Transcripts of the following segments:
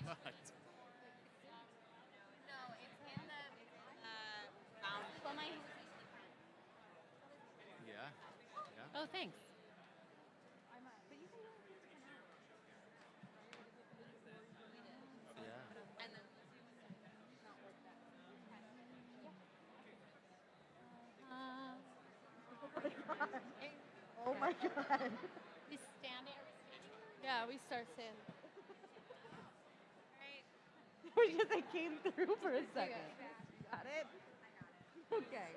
Yeah. Oh, thanks. Oh my God. We stand here. Yeah, we start standing. Because I came through for a second. Got it? Okay.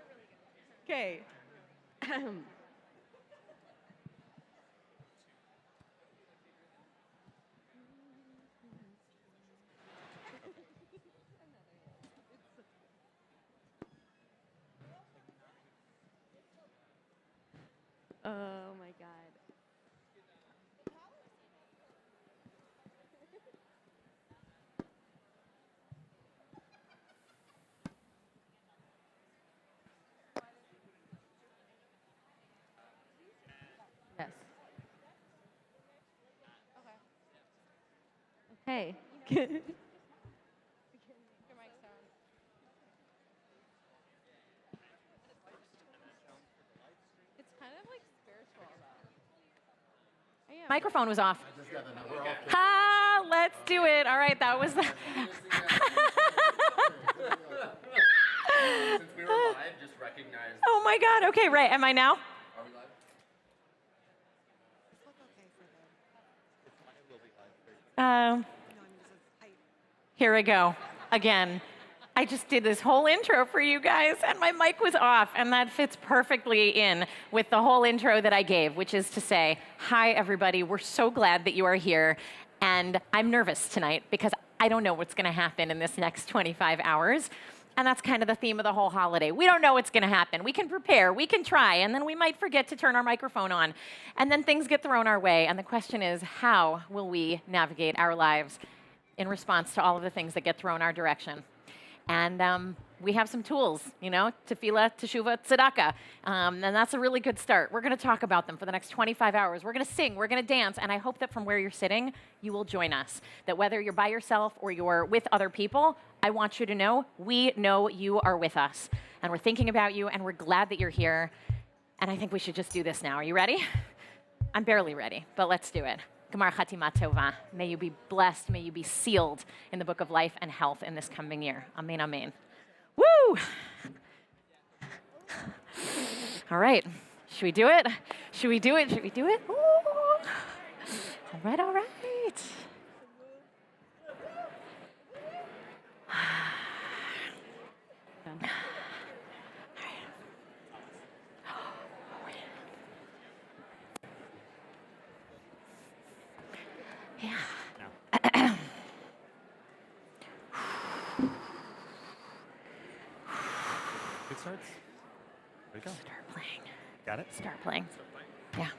Okay. Oh my God. Yes. Okay. Your mic's on. It's kind of like spiritual, though. Yeah. Microphone was off. Ha! Let's do it. All right, that was the. Since we were live, just recognize. Oh my God. Okay, right. Am I now? Are we live? Here we go. Again. I just did this whole intro for you guys, and my mic was off, and that fits perfectly in with the whole intro that I gave, which is to say, hi, everybody. We're so glad that you are here, and I'm nervous tonight because I don't know what's going to happen in this next 25 hours, and that's kind of the theme of the whole holiday. We don't know what's going to happen. We can prepare, we can try, and then we might forget to turn our microphone on, and then things get thrown our way, and the question is, how will we navigate our lives in response to all of the things that get thrown our direction? And we have some tools, tefillah, teshuvah, tzedakah. And that's a really good start. We're going to talk about them for the next 25 hours. We're going to sing, we're going to dance, and I hope that from where you're sitting, you will join us. That whether you're by yourself or you're with other people, I want you to know we know you are with us. And we're thinking about you, and we're glad that you're here. And I think we should just do this now. Are you ready? I'm barely ready, but let's do it. Gemar Chatima Tova. May you be blessed. May you be sealed in the book of life and health in this coming year. Amen, amen. Woo! All right. Should we do it? Should we do it? Should we do it? Ooh. All right, all right. Yeah. It starts. There we go. Start playing. Got it? Start playing. Yeah.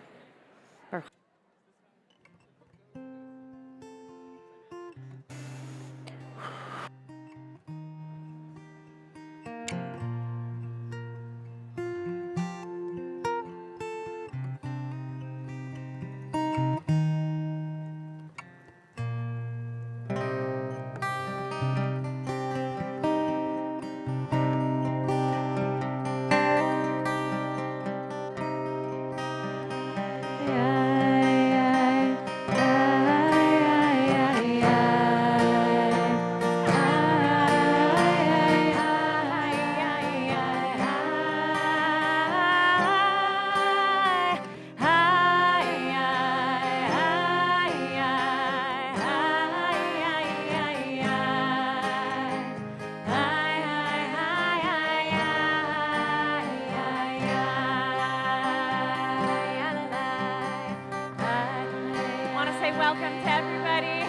Welcome to everybody.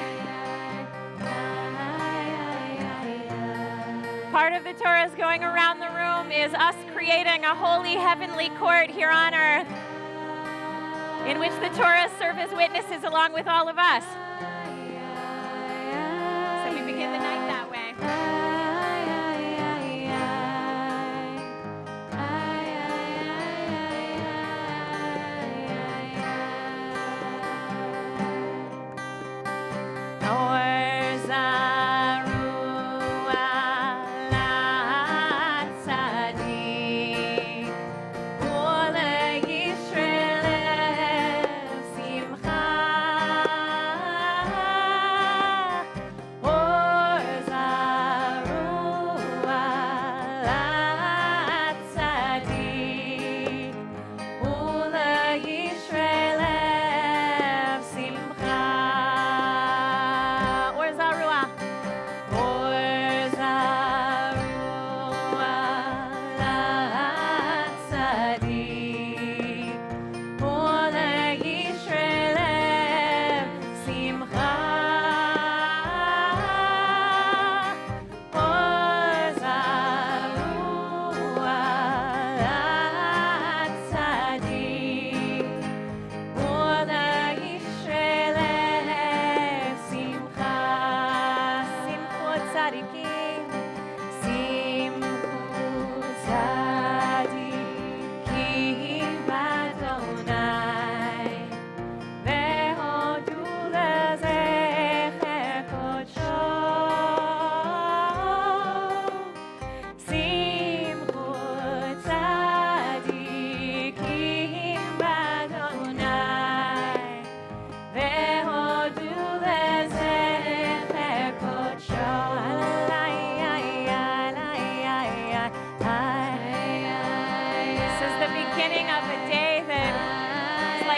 Part of the Torah's going around the room is us creating a holy heavenly court here on earth in which the Torah serve as witnesses along with all of us. So we begin the night that way. Our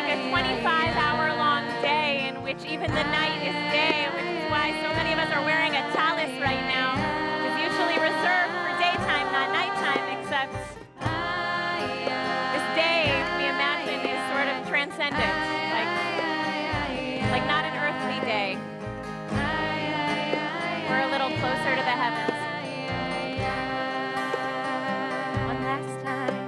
like a 25-hour-long day in which even the night is day, which is why so many of us are wearing a tallis right now. It's usually reserved for daytime, not nighttime, except this day, we imagine, is sort of transcendent, like not an earthly day. We're a little closer to the heavens. One last time.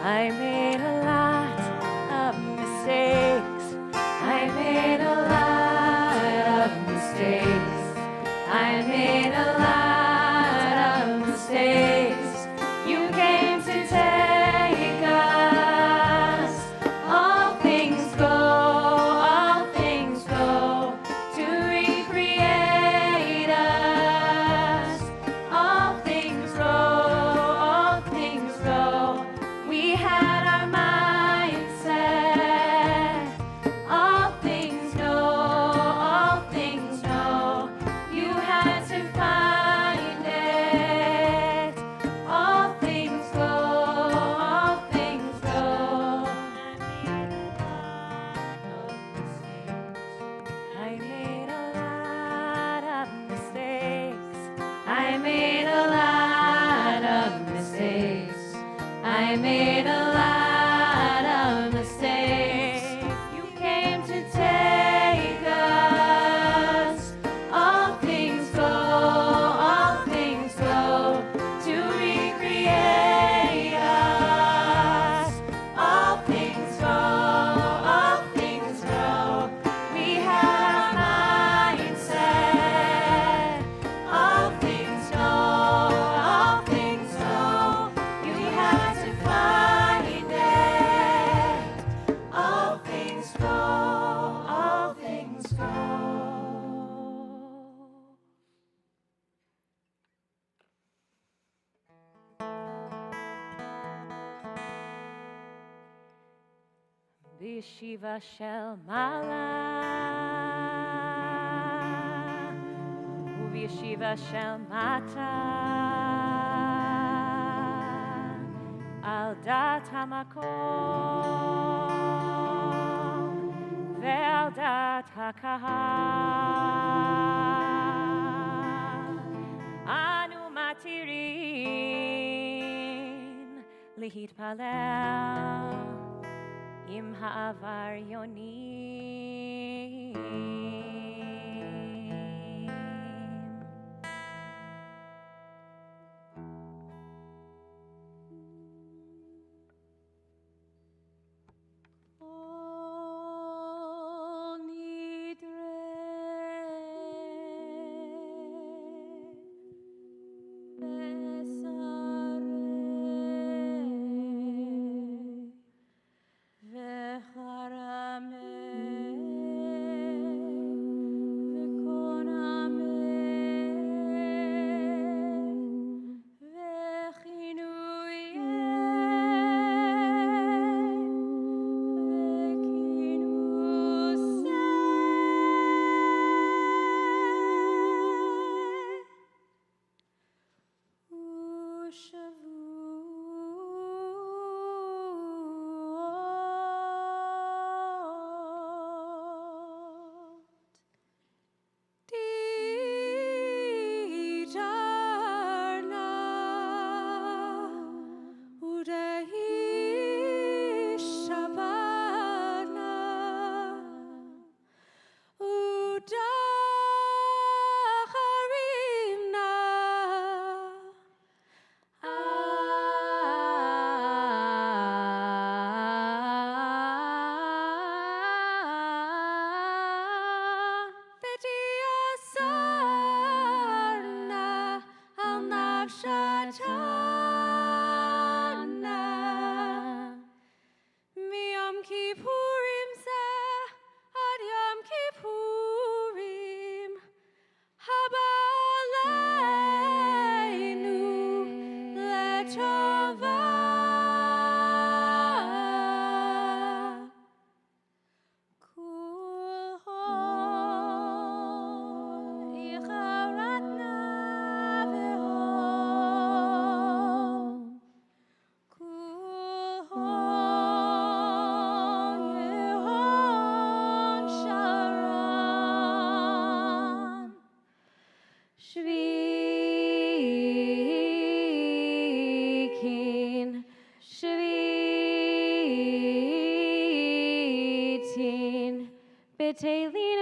I made a lot of mistakes. I made a lot of mistakes. I made a lot of mistakes. You came to take us. All things go to recreate us. All things go. We had our mindset. All things know. You had to find it. All things go. I made a lot of mistakes. I made a lot of mistakes. I made a lot of mistakes. You came to take us. All things go to recreate us. All things go. We had our mindset. All things go. You had to find it. All things go. בישיבה של מעלה ובישיבה של מטה על דעת המקום ועל דעת הקהל אנו מתירים להתפלל עם העבריונים. Kol Nidre Besare Vecharame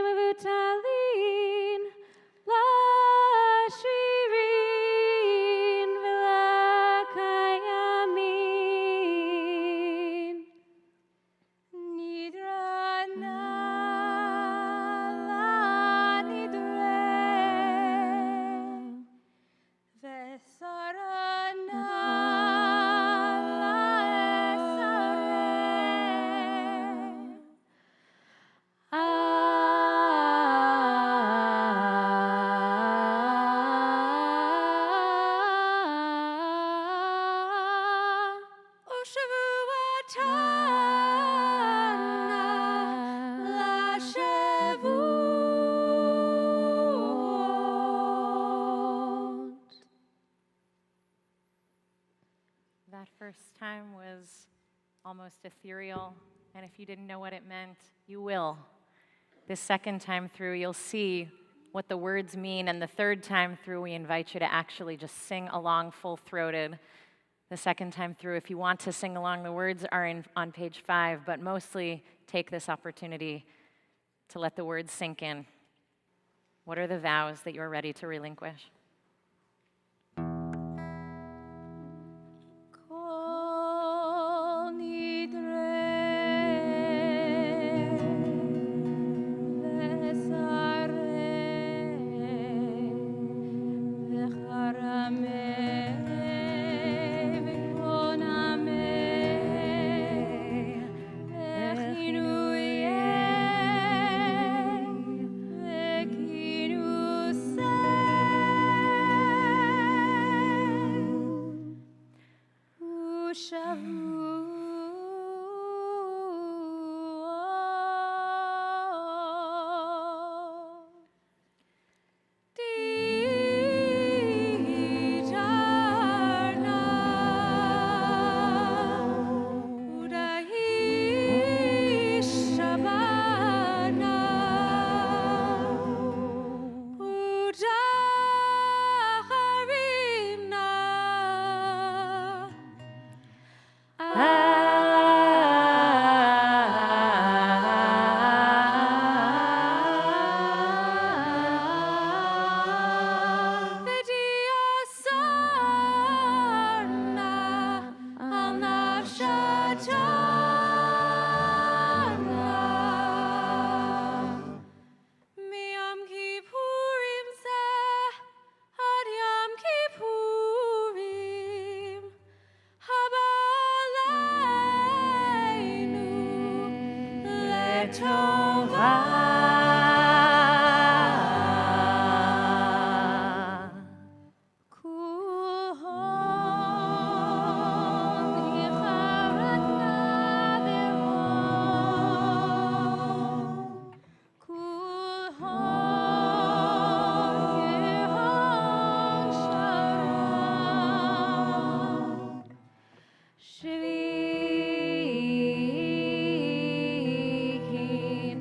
מבוטלים לשרירים ולקיימים. נדרה נא לנדרה ושרה נא That first time was almost ethereal, and if you didn't know what it meant, you will. This second time through, you'll see what the words mean, and the third time through, we invite you to actually just sing along full-throated. The second time through, if you want to sing along, the words are on page 5, but mostly take this opportunity to let the words sink in. What are the vows that you're ready to relinquish? Kol Nidre Shvikin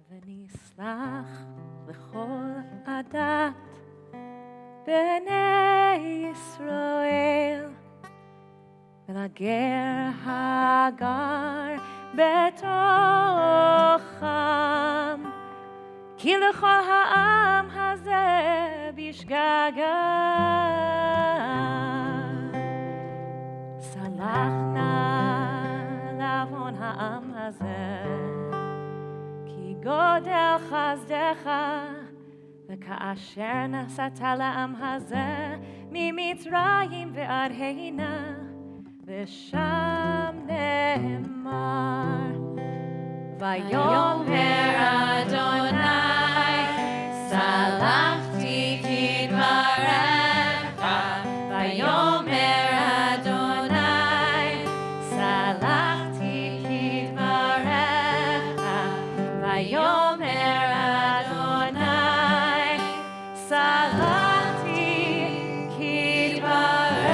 ונסלח לכל עדת בני ישראל ולגר הגר בתוכם כי לכל העם הזה בשגגה סלח נא לעוון העם הזה כי גודל חסדך וכאשר נשאת לעם הזה ממצרים ועד הנה ושם נאמר ויאמר אדוני סלחתי כדבריך ויאמר אדוני סלחתי כדבריך ויאמר אדוני סלחתי כדבריך.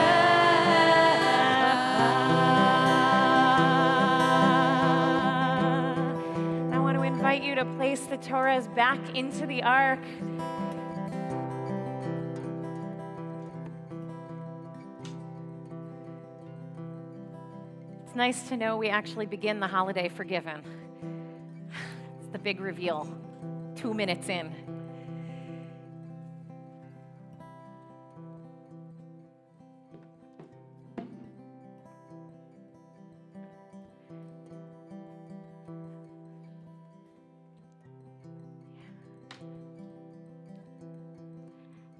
I want to invite you to place the Torahs back into the ark. It's nice to know we actually begin the holiday forgiven. It's the big reveal, 2 minutes in.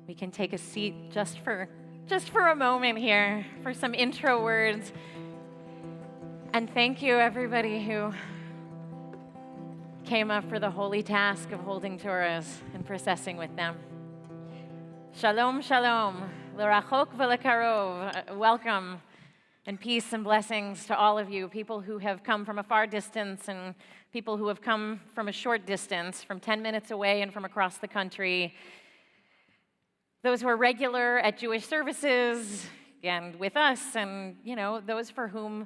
We can take a seat just for a moment here for some intro words. And thank you everybody who came up for the holy task of holding Torahs and processing with them. Shalom, shalom, l'rachok v'lekarov. Welcome and peace and blessings to all of you, people who have come from a far distance and people who have come from a short distance, from 10 minutes away and from across the country. Those who are regular at Jewish services and with us, and those for whom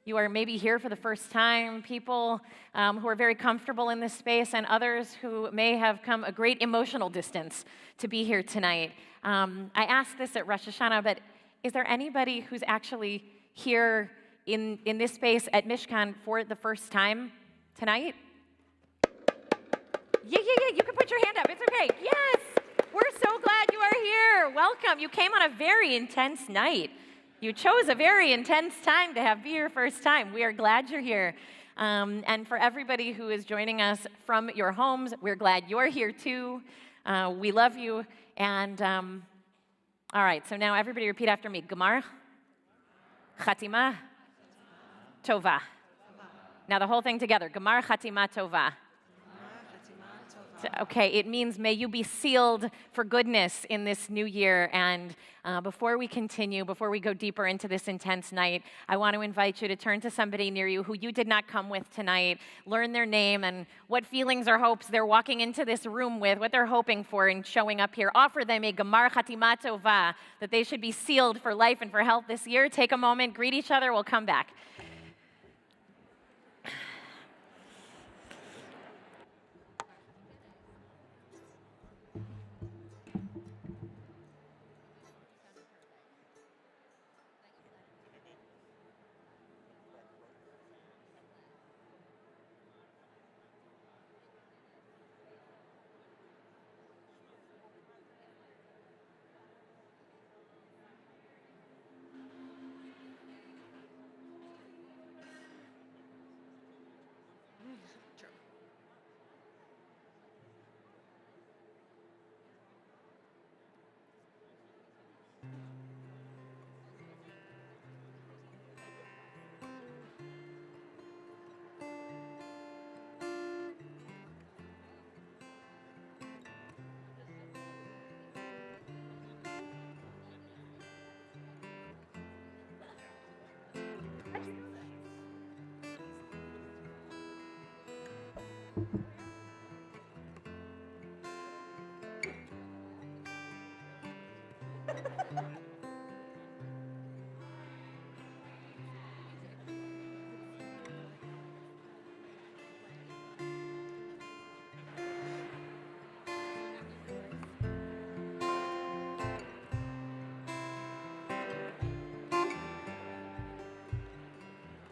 you are maybe here for the first time, people who are very comfortable in this space, and others who may have come a great emotional distance to be here tonight. I asked this at Rosh Hashanah, but is there anybody who's actually here in this space at Mishkan for the first time tonight? Yeah, you can put your hand up. It's okay. Yes, we're so glad you are here. Welcome. You came on a very intense night. You chose a very intense time to be your first time. We are glad you're here. And for everybody who is joining us from your homes, we're glad you're here too. We love you. And all right, so now everybody repeat after me. Gemar, Chatima, Tova. Now the whole thing together. Gemar, Chatima, Tova. Okay, it means may you be sealed for goodness in this new year. And before we continue, before we go deeper into this intense night, I want to invite you to turn to somebody near you who you did not come with tonight, learn their name and what feelings or hopes they're walking into this room with, what they're hoping for in showing up here. Offer them a Gemar Chatima Tova, that they should be sealed for life and for health this year. Take a moment, greet each other, we'll come back.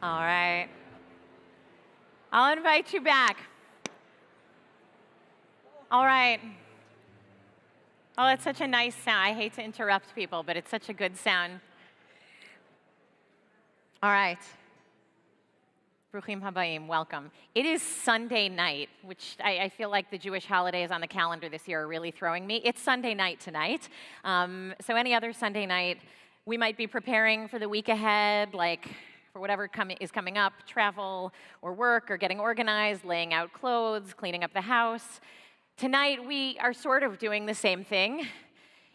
All right. I'll invite you back. All right. Oh, it's such a nice sound. I hate to interrupt people, but it's such a good sound. All right. Bruchim habayim, welcome. It is Sunday night, which I feel like the Jewish holidays on the calendar this year are really throwing me. It's Sunday night tonight. So any other Sunday night, we might be preparing for the week ahead, like for whatever is coming up, travel or work or getting organized, laying out clothes, cleaning up the house. Tonight, we are sort of doing the same thing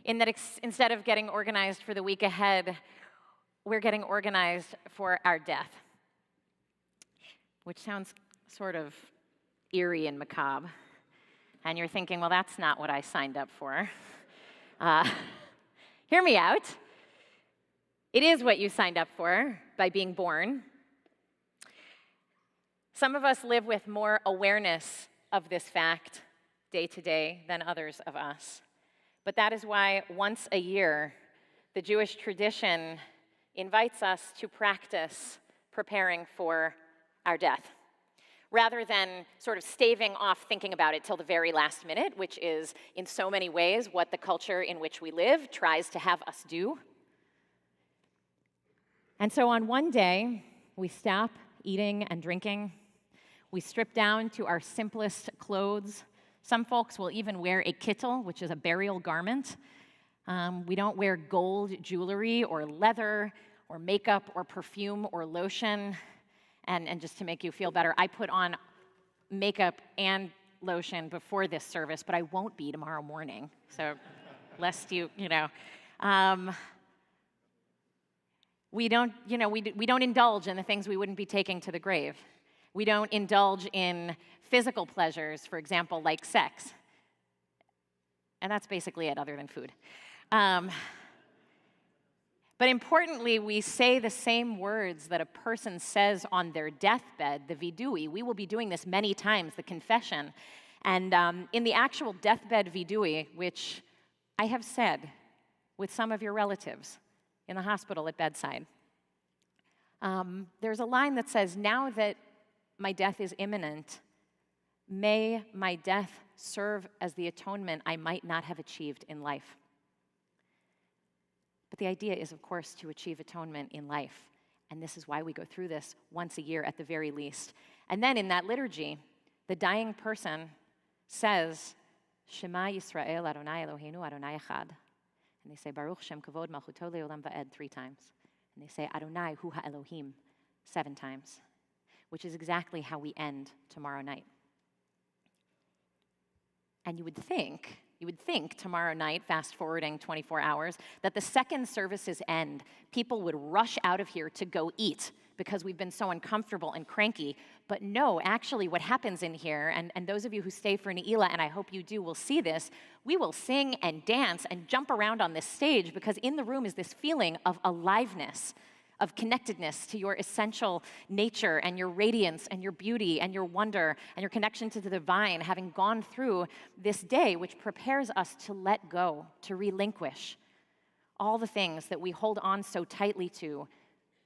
in that instead of getting organized for the week ahead, we're getting organized for our death, which sounds sort of eerie and macabre. And you're thinking, well, that's not what I signed up for. Hear me out. It is what you signed up for by being born. Some of us live with more awareness of this fact day to day than others of us. But that is why once a year, the Jewish tradition invites us to practice preparing for our death, rather than sort of staving off thinking about it till the very last minute, which is in so many ways what the culture in which we live tries to have us do. And so on one day, we stop eating and drinking. We strip down to our simplest clothes. Some folks will even wear a kittel, which is a burial garment. We don't wear gold jewelry or leather or makeup or perfume or lotion. And just to make you feel better, I put on makeup and lotion before this service, but I won't be tomorrow morning. So lest you know. We don't indulge in the things we wouldn't be taking to the grave. We don't indulge in physical pleasures, for example, like sex. And that's basically it, other than food. But importantly, we say the same words that a person says on their deathbed, the vidui. We will be doing this many times, the confession. And in the actual deathbed vidui, which I have said with some of your relatives in the hospital at bedside, there's a line that says, "Now that my death is imminent, may my death serve as the atonement I might not have achieved in life." But the idea is, of course, to achieve atonement in life. And this is why we go through this once a year at the very least. And then in that liturgy, the dying person says, "Shema Yisrael Adonai Eloheinu Adonai Echad." And they say, "Baruch Shem Kavod Malchuto Leolam Va'ed" 3 times. And they say, "Adonai Hu HaElohim" 7 times, which is exactly how we end tomorrow night. And you would think tomorrow night, fast forwarding 24 hours, that the second services end, people would rush out of here to go eat because we've been so uncomfortable and cranky. But no, actually what happens in here, and those of you who stay for Ne'ilah, and I hope you do, will see this, we will sing and dance and jump around on this stage because in the room is this feeling of aliveness, of connectedness to your essential nature and your radiance and your beauty and your wonder and your connection to the divine, having gone through this day, which prepares us to let go, to relinquish all the things that we hold on so tightly to,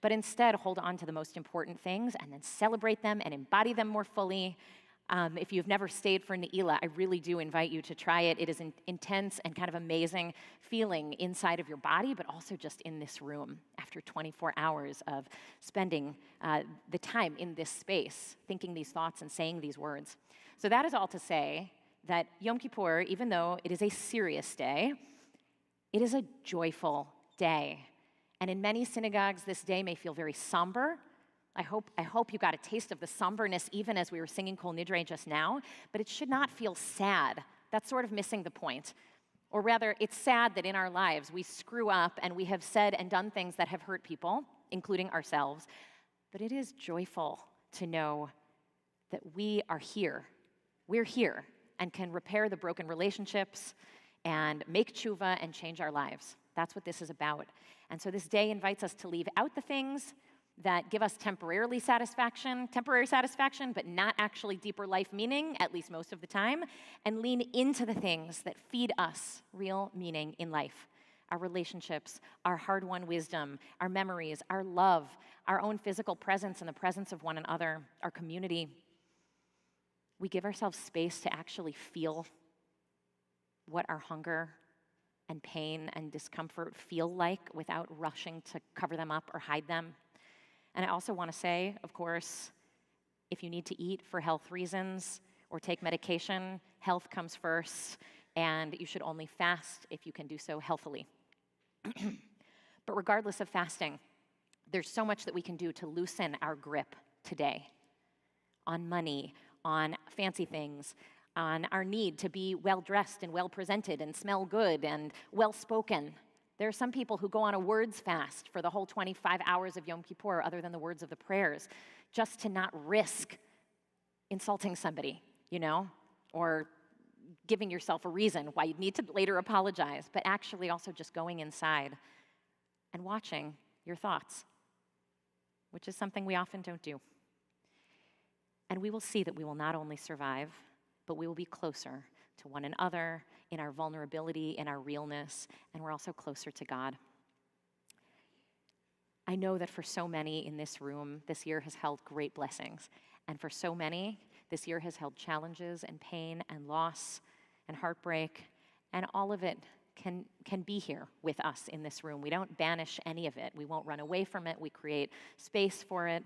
but instead hold on to the most important things and then celebrate them and embody them more fully. If you've never stayed for Ne'ilah, I really do invite you to try it. It is an intense and kind of amazing feeling inside of your body, but also just in this room after 24 hours of spending the time in this space, thinking these thoughts and saying these words. So that is all to say that Yom Kippur, even though it is a serious day, it is a joyful day. And in many synagogues, this day may feel very somber. I hope you got a taste of the somberness even as we were singing Kol Nidre just now, but it should not feel sad. That's sort of missing the point. Or rather, it's sad that in our lives we screw up and we have said and done things that have hurt people, including ourselves. But it is joyful to know that we are here. We're here and can repair the broken relationships and make tshuva and change our lives. That's what this is about. And so this day invites us to leave out the things that give us temporary satisfaction, but not actually deeper life meaning, at least most of the time, and lean into the things that feed us real meaning in life. our relationships, our hard-won wisdom, our memories, our love, our own physical presence and the presence of one another, our community. We give ourselves space to actually feel what our hunger and pain and discomfort feel like without rushing to cover them up or hide them. And I also want to say, of course, if you need to eat for health reasons or take medication, health comes first, and you should only fast if you can do so healthily. But regardless of fasting, there's so much that we can do to loosen our grip today on money, on fancy things, on our need to be well-dressed and well-presented and smell good and well-spoken. There are some people who go on a words fast for the whole 25 hours of Yom Kippur, other than the words of the prayers, just to not risk insulting somebody, or giving yourself a reason why you'd need to later apologize, but actually also just going inside and watching your thoughts, which is something we often don't do. And we will see that we will not only survive, but we will be closer to one another in our vulnerability, in our realness, and we're also closer to God. I know that for so many in this room, this year has held great blessings. And for so many, this year has held challenges and pain and loss and heartbreak, and all of it can be here with us in this room. We don't banish any of it. We won't run away from it. We create space for it,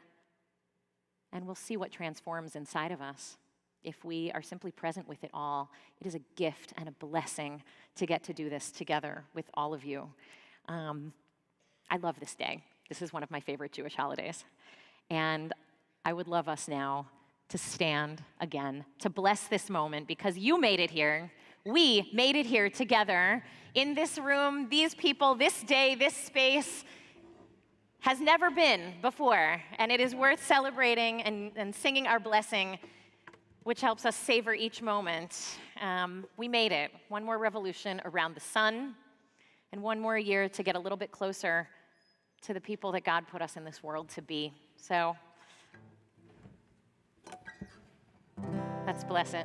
and we'll see what transforms inside of us. If we are simply present with it all, it is a gift and a blessing to get to do this together with all of you. I love this day. This is one of my favorite Jewish holidays. And I would love us now to stand again, to bless this moment, because you made it here. We made it here together in this room, these people, this day, this space has never been before. And it is worth celebrating and singing our blessing, which helps us savor each moment. We made it. One more revolution around the sun, and one more year to get a little bit closer to the people that God put us in this world to be. So let's bless it.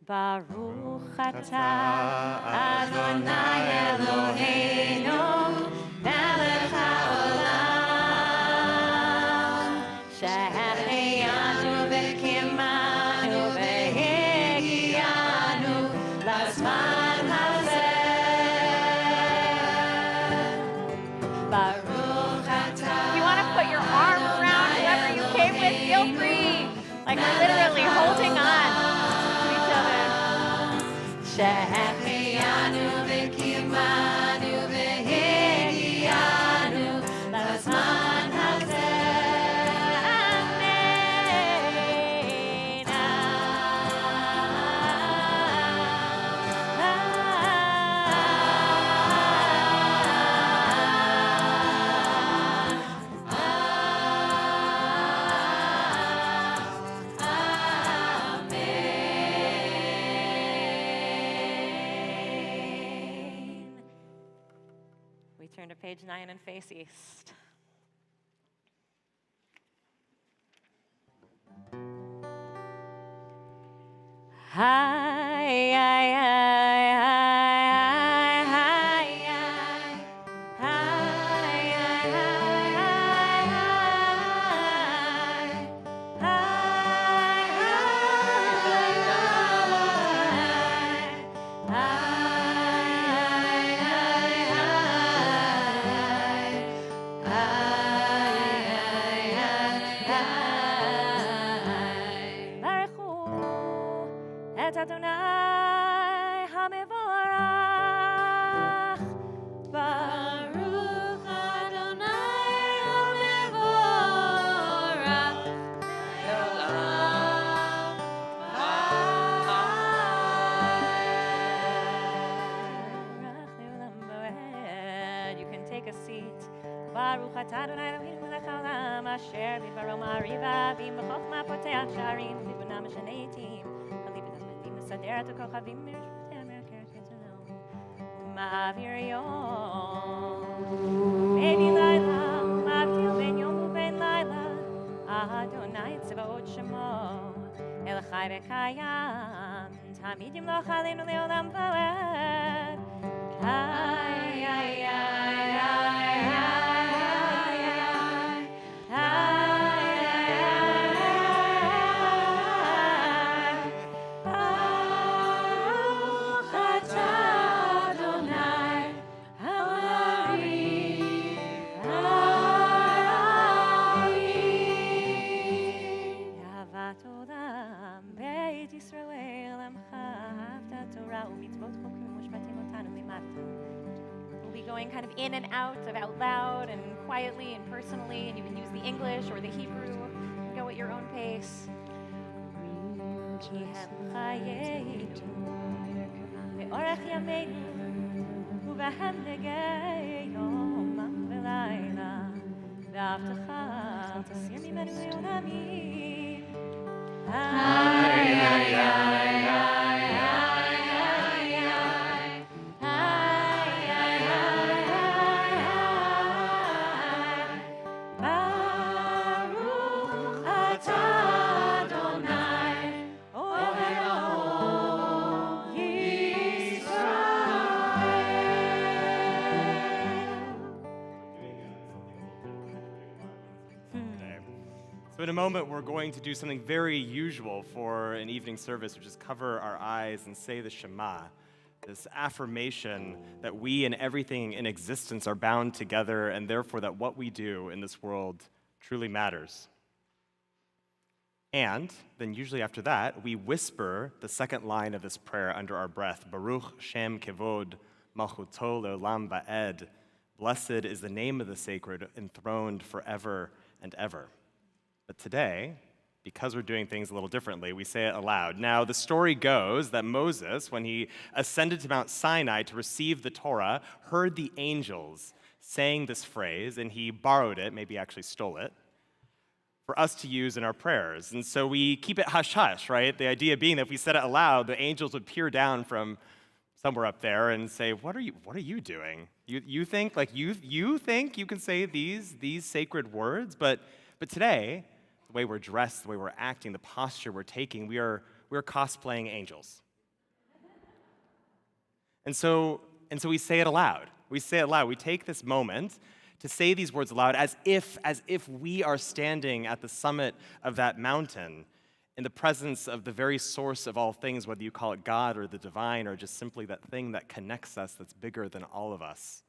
Baruch atah Adonai Eloheinu melech haolam שהחיינו וקיימנו והגיענו לזמן הזה. Baruch atah. If you want to put your arm around whoever you came with, feel free. Like we're literally holding on to each other. שהחיינו וקיימנו והגיענו לזמן הזה. We turn to page 9 and face east. Hi, hi, hi, hi, hi, את אדוני המבורך. ברוך אדוני המבורך לעולם ועד. You can take a seat. ברוך אתה אדוני אלוהינו מלך העולם אשר בדברו מעריבה ואם בחוכמה פותח שערים ובנה משנה עתים. מסדר את הכוכבים מרשותיה מהקרקע שלו ומעביר יום בין לילה ומבדיל בין יום ובין לילה. אדוני צבאות שמו אל חי וקיים תמיד ימלוך עלינו לעולם ועד. איי, איי, איי, איי, We'll be going kind of in and out loud and quietly and personally, and you can use the English or the Hebrew. Go at your own pace. באורך ימינו ובהם נגי יום ולילה והבטחה תסיר ממנו לעולמים. איי איי איי So in a moment, we're going to do something very usual for an evening service, which is cover our eyes and say the Shema, this affirmation that we and everything in existence are bound together, and therefore that what we do in this world truly matters. And then usually after that, we whisper the second line of this prayer under our breath, Baruch Shem Kevod Malchuto Le'olam Va'ed. Blessed is the name of the sacred, enthroned forever and ever. But today, because we're doing things a little differently, we say it aloud. Now, the story goes that Moses, when he ascended to Mount Sinai to receive the Torah, heard the angels saying this phrase, and he borrowed it, maybe actually stole it, for us to use in our prayers. And so we keep it hush-hush, right? The idea being that if we said it aloud, the angels would peer down from somewhere up there and say, what are you doing? You think you think you can say these sacred words? But today, the way we're dressed, the way we're acting, the posture we're taking, we're cosplaying angels. And so we say it aloud. We say it aloud. We take this moment to say these words aloud as if we are standing at the summit of that mountain in the presence of the very source of all things, whether you call it God or the divine or just simply that thing that connects us that's bigger than all of us.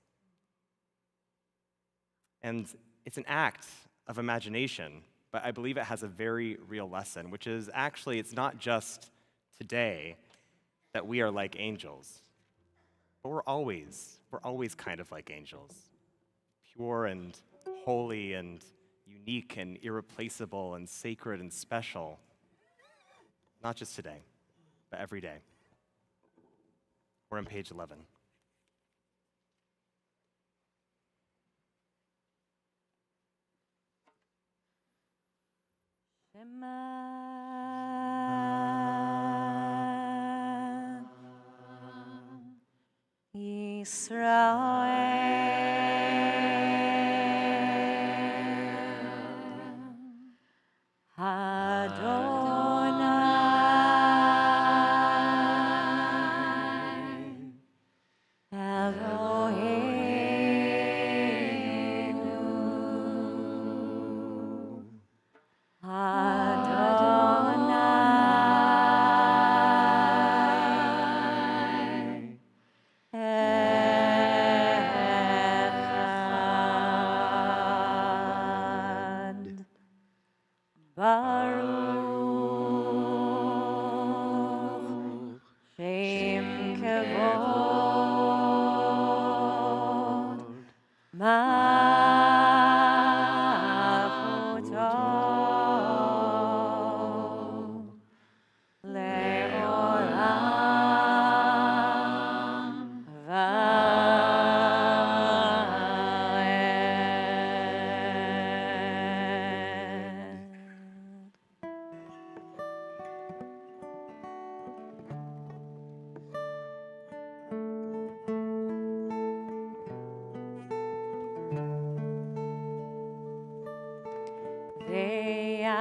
And it's an act of imagination, but I believe it has a very real lesson, which is actually it's not just today that we are like angels, but we're always kind of like angels, pure and holy and unique and irreplaceable and sacred and special, not just today, but every day. We're on page 11.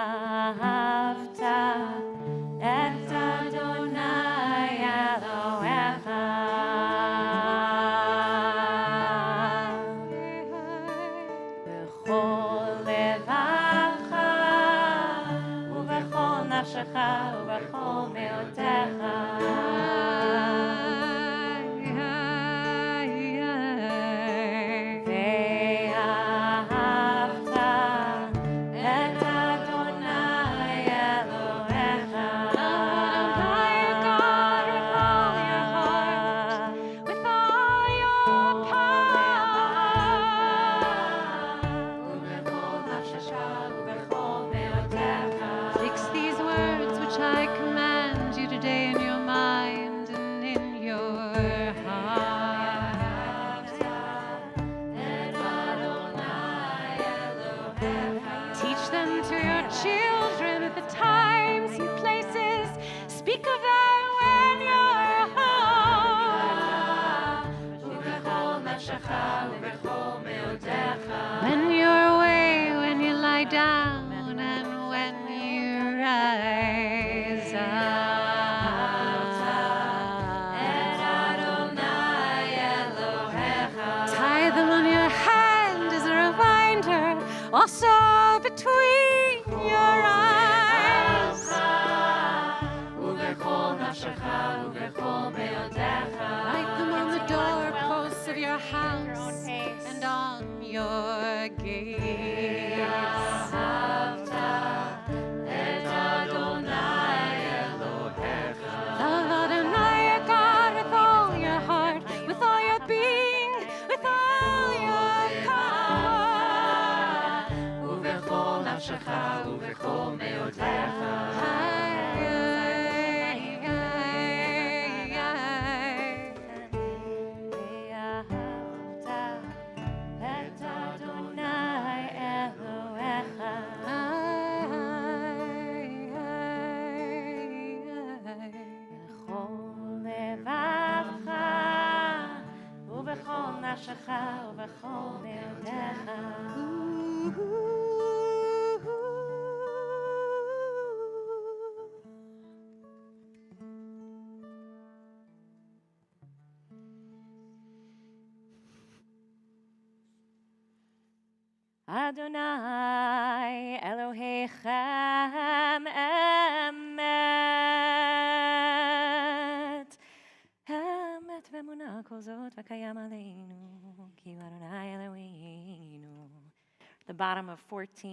ואהבת את אדוני בכל לבבך ובכל נפשך ובכל מאודך. When you're away, when you lie down, and when you rise up. Tie them on your hand as a reminder, also between your eyes. Write them on the doorposts of your house and on your gates. Love Adonai your God with all your heart, with all your being, with all your power. ובכל נפשך ובכל מאודך. נפשך ובכל מאודך. אדוני אלוהיכם אמת. אמת ואמונה כל זאת וקיים עלינו, כי הוא אדוני אלוהינו. The bottom of 14.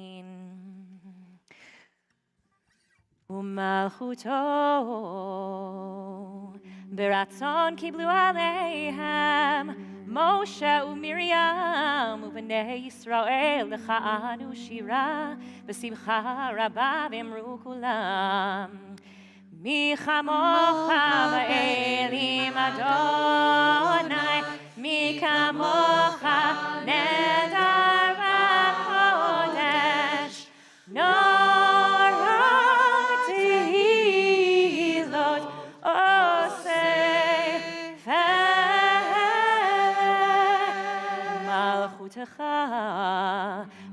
ומלכותו ברצון קיבלו עליהם משה ומרים ובני ישראל לכענו שירה בשמחה רבה ואמרו כולם מי כמוך באלים אדוני מי כמוך נדר בקודש נורא תהילות עושה מלכותך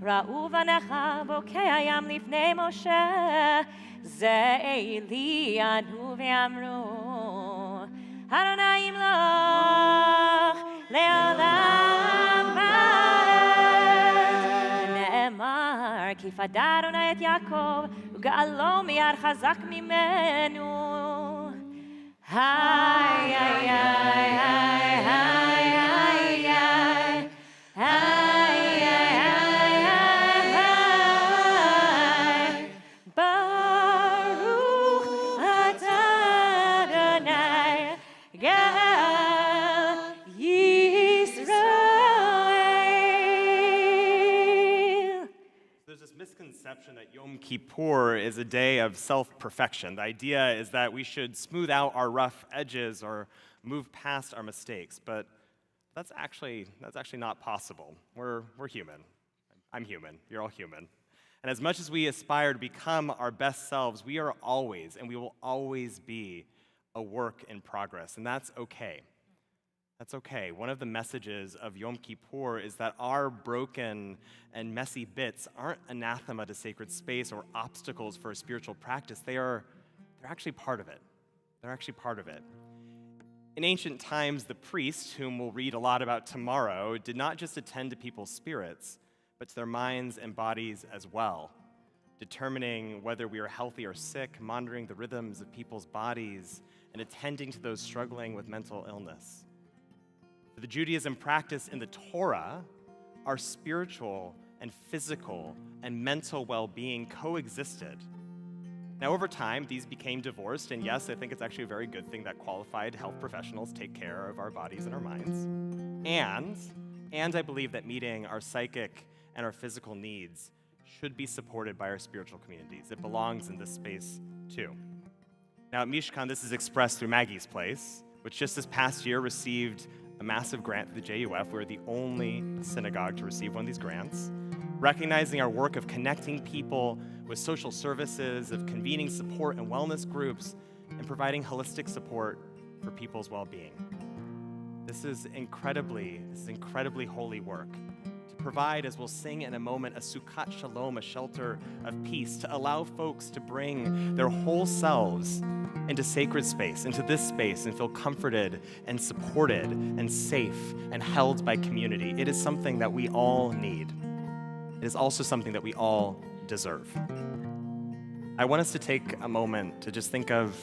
ראו בניך בוקע ים לפני משה זה אלי ענו ואמרו אדוני ימלוך לעולם ועד נאמר כי פדה אדוני את יעקב וגאלו מיד חזק ממנו היי היי היי היי היי היי That Yom Kippur is a day of self-perfection. The idea is that we should smooth out our rough edges or move past our mistakes, but that's actually not possible. We're human. I'm human. You're all human. And as much as we aspire to become our best selves, we are always, and we will always be, a work in progress, and that's okay. That's okay. One of the messages of Yom Kippur is that our broken and messy bits aren't anathema to sacred space or obstacles for a spiritual practice. They're actually part of it. They're actually part of it. In ancient times, the priest, whom we'll read a lot about tomorrow, did not just attend to people's spirits, but to their minds and bodies as well, determining whether we are healthy or sick, monitoring the rhythms of people's bodies, and attending to those struggling with mental illness. For the Judaism practice in the Torah, our spiritual and physical and mental well-being coexisted. Now, over time, these became divorced, and yes, I think it's actually a very good thing that qualified health professionals take care of our bodies and our minds. And I believe that meeting our psychic and our physical needs should be supported by our spiritual communities. It belongs in this space, too. Now, at Mishkan, this is expressed through Maggie's Place, which just this past year received a massive grant through the JUF. We're the only synagogue to receive one of these grants, recognizing our work of connecting people with social services, of convening support and wellness groups, and providing holistic support for people's well-being. This is incredibly holy work. To provide, as we'll sing in a moment, a Sukkot Shalom, a shelter of peace, to allow folks to bring their whole selves into sacred space, into this space, and feel comforted and supported and safe and held by community. It is something that we all need. It is also something that we all deserve. I want us to take a moment to just think of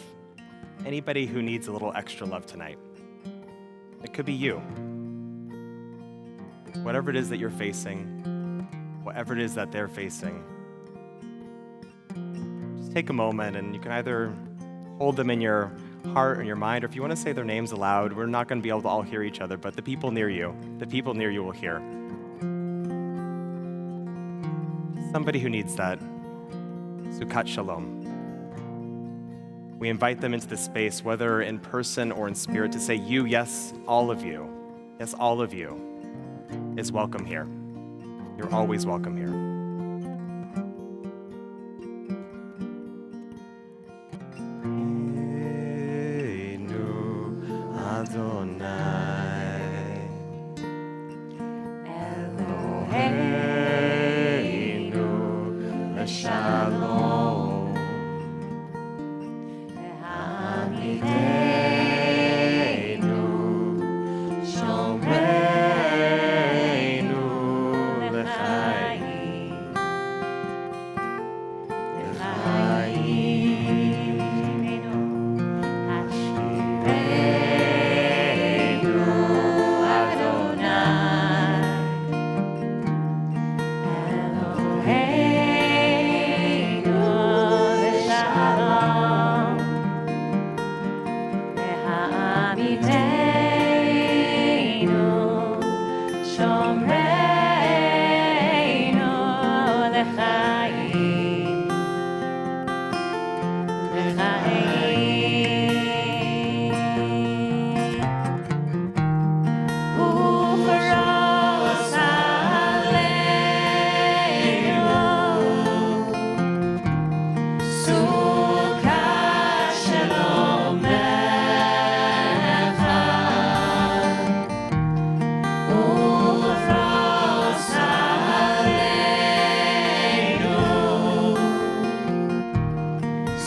anybody who needs a little extra love tonight. It could be you. Whatever it is that you're facing, whatever it is that they're facing, just take a moment, and you can either hold them in your heart or your mind, or if you want to say their names aloud, we're not going to be able to all hear each other, but the people near you will hear. Somebody who needs that Sukkot Shalom. We invite them into the space, whether in person or in spirit, to say, you, yes, all of you, is welcome here. You're always welcome here. Aleinu Adonai, Eloheinu Shalom, Hamidenu Shomreinu L'chaim, Hashirenu Adonai, Eloheinu Shalom, Hamidenu Shomreinu L'chaim, Ufaros Aleinu Sukkot Shalom Echad, Ufaros Aleinu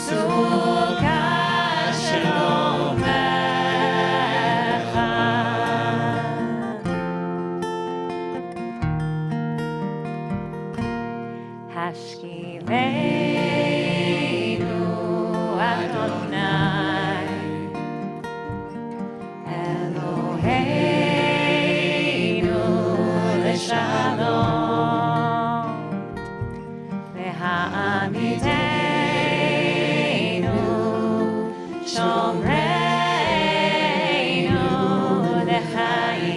Sukkot Shalom Echad, Hashkivenu Adonai, Eloheinu L'shalom, V'ha'amidenu Shomreinu L'chaim,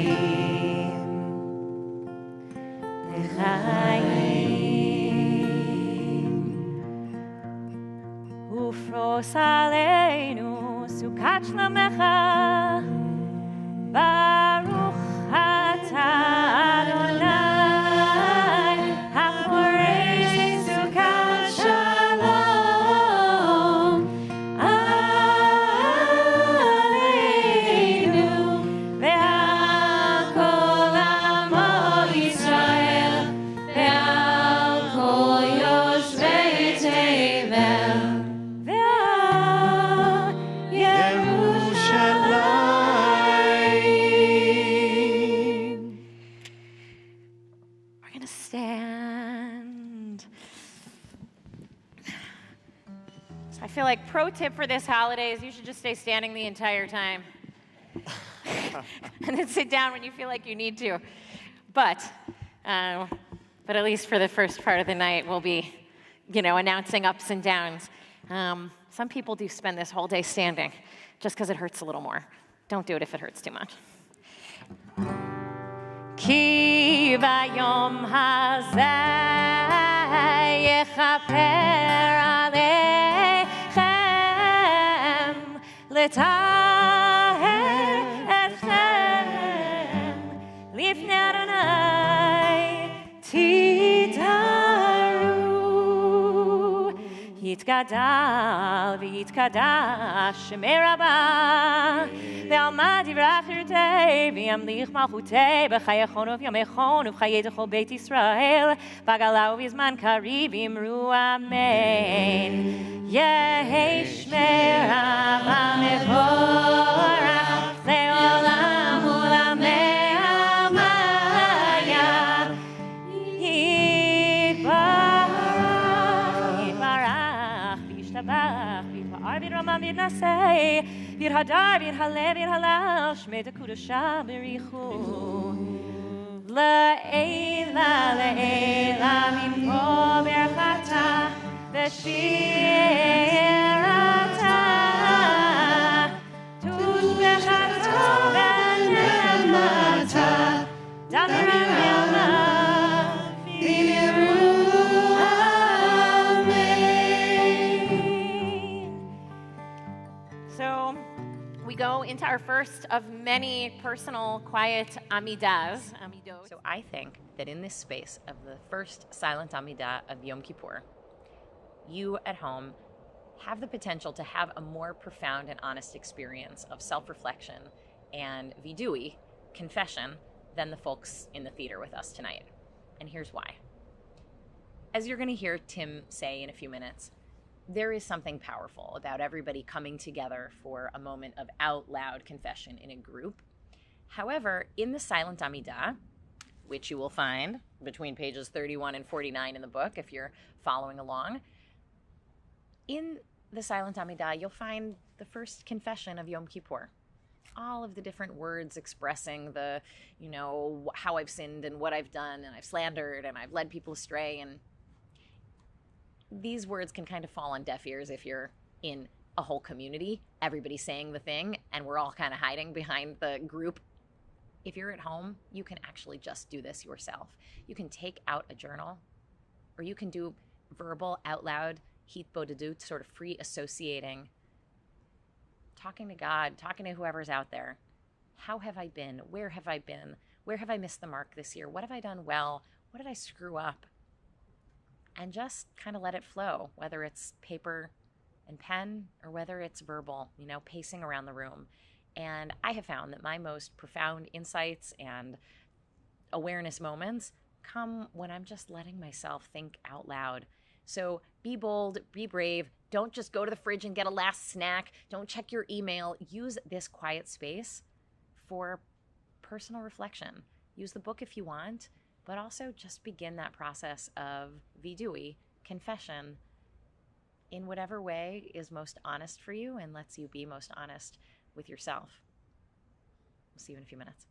Ufros Aleinu Sukkot Shlomecha, Baruch atah Adonai, Haporei Sukkot Shalom Aleinu, Ve'al kol amo Yisrael, Ve'al kol yoshvei Tevel, Ve'al Yerushalayim. I feel like pro tip for this holiday is you should just stay standing the entire time. And then sit down when you feel like you need to. But at least for the first part of the night, we'll be, announcing ups and downs. Some people do spend this whole day standing just because it hurts a little more. Don't do it if it hurts too much. Ki vayom hazeh yechaper aleichem letaher etchem lifnei Adonai titaru yitgadal v'yitkadash shemei rabbah ve'almad yivrach yirtei v'yamlich malchutei b'chayachon uv'yamechon uv'chayei d'chol beit Yisrael v'agala uv'zman kariv v'imru amen Yehi shmei rabbah mevorach le'olam u'lamei amaya Yitbarach v'yishtabach v'yitpa'ar v'yirama v'yitnasei v'yirhadar v'yirhaleh v'yirhalal shmei d'kudusha b'richu Le'ela le'ela mimpo berchata v'shirata tushbechata v'nemata damirama v'miru amen. So we go into our first of many personal, quiet amidahs. So I think that in this space of the first silent amidah of Yom Kippur, you at home have the potential to have a more profound and honest experience of self-reflection and vidui, confession, than the folks in the theater with us tonight. And here's why. As you're going to hear Tim say in a few minutes, there is something powerful about everybody coming together for a moment of out loud confession in a group. However, in the silent amidah, which you will find between pages 31 and 49 in the book if you're following along, in the silent amidah, you'll find the first confession of Yom Kippur. All of the different words expressing the, how I've sinned and what I've done, and I've slandered and I've led people astray. And these words can kind of fall on deaf ears if you're in a whole community, everybody saying the thing, and we're all kind of hiding behind the group. If you're at home, you can actually just do this yourself. You can take out a journal, or you can do verbal, out loud, hitbodedut, sort of free associating, talking to God, talking to whoever's out there. How have I been? Where have I been? Where have I missed the mark this year? What have I done well? What did I screw up? And just kind of let it flow, whether it's paper and pen or whether it's verbal, pacing around the room. And I have found that my most profound insights and awareness moments come when I'm just letting myself think out loud. So be bold, be brave. Don't just go to the fridge and get a last snack. Don't check your email. Use this quiet space for personal reflection. Use the book if you want, but also just begin that process of vidui, confession, in whatever way is most honest for you and lets you be most honest with yourself. We'll see you in a few minutes.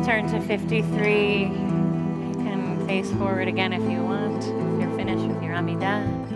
turn to 53. You can face forward again if you want. If you're finished with your Amidah.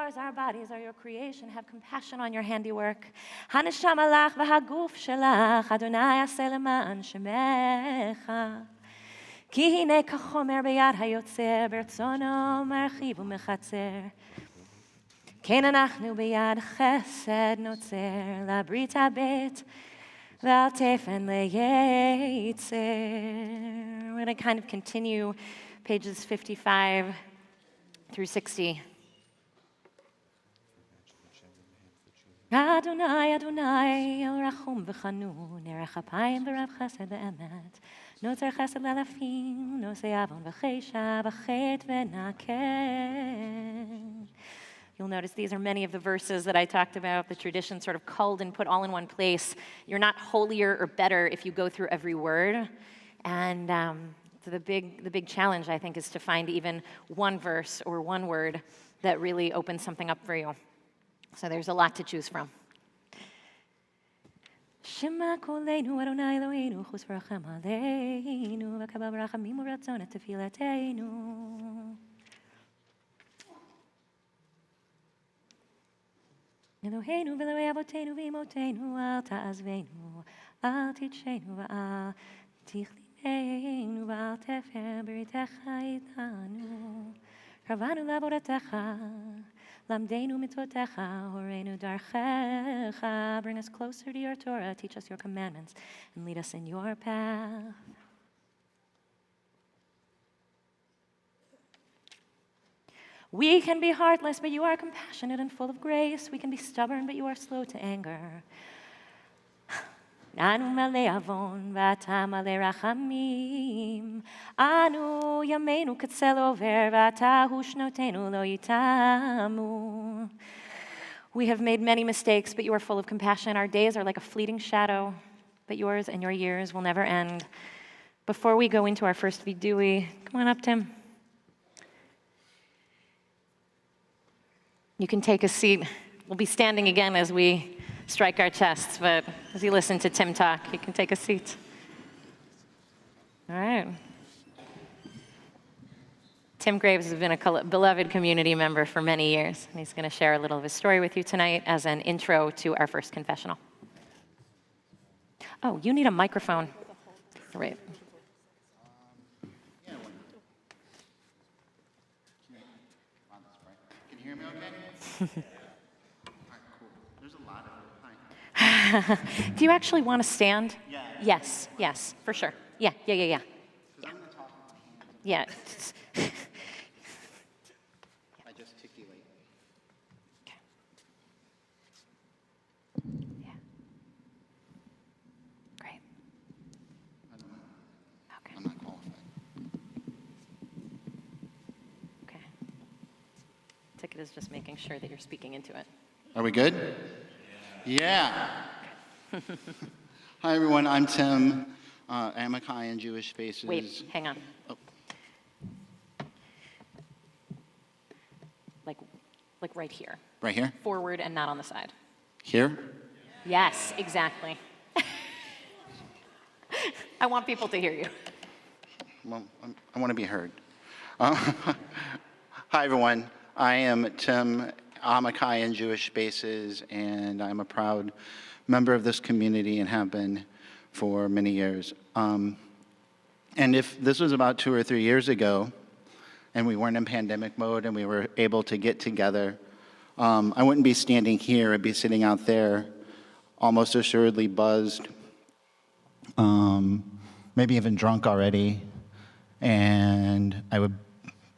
yours, our bodies are your creation. Have compassion on your handiwork. Haneshama lach v'haguf shelach, Adonai aseh leman shemecha. Ki hine kachomer beyad hayotzer, bertzono marchiv u'mechatzer. Ken anachnu beyad chesed notzer, labrit habet v'al tefen leyetzer. We're going to kind of continue pages 55 through 60. Adonai, Adonai, El Rachum v'chanun, Erech Apayim v'rav chesed v'emet, Notzer chesed l'alafim, Nosei avon v'cheisha v'chet v'naken. You'll notice these are many of the verses that I talked about, the tradition sort of culled and put all in one place. You're not holier or better if you go through every word. And so the big challenge, I think, is to find even one verse or one word that really opens something up for you. So there's a lot to choose from. Shema Kol Nidre Adonai Eloheinu chus v'rachem aleinu v'kabel b'rachamim u'ratzon et tefilateinu. Eloheinu v'Elokei avoteinu v'imotenu al ta'azveinu al titcheinu v'al tichlineinu v'al tefer b'ritecha itanu kavanu la'avodatecha lamdeinu mitzotecha horeinu darchecha. Bring us closer to your Torah, teach us your commandments, and lead us in your path. We can be heartless, but you are compassionate and full of grace. We can be stubborn, but you are slow to anger. Anu malei avon v'ata malei rachamim. Anu yameinu katzel over v'ata hushnotenu lo yitamu. We have made many mistakes, but you are full of compassion. Our days are like a fleeting shadow, but yours and your years will never end. Before we go into our first vidui, come on up, Tim. You can take a seat. We'll be standing again as we strike our chests, but as you listen to Tim talk, you can take a seat. All right. Tim Graves has been a beloved community member for many years, and he's going to share a little of his story with you tonight as an intro to our first confessional. Oh, you need a microphone. Right. Can you hear me okay? All right, cool. There's a lot of it. Hi. Do you actually want to stand? Yeah. Yes, for sure. Yeah. Because I'm going to talk with my hands. Yeah. I gesticulate. Okay. Yeah. Great. I don't know. Okay. I'm not qualified. Okay. Ticket is just making sure that you're speaking into it. Are we good? Yeah. Hi, everyone. I'm Tim. Amakai in Jewish Spaces. Wait, hang on. Oh. Like right here. Right here? Forward and not on the side. Here? Yes, exactly. I want people to hear you. Well, I want to be heard. Hi, everyone. I am Tim Amakai in Jewish Spaces, and I'm a proud member of this community and have been for many years. And if this was about 2 or 3 years ago, and we weren't in pandemic mode and we were able to get together, I wouldn't be standing here. I'd be sitting out there, almost assuredly buzzed, maybe even drunk already, and I would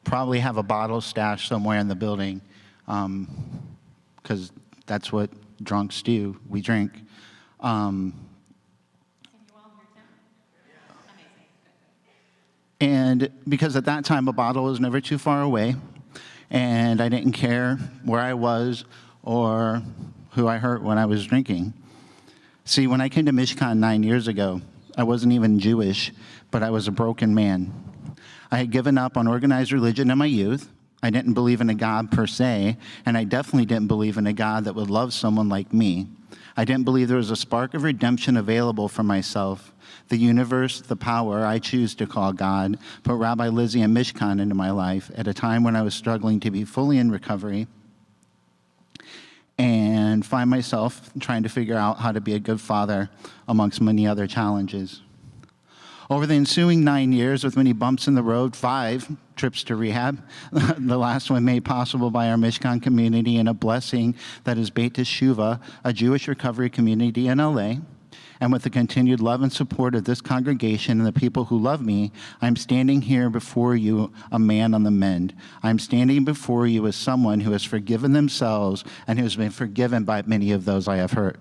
probably have a bottle stashed somewhere in the building, because that's what drunks do. We drink. And because at that time, a bottle was never too far away, and I didn't care where I was or who I hurt when I was drinking. See, when I came to Mishkan 9 years ago, I wasn't even Jewish, but I was a broken man. I had given up on organized religion in my youth. I didn't believe in a God per se, and I definitely didn't believe in a God that would love someone like me. I didn't believe there was a spark of redemption available for myself. The universe, the power I choose to call God, put Rabbi Lizzie and Mishkan into my life at a time when I was struggling to be fully in recovery and find myself trying to figure out how to be a good father amongst many other challenges. Over the ensuing 9 years, with many bumps in the road, 5 trips to rehab, the last one made possible by our Mishkan community and a blessing that is Beit Teshuvah, a Jewish recovery community in LA. And with the continued love and support of this congregation and the people who love me, I'm standing here before you, a man on the mend. I'm standing before you as someone who has forgiven themselves and who has been forgiven by many of those I have hurt.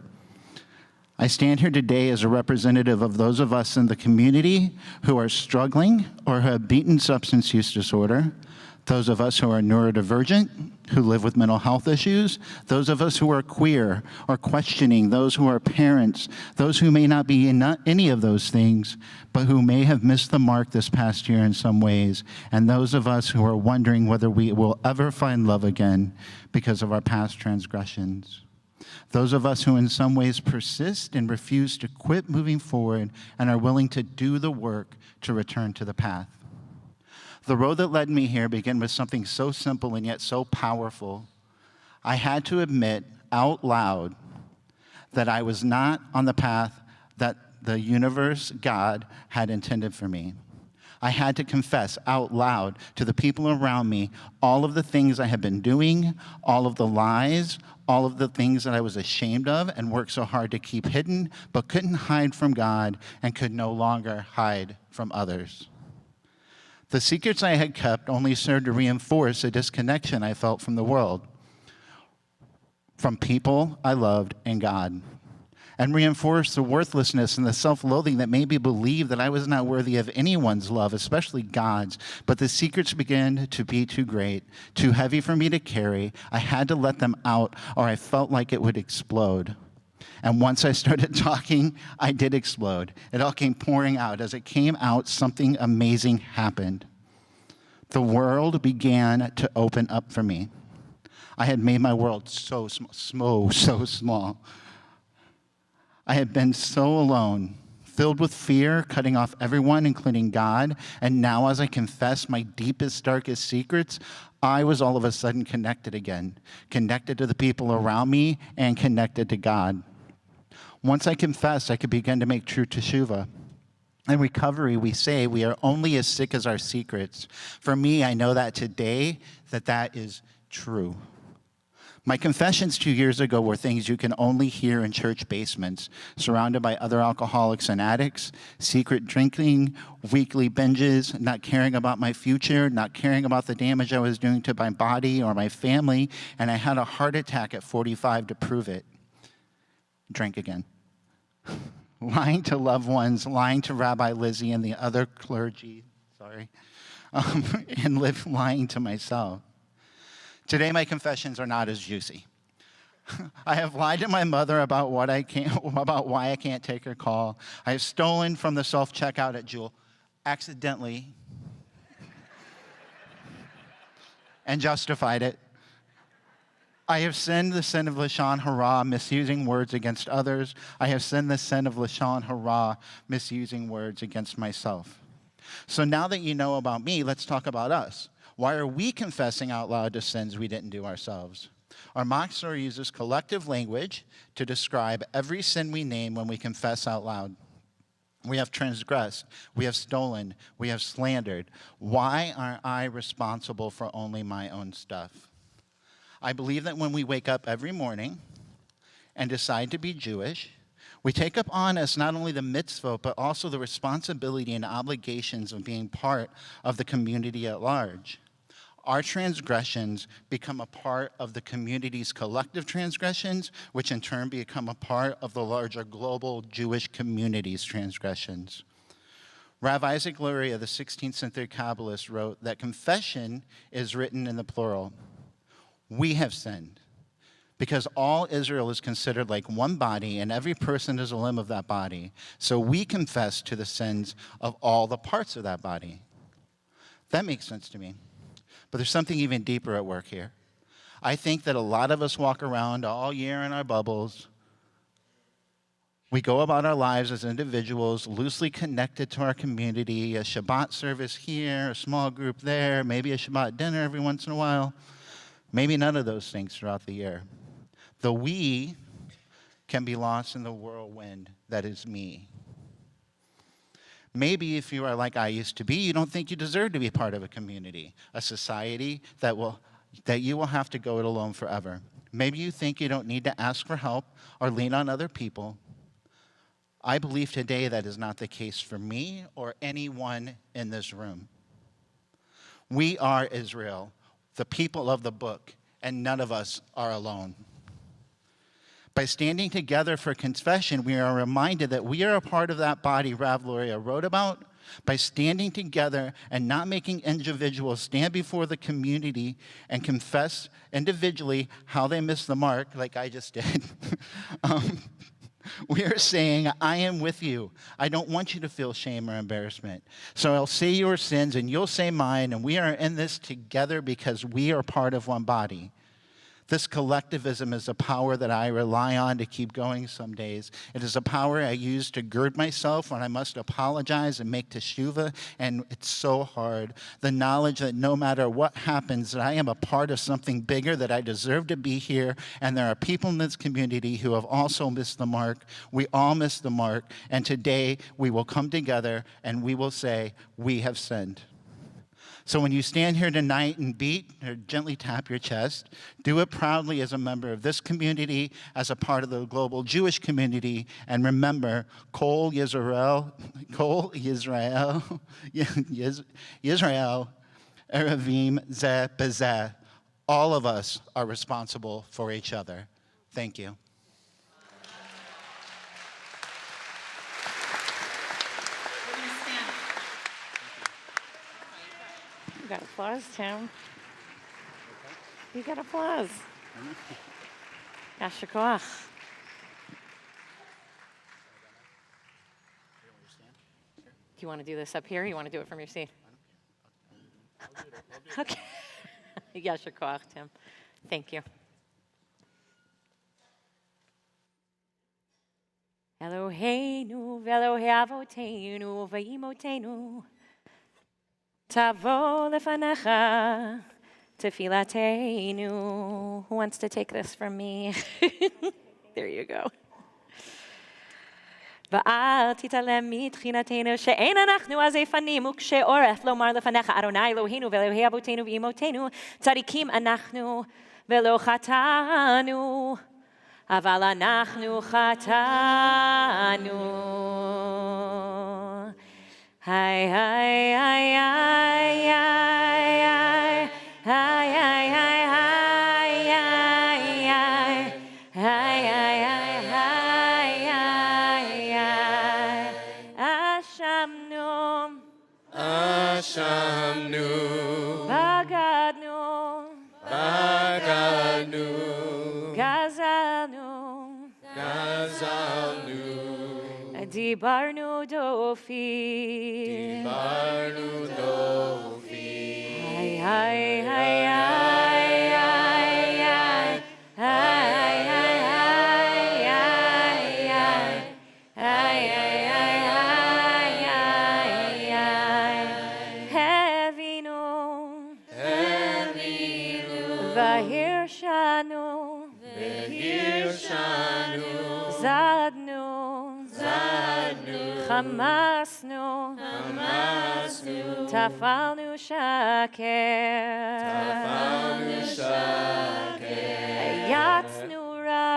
I stand here today as a representative of those of us in the community who are struggling or who have beaten substance use disorder, those of us who are neurodivergent, who live with mental health issues, those of us who are queer or questioning, those who are parents, those who may not be in any of those things, but who may have missed the mark this past year in some ways, and those of us who are wondering whether we will ever find love again because of our past transgressions. Those of us who in some ways persist and refuse to quit moving forward and are willing to do the work to return to the path. The road that led me here began with something so simple and yet so powerful. I had to admit out loud that I was not on the path that the universe, God, had intended for me. I had to confess out loud to the people around me all of the things I had been doing, all of the lies, all of the things that I was ashamed of and worked so hard to keep hidden, but couldn't hide from God and could no longer hide from others. The secrets I had kept only served to reinforce a disconnection I felt from the world, from people I loved and God, and reinforce the worthlessness and the self-loathing that made me believe that I was not worthy of anyone's love, especially God's. But the secrets began to be too great, too heavy for me to carry. I had to let them out, or I felt like it would explode. And once I started talking, I did explode. It all came pouring out. As it came out, something amazing happened. The world began to open up for me. I had made my world so small. I had been so alone, filled with fear, cutting off everyone, including God. And now as I confess my deepest, darkest secrets, I was all of a sudden connected again, connected to the people around me and connected to God. Once I confessed, I could begin to make true teshuvah. In recovery, we say we are only as sick as our secrets. For me, I know that today that is true. My confessions 2 years ago were things you can only hear in church basements, surrounded by other alcoholics and addicts, secret drinking, weekly binges, not caring about my future, not caring about the damage I was doing to my body or my family, and I had a heart attack at 45 to prove it. Drink again. Lying to loved ones, lying to Rabbi Lizzie and the other clergy, and lying to myself. Today, my confessions are not as juicy. I have lied to my mother about why I can't take her call. I have stolen from the self-checkout at Jewel, accidentally, and justified it. I have sinned the sin of Lashon Hara, misusing words against others. I have sinned the sin of Lashon Hara, misusing words against myself. So now that you know about me, let's talk about us. Why are we confessing out loud to sins we didn't do ourselves? Our Machzor uses collective language to describe every sin we name when we confess out loud. We have transgressed, we have stolen, we have slandered. Why aren't I responsible for only my own stuff? I believe that when we wake up every morning and decide to be Jewish, we take up on us not only the mitzvot, but also the responsibility and obligations of being part of the community at large. Our transgressions become a part of the community's collective transgressions, which in turn become a part of the larger global Jewish community's transgressions. Rav Isaac Luria, the 16th century Kabbalist, wrote that confession is written in the plural. We have sinned, because all Israel is considered like one body, and every person is a limb of that body. So we confess to the sins of all the parts of that body. That makes sense to me. But there's something even deeper at work here. I think that a lot of us walk around all year in our bubbles. We go about our lives as individuals, loosely connected to our community, a Shabbat service here, a small group there, maybe a Shabbat dinner every once in a while. Maybe none of those things throughout the year. The we can be lost in the whirlwind that is me. Maybe if you are like I used to be, you don't think you deserve to be part of a community, a society that you will have to go it alone forever. Maybe you think you don't need to ask for help or lean on other people. I believe today that is not the case for me or anyone in this room. We are Israel, the people of the book, and none of us are alone. By standing together for confession, we are reminded that we are a part of that body Rav Luria wrote about. By standing together and not making individuals stand before the community and confess individually how they missed the mark, like I just did, we are saying, I am with you. I don't want you to feel shame or embarrassment. So I'll say your sins and you'll say mine, and we are in this together because we are part of one body. This collectivism is a power that I rely on to keep going some days. It is a power I use to gird myself when I must apologize and make teshuvah, and it's so hard. The knowledge that no matter what happens, that I am a part of something bigger, that I deserve to be here, and there are people in this community who have also missed the mark. We all missed the mark, and today we will come together and we will say, we have sinned. So when you stand here tonight and beat or gently tap your chest, do it proudly as a member of this community, as a part of the global Jewish community, and remember, Kol Yisrael, Erevim Zeh Bezeh. All of us are responsible for each other. Thank you. You got applause, Tim. You got applause. Yasher koach. Do you want to do this up here? Or you want to do it from your seat? Okay. Yasher koach, Tim. Thank you. Eloheinu ve'Elohei avoteinu ve'imotenu Tavo lefanecha tefilateinu. Who wants to take this from me? There you go. ואל תתעלם מתחינתנו שאין אנחנו עזי פנים וכשעורף לומר לפניך אדוני אלוהינו ואלוהי אבותינו ואמותינו צדיקים אנחנו ולא חטאנו אבל אנחנו חטאנו. Hi, hi, hi, hi, hi, hi, hi, hi, hi, hi, hi, Ashamnu, Bagadnu, Gazalnu, Dibarnu dofi. Hi, hi, hi, hi, hi, hi, hi, hi, Hevinu, Vahirshanu, Zadnu, Chamasnu, Tafalnu shaker, Yatznu ra,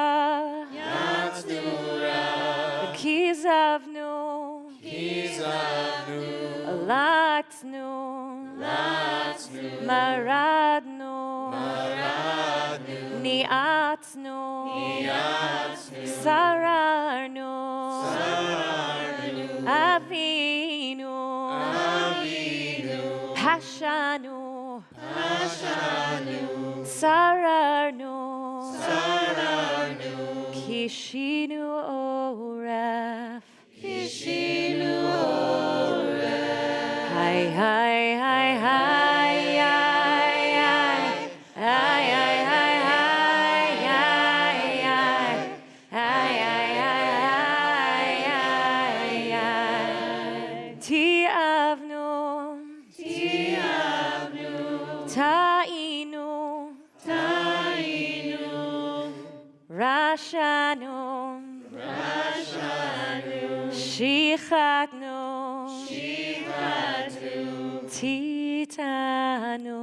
Kizavnu, Latznu, Maradnu, Niatznu, Sararnu, Avinu, Hashanu, Sararnu, Kishinu oref, Hi, hi, hi, hi, hi, Rashanu, Shichatnu, Titanu,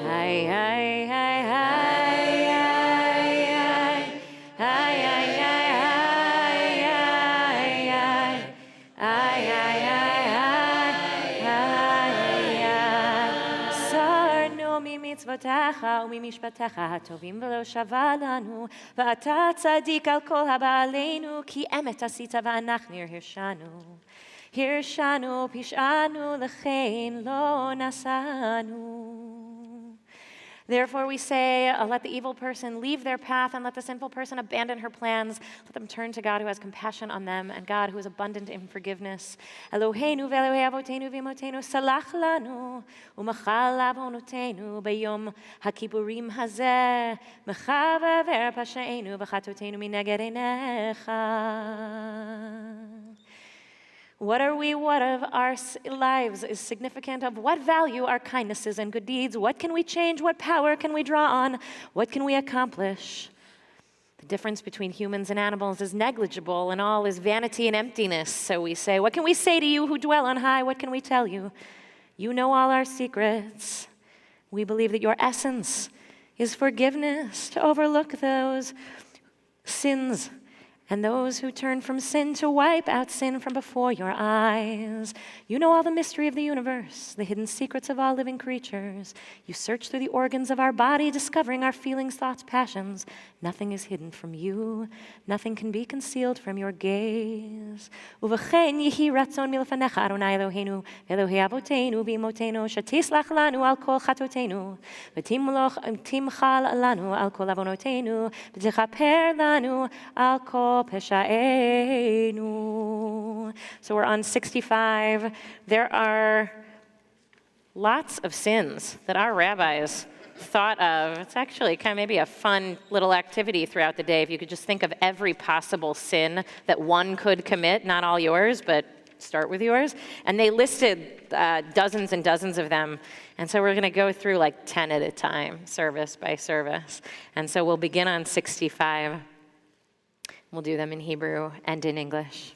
Ay, ay, ay, ay, ay, ay, ay, ay, ay, ay, מצוותיך וממשפטיך הטובים ולא שווה לנו, ואתה צדיק על כל הבא עלינו, כי אמת עשית ואנחנו הרשענו, פשענו לכן לא נסענו. Therefore we say, let the evil person leave their path and let the sinful person abandon her plans. Let them turn to God who has compassion on them and God who is abundant in forgiveness. Eloheinu ve'Elohei avotenu v'imotenu salach lanu u'machal avonotenu b'yom hakippurim hazeh mechaver pasheinu v'chatotenu mineged einecha. What are we? What of our lives is significant? Of what value are kindnesses and good deeds? What can we change? What power can we draw on? What can we accomplish? The difference between humans and animals is negligible, and all is vanity and emptiness. So we say, what can we say to you who dwell on high? What can we tell you? You know all our secrets. We believe that your essence is forgiveness, to overlook those sins and those who turn from sin, to wipe out sin from before your eyes. You know all the mystery of the universe, the hidden secrets of all living creatures. You search through the organs of our body, discovering our feelings, thoughts, passions. Nothing is hidden from you. Nothing can be concealed from your gaze. Uvechen yehi ratzon milfanecha Adonai Eloheinu ve'Elohei avotenu v'imotenu shetislach lanu al kol chatotenu v'timchal lanu al kol avonotenu v'tichaper lanu al kol peshaenu. So we're on 65. There are lots of sins that our rabbis thought of. It's actually kind of maybe a fun little activity throughout the day if you could just think of every possible sin that one could commit, not all yours, but start with yours. And they listed dozens and dozens of them. And so we're going to go through like 10 at a time, service by service. And so we'll begin on 65. We'll do them in Hebrew and in English.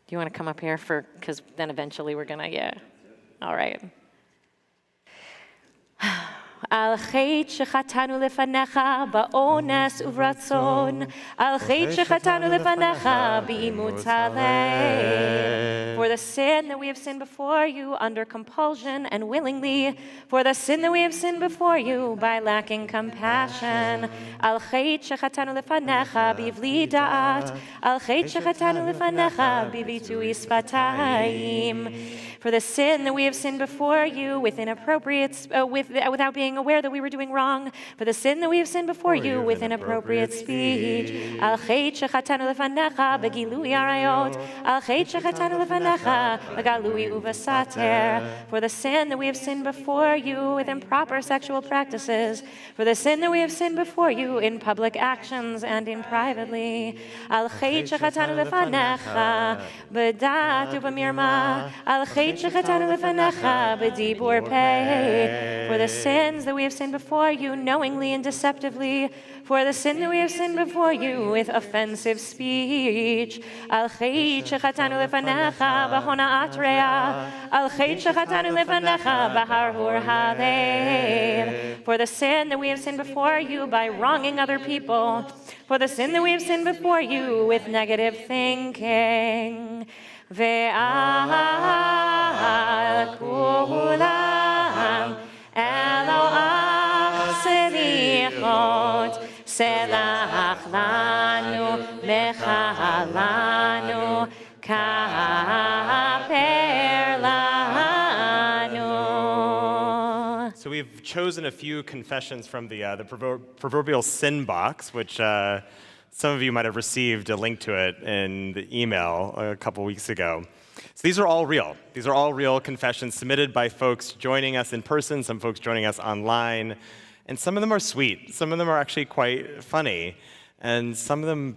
Do you want to come up here because then eventually we're going to, yeah. All right. על חטא שחטאנו לפניך באונס וברצון, על חטא שחטאנו לפניך באימוץ הלב. For the sin that we have sinned before you under compulsion and willingly, for the sin that we have sinned before you by lacking compassion, על חטא שחטאנו לפניך בבלי דעת, על חטא שחטאנו לפניך בביטוי שפתיים. For the sin that we have sinned before you with inappropriate, without being aware that we were doing wrong. For the sin that we have sinned before you with inappropriate speech. Al chet shechatanu lefanecha begilui arayot. Al chet shechatanu lefanecha begalui uvasater. For the sin that we have sinned before you with improper sexual practices. For the sin that we have sinned before you in public actions and in privately. Al chet shechatanu lefanecha bedat uvamirma. Al chet shechatanu lefanecha bedibur pei. For the sins that we have sinned before you knowingly and deceptively, for the sin that we have sinned before you with offensive speech. Al chet shechatanu lefanecha b'hona'at re'ah, al chet shechatanu lefanecha b'harhur halev. For the sin that we have sinned before you by wronging other people, for the sin that we have sinned before you with negative thinking. Ve'al kulam Eloah selichot selach lanu mecha lanu kaper lanu. So we've chosen a few confessions from the proverbial sin box, which some of you might have received a link to it in the email a couple weeks ago. So these are all real. These are all real confessions submitted by folks joining us in person, some folks joining us online. And some of them are sweet. Some of them are actually quite funny. And some of them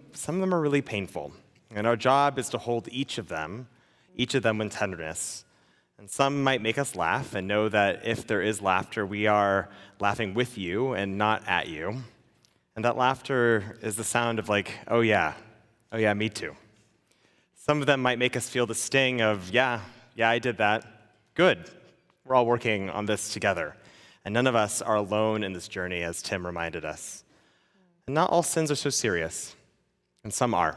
are really painful. And our job is to hold each of them with tenderness. And some might make us laugh and know that if there is laughter, we are laughing with you and not at you. And that laughter is the sound of like, oh yeah, me too. Some of them might make us feel the sting of, yeah, I did that. Good. We're all working on this together. And none of us are alone in this journey, as Tim reminded us. And not all sins are so serious, and some are.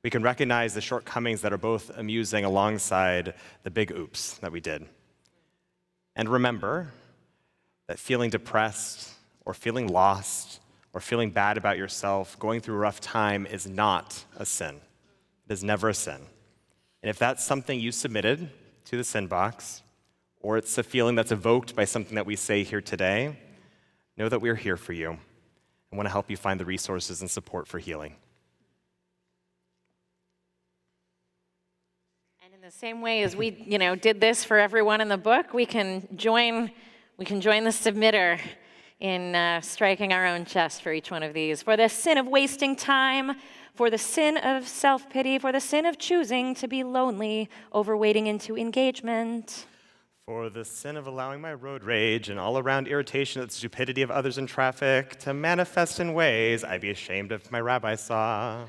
We can recognize the shortcomings that are both amusing alongside the big oops that we did. And remember that feeling depressed or feeling lost or feeling bad about yourself, going through a rough time is not a sin. It is never a sin. And if that's something you submitted to the sin box, or it's a feeling that's evoked by something that we say here today, know that we're here for you and want to help you find the resources and support for healing. And in the same way as we, did this for everyone in the book, we can join the submitter in striking our own chest for each one of these. For the sin of wasting time, for the sin of self-pity, for the sin of choosing to be lonely, overweighting into engagement. For the sin of allowing my road rage and all-around irritation at the stupidity of others in traffic to manifest in ways I'd be ashamed if my rabbi saw.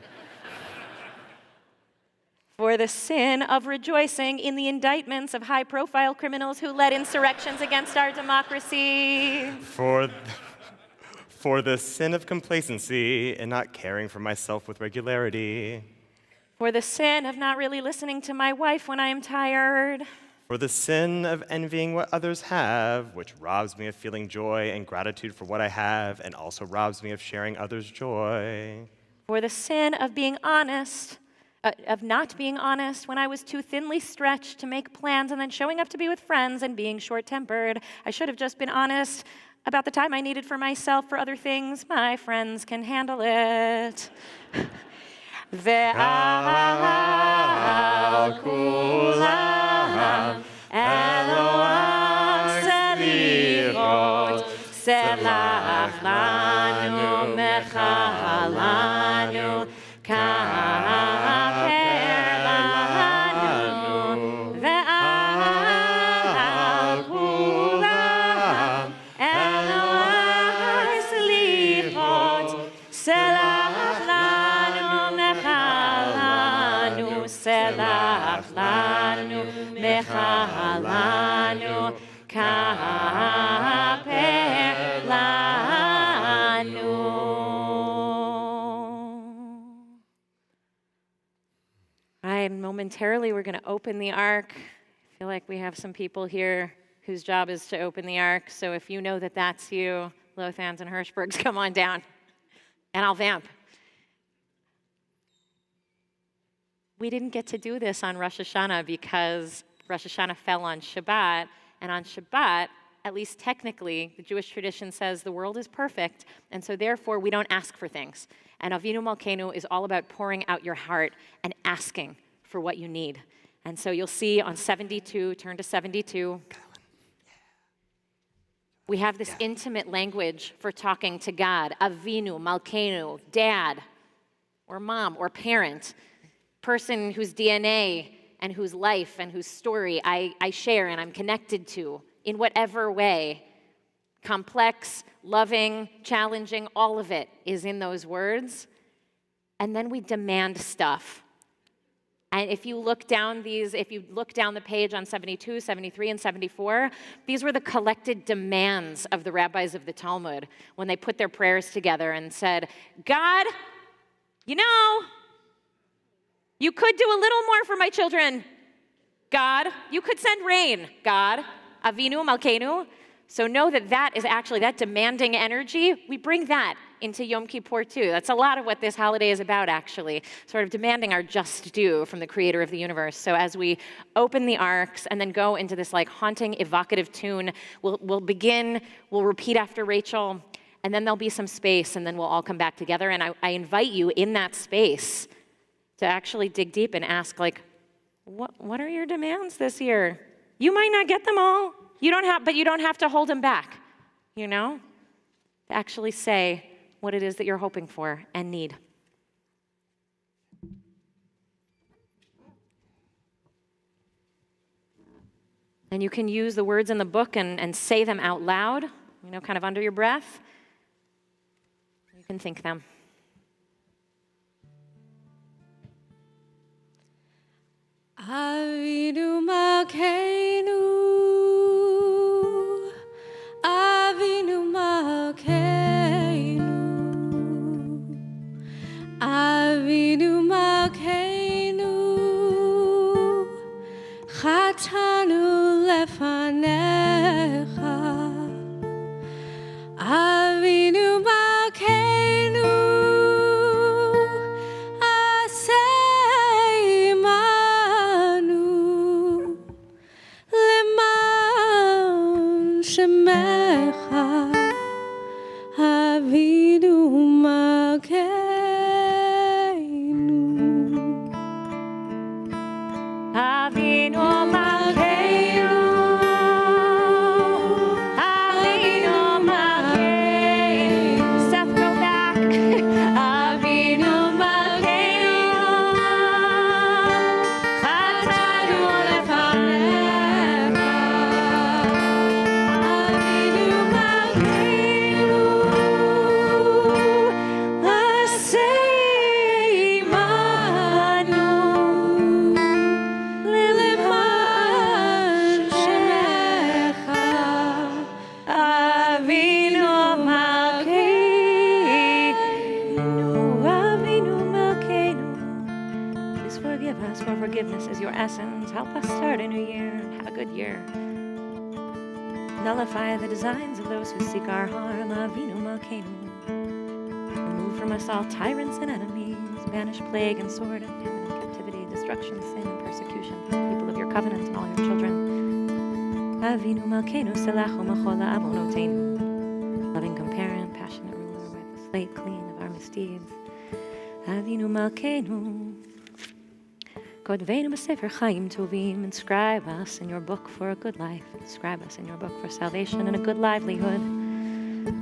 For the sin of rejoicing in the indictments of high-profile criminals who led insurrections against our democracy. For the sin of complacency and not caring for myself with regularity. For the sin of not really listening to my wife when I am tired. For the sin of envying what others have, which robs me of feeling joy and gratitude for what I have, and also robs me of sharing others' joy. For the sin of being honest, of not being honest when I was too thinly stretched to make plans and then showing up to be with friends and being short-tempered. I should have just been honest about the time I needed for myself for other things. My friends can handle it. Ve'al kulam Eloah selichot selach lanu mechalanu ka'aper lanu ve'al kulam Eloah selichot selach lanu mechalanu selach lanu mechalanu ka'aper lanu. All right, momentarily we're going to open the ark. I feel like we have some people here whose job is to open the ark. So if you know that that's you, Lothans and Hirschbergs, come on down, and I'll vamp. We didn't get to do this on Rosh Hashanah because Rosh Hashanah fell on Shabbat, and on Shabbat, at least technically, the Jewish tradition says the world is perfect, and so therefore we don't ask for things. And Avinu Malkeinu is all about pouring out your heart and asking for what you need. And so you'll see on 72, turn to 72, we have this intimate language for talking to God. Avinu Malkeinu, dad, or mom, or parent, person whose DNA and whose life and whose story I share and I'm connected to in whatever way. Complex, loving, challenging, all of it is in those words. And then we demand stuff. And if you look down the page on 72, 73, and 74, these were the collected demands of the rabbis of the Talmud when they put their prayers together and said, God, you could do a little more for my children. God, you could send rain. God, Avinu Malkeinu. So know that is actually, that demanding energy, we bring that into Yom Kippur too. That's a lot of what this holiday is about, actually, sort of demanding our just due from the creator of the universe. So as we open the arks and then go into this like haunting, evocative tune, we'll repeat after Rachel, and then there'll be some space, and then we'll all come back together. And I invite you in that space to actually dig deep and ask, like, what are your demands this year? You might not get them all. But you don't have to hold them back, To actually say what it is that you're hoping for and need. And you can use the words in the book and say them out loud, kind of under your breath. You can think them. Avinu Malkeinu, Avinu Malkeinu, Avinu Malkeinu, Chatanu lefanecha, Avinu Malkeinu, aseh imanu, leman shemecha, Avinu Malkeinu. Avinu Malkeinu, Avinu Malkeinu. Seth, go back. Avinu Malkeinu, Chatanu lefanecha. Avinu Malkeinu, aseh imanu. Please forgive us, for forgiveness is your essence. Help us start a new year and have a good year. Nullify the designs of those who seek our harm. Avinu Malkeinu. Remove from us all tyrants and enemies. Banish plague and sword and famine and captivity, destruction, sin and persecution from the people of your covenant and all your children. Avinu Malkeinu Selachu Machol Avonoteinu. Loving companion, passionate ruler, wipe the slate clean of our misdeeds. Avinu Malkeinu. Kodveinu b'sefer Chaim Tovim. Inscribe us in your book for a good life. Inscribe us in your book for salvation and a good livelihood.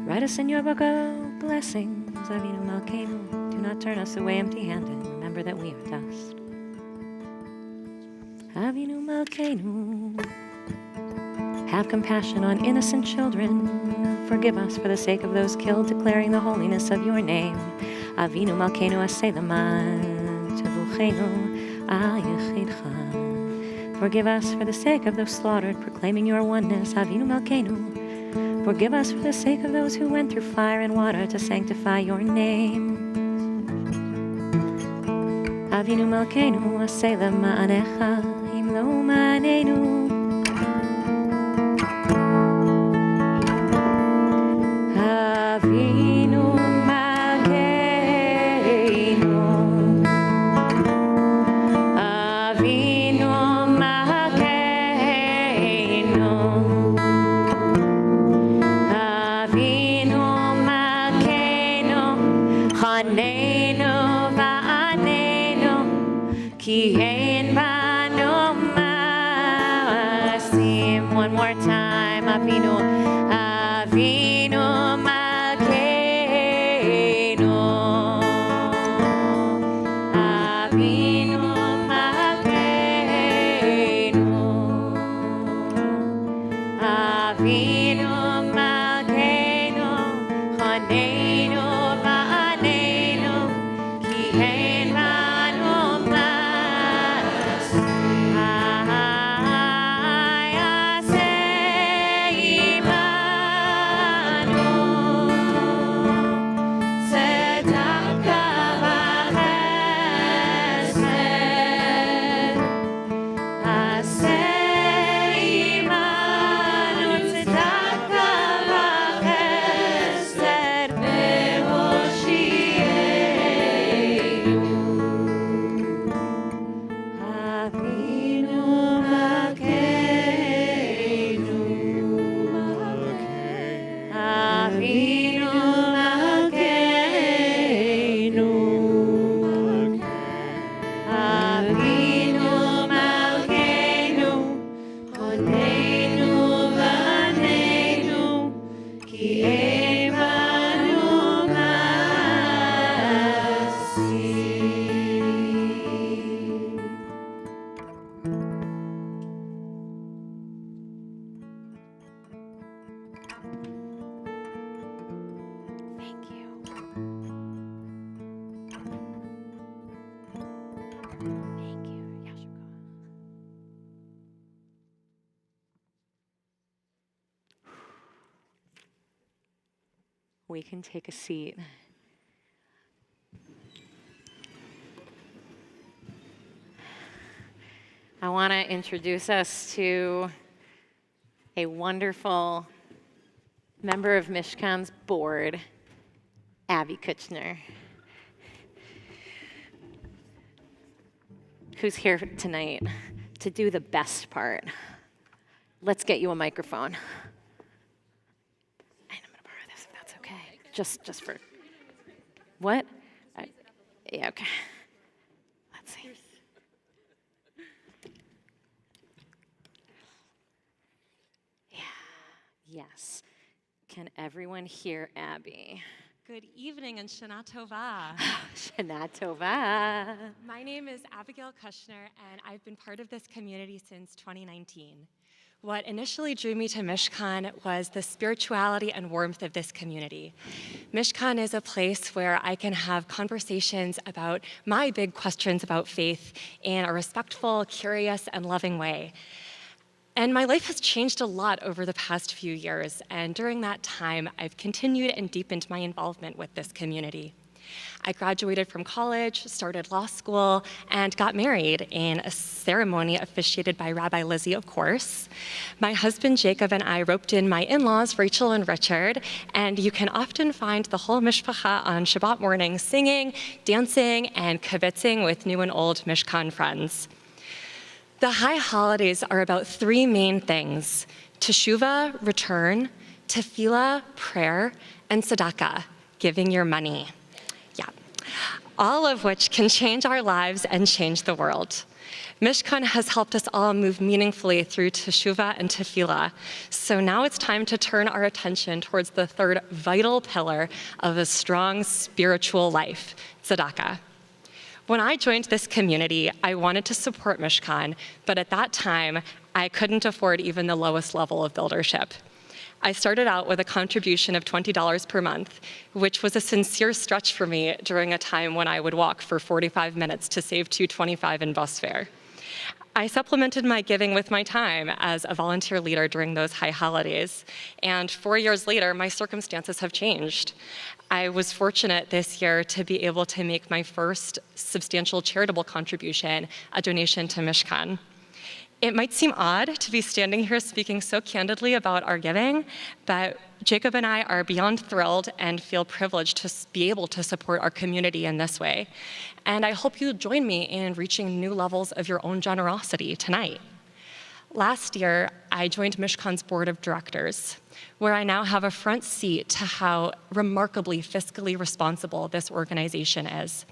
Write us in your book of blessings. Avinu Malkeinu. Do not turn us away empty-handed. Remember that we are dust. Avinu Malkeinu. Have compassion on innocent children. Forgive us for the sake of those killed, declaring the holiness of your name. Avinu Malkeinu aseh leman tevuchenu al yechidcha. Forgive us for the sake of those slaughtered, proclaiming your oneness. Avinu Malkeinu. Forgive us for the sake of those who went through fire and water to sanctify your name. Avinu Malkeinu aseh lema'anecha im lo ma'anenu. Avinu Malkeinu, Avinu Malkeinu, Avinu Malkeinu, Chaneinu va'anenu, ki ein banu ma'asim. One more time, Avinu, Avinu Malkeinu, Avinu Malkeinu, Avinu Malkeinu, Chaneinu va'anenu, ki ein banu ma'asim. we can take a seat. I want to introduce us to a wonderful member of Mishkan's board, Abby Kuchner, who's here tonight to do the best part. Let's get you a microphone. And I'm gonna borrow this if that's okay. Just for, what? Yeah, okay. Let's see. Yeah, yes. Can everyone hear Abby? Good evening and Shana Tova. Shana Tova. My name is Abigail Kushner, and I've been part of this community since 2019. What initially drew me to Mishkan was the spirituality and warmth of this community. Mishkan is a place where I can have conversations about my big questions about faith in a respectful, curious, and loving way. And my life has changed a lot over the past few years, and during that time, I've continued and deepened my involvement with this community. I graduated from college, started law school, and got married in a ceremony officiated by Rabbi Lizzie, of course. My husband Jacob and I roped in my in-laws, Rachel and Richard, and you can often find the whole mishpacha on Shabbat morning singing, dancing, and kibitzing with new and old Mishkan friends. The high holidays are about three main things: teshuvah, return, tefillah, prayer, and tzedakah, giving your money. Yeah, all of which can change our lives and change the world. Mishkan has helped us all move meaningfully through teshuvah and tefillah. So now it's time to turn our attention towards the third vital pillar of a strong spiritual life, tzedakah. When I joined this community, I wanted to support Mishkan, but at that time, I couldn't afford even the lowest level of buildership. I started out with a contribution of $20 per month, which was a sincere stretch for me during a time when I would walk for 45 minutes to save $2.25 in bus fare. I supplemented my giving with my time as a volunteer leader during those high holidays, and 4 years later, my circumstances have changed. I was fortunate this year to be able to make my first substantial charitable contribution, a donation to Mishkan. It might seem odd to be standing here speaking so candidly about our giving, but Jacob and I are beyond thrilled and feel privileged to be able to support our community in this way. And I hope you'll join me in reaching new levels of your own generosity tonight. Last year, I joined Mishkan's board of directors, where I now have a front seat to how remarkably fiscally responsible this organization is,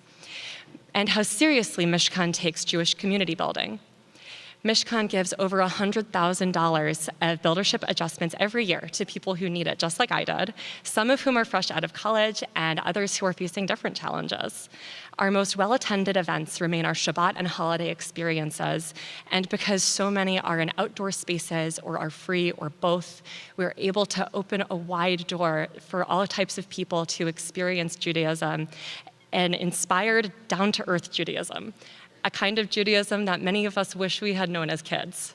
and how seriously Mishkan takes Jewish community building. Mishkan gives over $100,000 of buildership adjustments every year to people who need it, just like I did, some of whom are fresh out of college and others who are facing different challenges. Our most well-attended events remain our Shabbat and holiday experiences, and because so many are in outdoor spaces or are free or both, we're able to open a wide door for all types of people to experience Judaism, and inspired, down-to-earth Judaism, a kind of Judaism that many of us wish we had known as kids.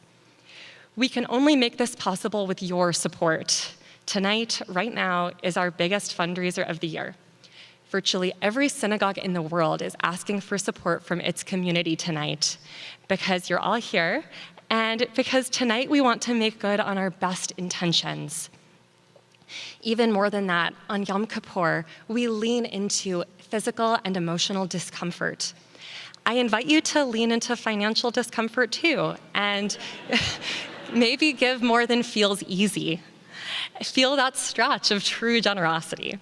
We can only make this possible with your support. Tonight, right now, is our biggest fundraiser of the year. Virtually every synagogue in the world is asking for support from its community tonight, because you're all here, and because tonight we want to make good on our best intentions. Even more than that, on Yom Kippur, we lean into physical and emotional discomfort. I invite you to lean into financial discomfort too, and maybe give more than feels easy. Feel that stretch of true generosity.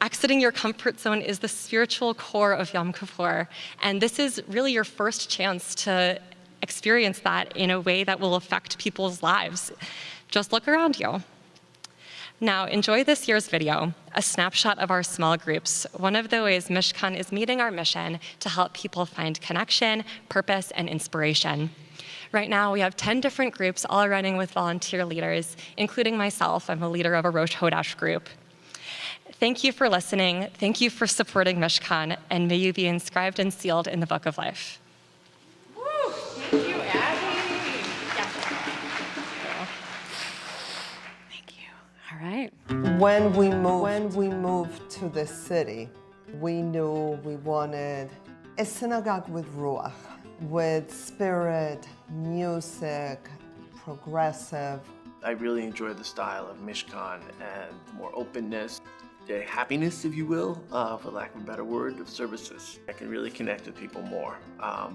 Exiting your comfort zone is the spiritual core of Yom Kippur, and this is really your first chance to experience that in a way that will affect people's lives. Just look around you. Now, enjoy this year's video, a snapshot of our small groups, one of the ways Mishkan is meeting our mission to help people find connection, purpose, and inspiration. Right now, we have 10 different groups, all running with volunteer leaders, including myself. I'm a leader of a Rosh Hodash group. Thank you for listening. Thank you for supporting Mishkan, and may you be inscribed and sealed in the Book of Life. Woo! Thank you, Abby. Thank you. All right. great. When we moved to the city, we knew we wanted a synagogue with ruach, with spirit, music, progressive. I really enjoy the style of Mishkan and the more openness, the happiness, if you will, for lack of a better word, of services. I can really connect with people more.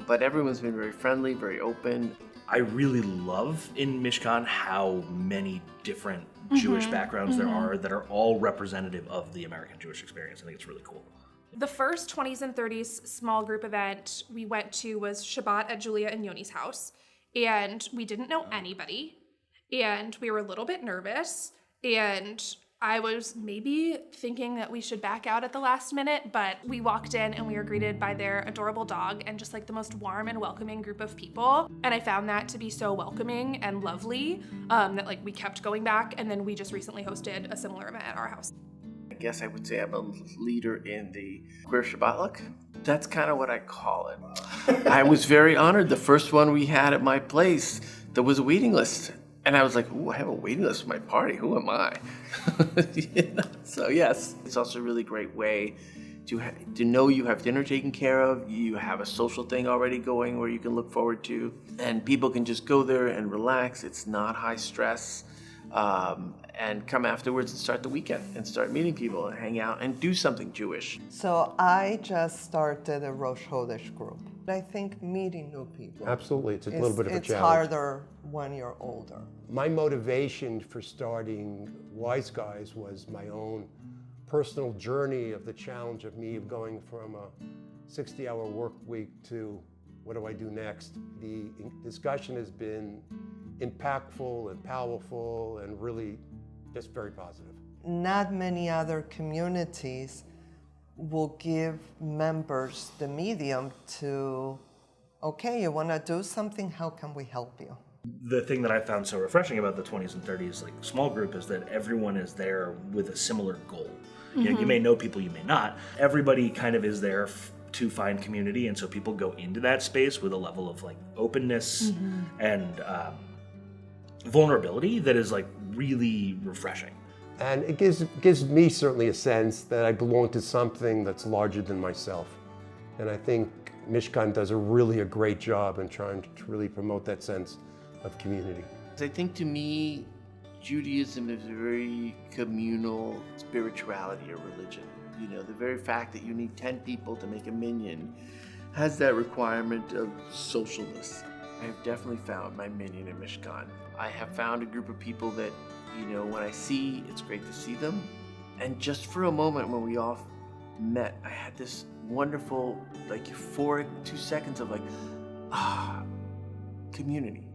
But everyone's been very friendly, very open. I really love in Mishkan how many different Jewish backgrounds there are that are all representative of the American Jewish experience. I think it's really cool. The first 20s and 30s small group event we went to was Shabbat at Julia and Yoni's house. And we didn't know anybody. And we were a little bit nervous. And I was maybe thinking that we should back out at the last minute, but we walked in and we were greeted by their adorable dog and just like the most warm and welcoming group of people. And I found that to be so welcoming and lovely that like we kept going back. And then we just recently hosted a similar event at our house. I guess I would say I'm a leader in the queer Shabbatlik. That's kind of what I call it. I was very honored. The first one we had at my place, there was a waiting list. And I was like, ooh, I have a waiting list for my party. Who am I? So yes, it's also a really great way to know you have dinner taken care of. You have a social thing already going where you can look forward to. And people can just go there and relax. It's not high stress. And come afterwards and start the weekend and start meeting people and hang out and do something Jewish. So I just started a Rosh Chodesh group. I think meeting new people. Absolutely, it's a little bit of a challenge. It's harder when you're older. My motivation for starting Wise Guys was my own personal journey of the challenge of me going from a 60-hour work week to what do I do next? The discussion has been impactful and powerful and really just very positive. Not many other communities will give members the medium to, okay, you want to do something, how can we help you? The thing that I found so refreshing about the 20s and 30s like small group is that everyone is there with a similar goal. You know, you may know people, you may not. Everybody kind of is there to find community, and so people go into that space with a level of like openness and vulnerability that is like really refreshing. And it gives me certainly a sense that I belong to something that's larger than myself. And I think Mishkan does a great job in trying to really promote that sense of community. I think to me, Judaism is a very communal spirituality or religion. You know, the very fact that you need 10 people to make a minyan has that requirement of socialness. I have definitely found my minyan in Mishkan. I have found a group of people that, you know, when I see, it's great to see them. And just for a moment when we all met, I had this wonderful, like euphoric 2 seconds of like, community.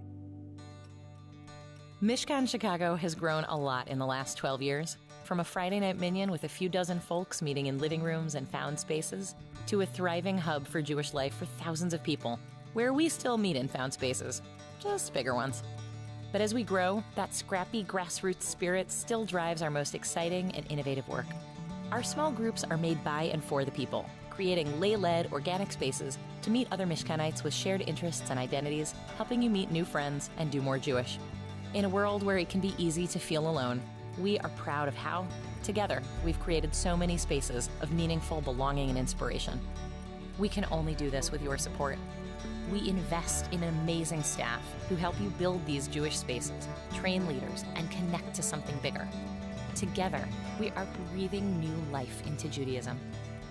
Mishkan Chicago has grown a lot in the last 12 years. From a Friday night minyan with a few dozen folks meeting in living rooms and found spaces, to a thriving hub for Jewish life for thousands of people, where we still meet in found spaces, just bigger ones. But as we grow, that scrappy grassroots spirit still drives our most exciting and innovative work. Our small groups are made by and for the people, creating lay-led organic spaces to meet other Mishkanites with shared interests and identities, helping you meet new friends and do more Jewish. In a world where it can be easy to feel alone, we are proud of how, together, we've created so many spaces of meaningful belonging and inspiration. We can only do this with your support. We invest in an amazing staff who help you build these Jewish spaces, train leaders, and connect to something bigger. Together, we are breathing new life into Judaism,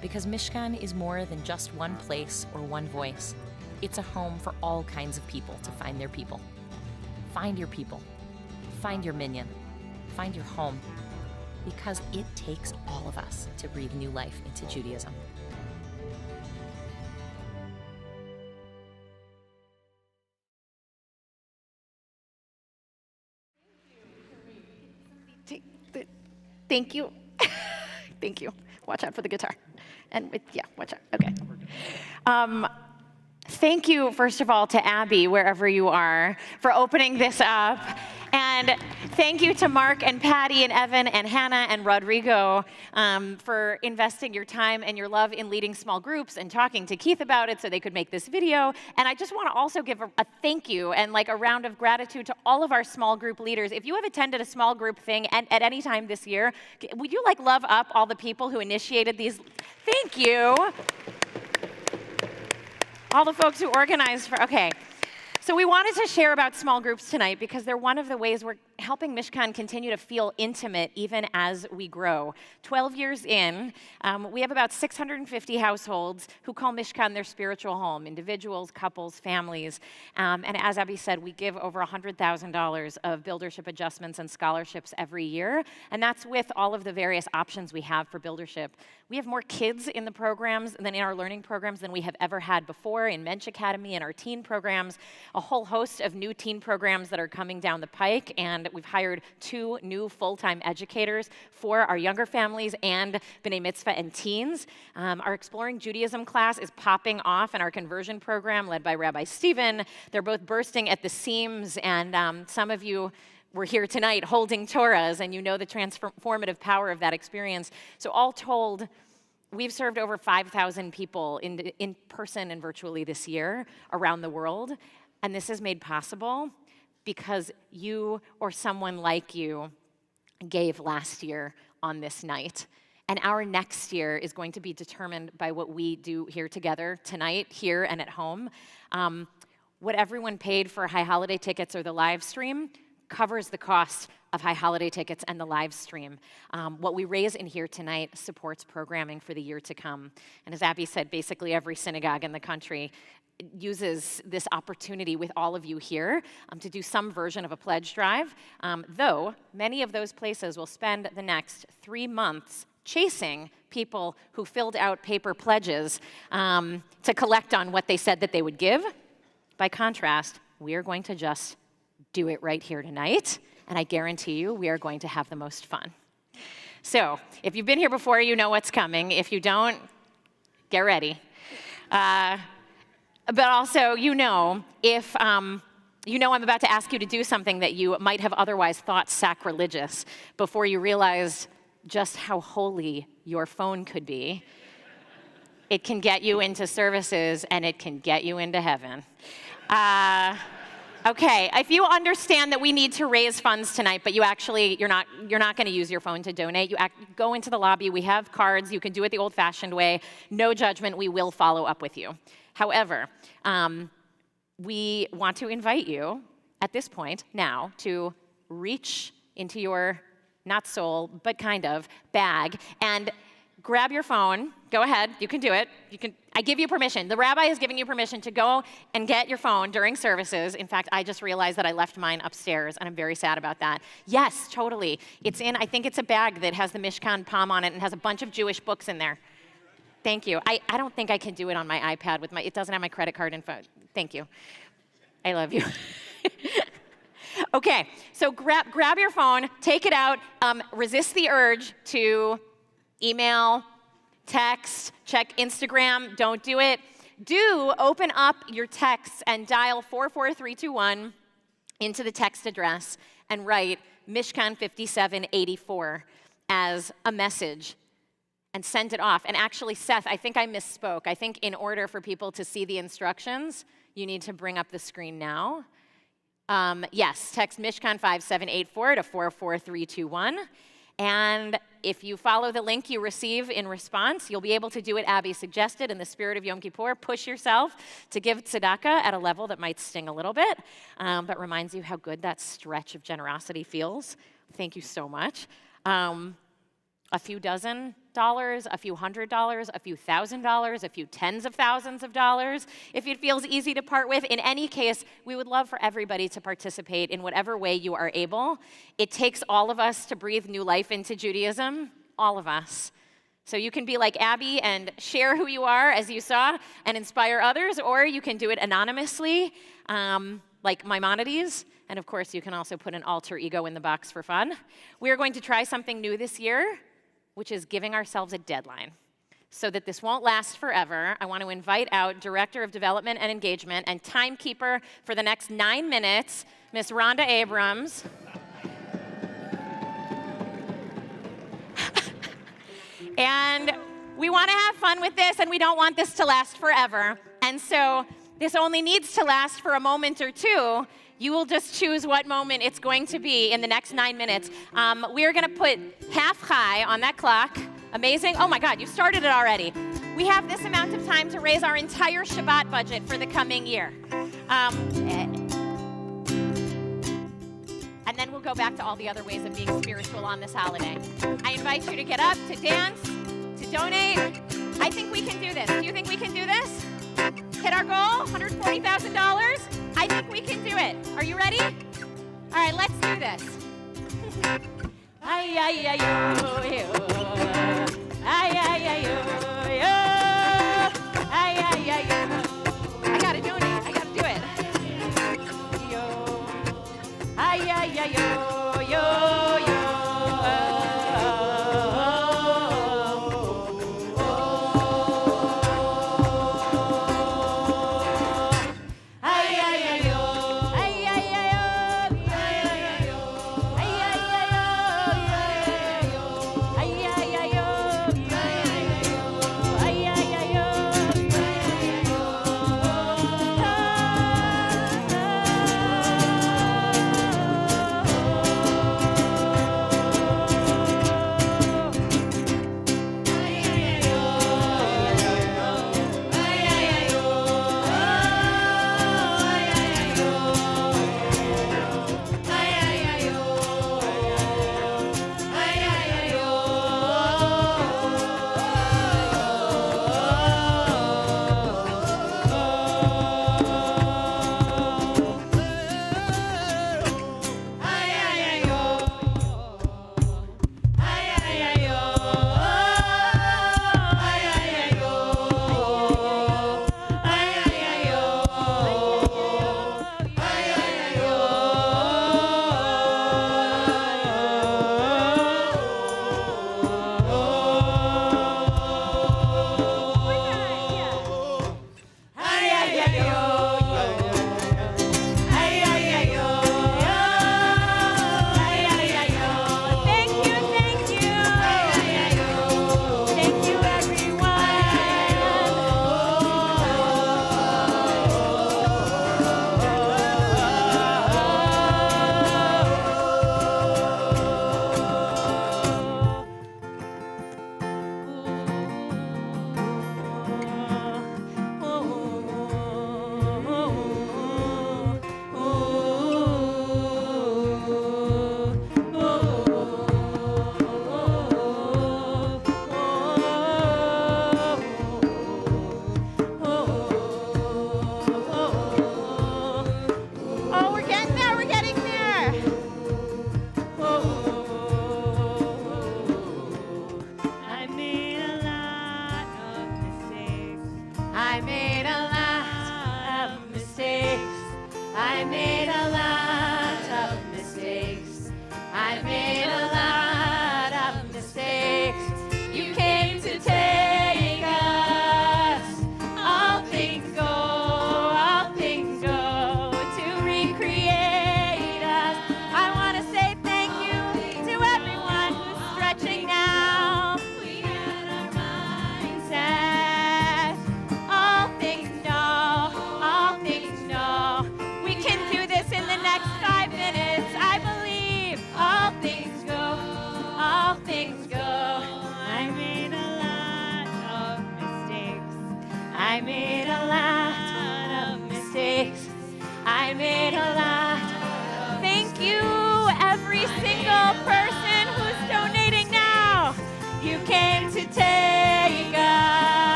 because Mishkan is more than just one place or one voice. It's a home for all kinds of people to find their people. Find your people. Find your minyan. Find your home. Because it takes all of us to breathe new life into Judaism. Thank you. Thank you. Watch out for the guitar. And yeah, watch out. Okay. Thank you, first of all, to Abby, wherever you are, for opening this up. And thank you to Mark and Patty and Evan and Hannah and Rodrigo for investing your time and your love in leading small groups and talking to Keith about it so they could make this video. And I just want to also give a thank you and like a round of gratitude to all of our small group leaders. If you have attended a small group thing at any time this year, would you like love up all the people who initiated these? Thank you. All the folks who organized for, okay. So we wanted to share about small groups tonight because they're one of the ways we're helping Mishkan continue to feel intimate even as we grow. 12 years in, we have about 650 households who call Mishkan their spiritual home, individuals, couples, families. And as Abby said, we give over $100,000 of buildership adjustments and scholarships every year. And that's with all of the various options we have for buildership. We have more kids in the programs than in our learning programs than we have ever had before in Mensch Academy and our teen programs, a whole host of new teen programs that are coming down the pike, and we've hired 2 new full-time educators for our younger families and B'nai Mitzvah and teens. Our Exploring Judaism class is popping off in our conversion program led by Rabbi Stephen. They're both bursting at the seams, and some of you were here tonight holding Torahs, and you know the transformative power of that experience. So all told, we've served over 5,000 people in person and virtually this year around the world, and this is made possible because you or someone like you gave last year on this night. And our next year is going to be determined by what we do here together tonight, here and at home. What everyone paid for high holiday tickets or the live stream covers the cost of high holiday tickets and the live stream. What we raise in here tonight supports programming for the year to come. And as Abby said, basically every synagogue in the country uses this opportunity with all of you here to do some version of a pledge drive, though many of those places will spend the next 3 months chasing people who filled out paper pledges to collect on what they said that they would give. By contrast, we are going to just do it right here tonight, and I guarantee you we are going to have the most fun. So if you've been here before, you know what's coming. If you don't, get ready. But also, if you know I'm about to ask you to do something that you might have otherwise thought sacrilegious before you realized just how holy your phone could be. It can get you into services, and it can get you into heaven. Okay, if you understand that we need to raise funds tonight, but you're not going to use your phone to donate, you go into the lobby. We have cards. You can do it the old-fashioned way. No judgment. We will follow up with you. However, we want to invite you at this point now to reach into your, not soul, but kind of, bag and grab your phone. Go ahead. You can do it. I give you permission. The rabbi is giving you permission to go and get your phone during services. In fact, I just realized that I left mine upstairs, and I'm very sad about that. Yes, totally. I think it's a bag that has the Mishkan palm on it and has a bunch of Jewish books in there. Thank you. I don't think I can do it on my iPad it doesn't have my credit card info. Thank you. I love you. Okay, so grab your phone, take it out, resist the urge to email, text, check Instagram, don't do it. Do open up your texts and dial 44321 into the text address and write Mishkan 5784 as a message and send it off. And actually, Seth, I think I misspoke. I think in order for people to see the instructions, you need to bring up the screen now. Yes, text Mishkan 5784 to 44321. And if you follow the link you receive in response, you'll be able to do what Abby suggested in the spirit of Yom Kippur. Push yourself to give tzedakah at a level that might sting a little bit, but reminds you how good that stretch of generosity feels. Thank you so much. A few dozen dollars, a few $100, a few $1,000, a few tens of thousands of dollars, if it feels easy to part with. In any case, we would love for everybody to participate in whatever way you are able. It takes all of us to breathe new life into Judaism, all of us. So you can be like Abby and share who you are, as you saw, and inspire others, or you can do it anonymously, like Maimonides. And of course, you can also put an alter ego in the box for fun. We are going to try something new this year, which is giving ourselves a deadline. So that this won't last forever, I want to invite out Director of Development and Engagement and timekeeper for the next 9 minutes, Miss Rhonda Abrams. And we want to have fun with this, and we don't want this to last forever. And so this only needs to last for a moment or two. You will just choose what moment it's going to be in the next 9 minutes. We're going to put half high on that clock. Amazing. Oh my God, you started it already. We have this amount of time to raise our entire Shabbat budget for the coming year. And then we'll go back to all the other ways of being spiritual on this holiday. I invite you to get up, to dance, to donate. I think we can do this. Do you think we can do this? Hit our goal, $140,000? I think we can do it. Are you ready? All right, let's do this. Ay, ay, ay, yo, yo. Ay, ay, ay, yo, yo. Ay, ay, ay, yo. I gotta donate. I gotta do it. Yo. Ay, ay, ay, yo, yo, yo.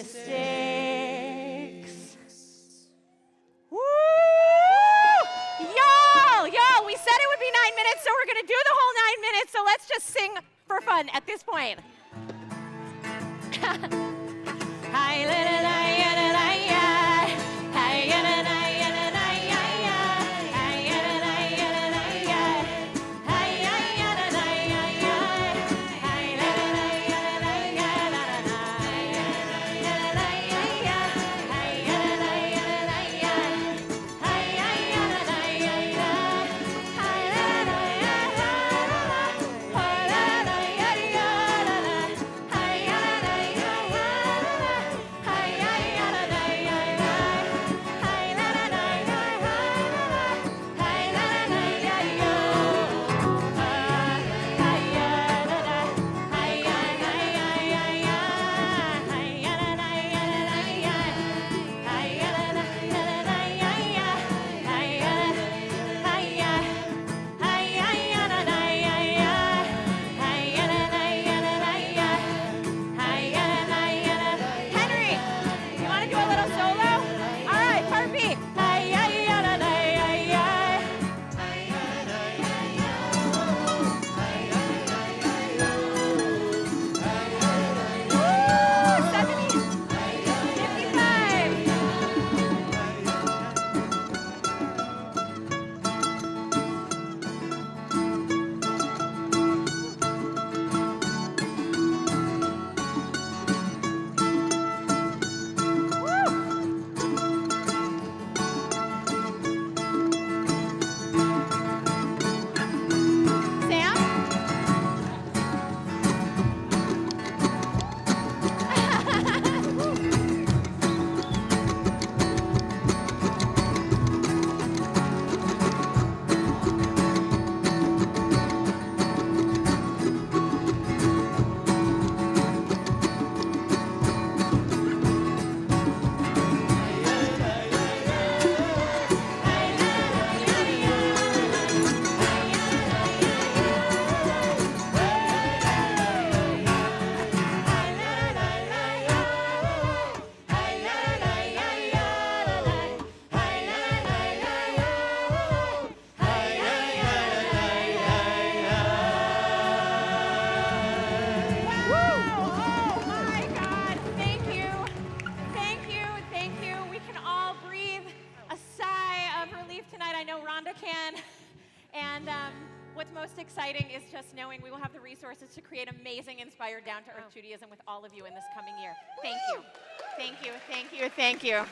sticks. Woo! Y'all, we said it would be 9 minutes, so we're going to do the whole 9 minutes, so let's just sing for fun at this point. Exciting is just knowing we will have the resources to create amazing, inspired, down-to-earth Judaism with all of you in this coming year. Thank you. Thank you, thank you, thank you.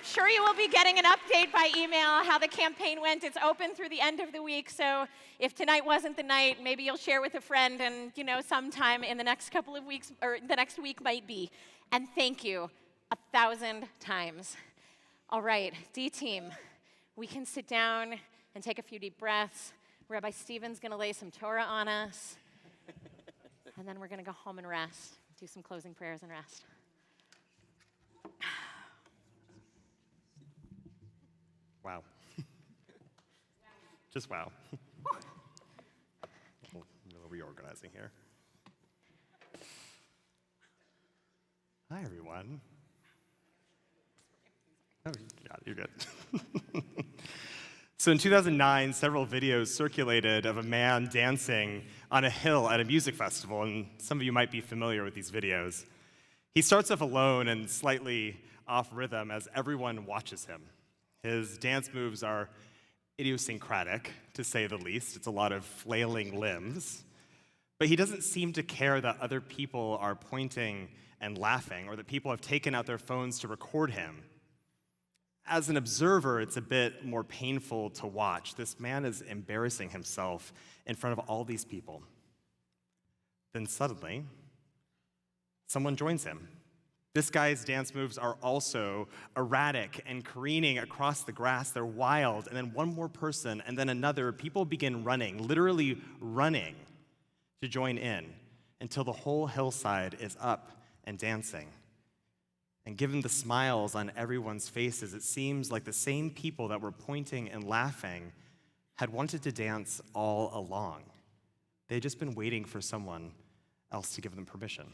Sure, you will be getting an update by email how the campaign went. It's open through the end of the week, so if tonight wasn't the night, maybe you'll share with a friend, and sometime in the next couple of weeks, or the next week might be. And thank you 1,000 times. All right, D-Team, we can sit down and take a few deep breaths. Rabbi Stephen's going to lay some Torah on us, and then we're going to go home and rest, do some closing prayers and rest. Wow. Just wow. A little reorganizing here. Hi, everyone. Oh, yeah, you're good. So in 2009, several videos circulated of a man dancing on a hill at a music festival, and some of you might be familiar with these videos. He starts off alone and slightly off rhythm as everyone watches him. His dance moves are idiosyncratic, to say the least. It's a lot of flailing limbs. But he doesn't seem to care that other people are pointing and laughing, or that people have taken out their phones to record him. As an observer, it's a bit more painful to watch. This man is embarrassing himself in front of all these people. Then suddenly, someone joins him. This guy's dance moves are also erratic and careening across the grass. They're wild. And then one more person, and then another. People begin running, literally running, to join in until the whole hillside is up and dancing. And given the smiles on everyone's faces, it seems like the same people that were pointing and laughing had wanted to dance all along. They had just been waiting for someone else to give them permission.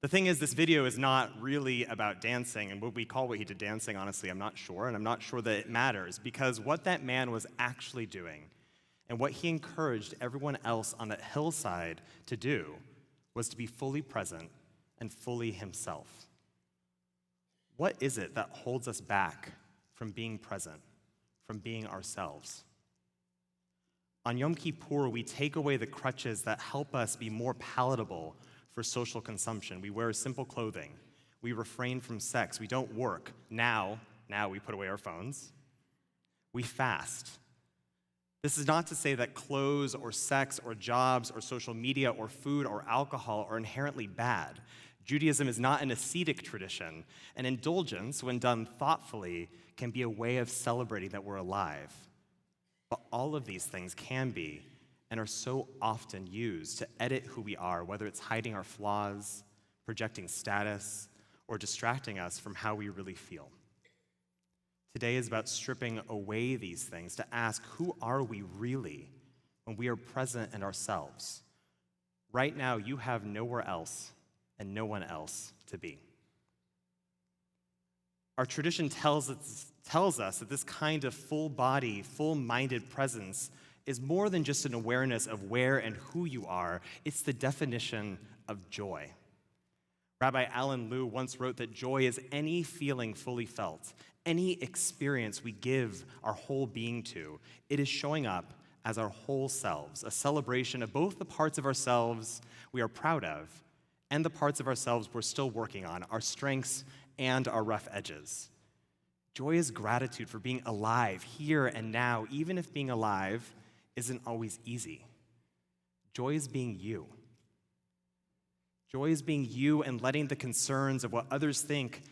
The thing is, this video is not really about dancing, and what we call what he did dancing, honestly, I'm not sure, and I'm not sure that it matters, because what that man was actually doing, and what he encouraged everyone else on that hillside to do, was to be fully present and fully himself. What is it that holds us back from being present, from being ourselves? On Yom Kippur, we take away the crutches that help us be more palatable for social consumption. We wear simple clothing. We refrain from sex. We don't work. Now we put away our phones. We fast. This is not to say that clothes or sex or jobs or social media or food or alcohol are inherently bad. Judaism is not an ascetic tradition, and indulgence, when done thoughtfully, can be a way of celebrating that we're alive. But all of these things can be and are so often used to edit who we are, whether it's hiding our flaws, projecting status, or distracting us from how we really feel. Today is about stripping away these things to ask, who are we really when we are present in ourselves? Right now, you have nowhere else and no one else to be. Our tradition tells us that this kind of full-body, full-minded presence is more than just an awareness of where and who you are. It's the definition of joy. Rabbi Alan Liu once wrote that joy is any feeling fully felt, any experience we give our whole being to. It is showing up as our whole selves, a celebration of both the parts of ourselves we are proud of and the parts of ourselves we're still working on, our strengths and our rough edges. Joy is gratitude for being alive here and now, even if being alive isn't always easy. Joy is being you. Joy is being you and letting the concerns of what others think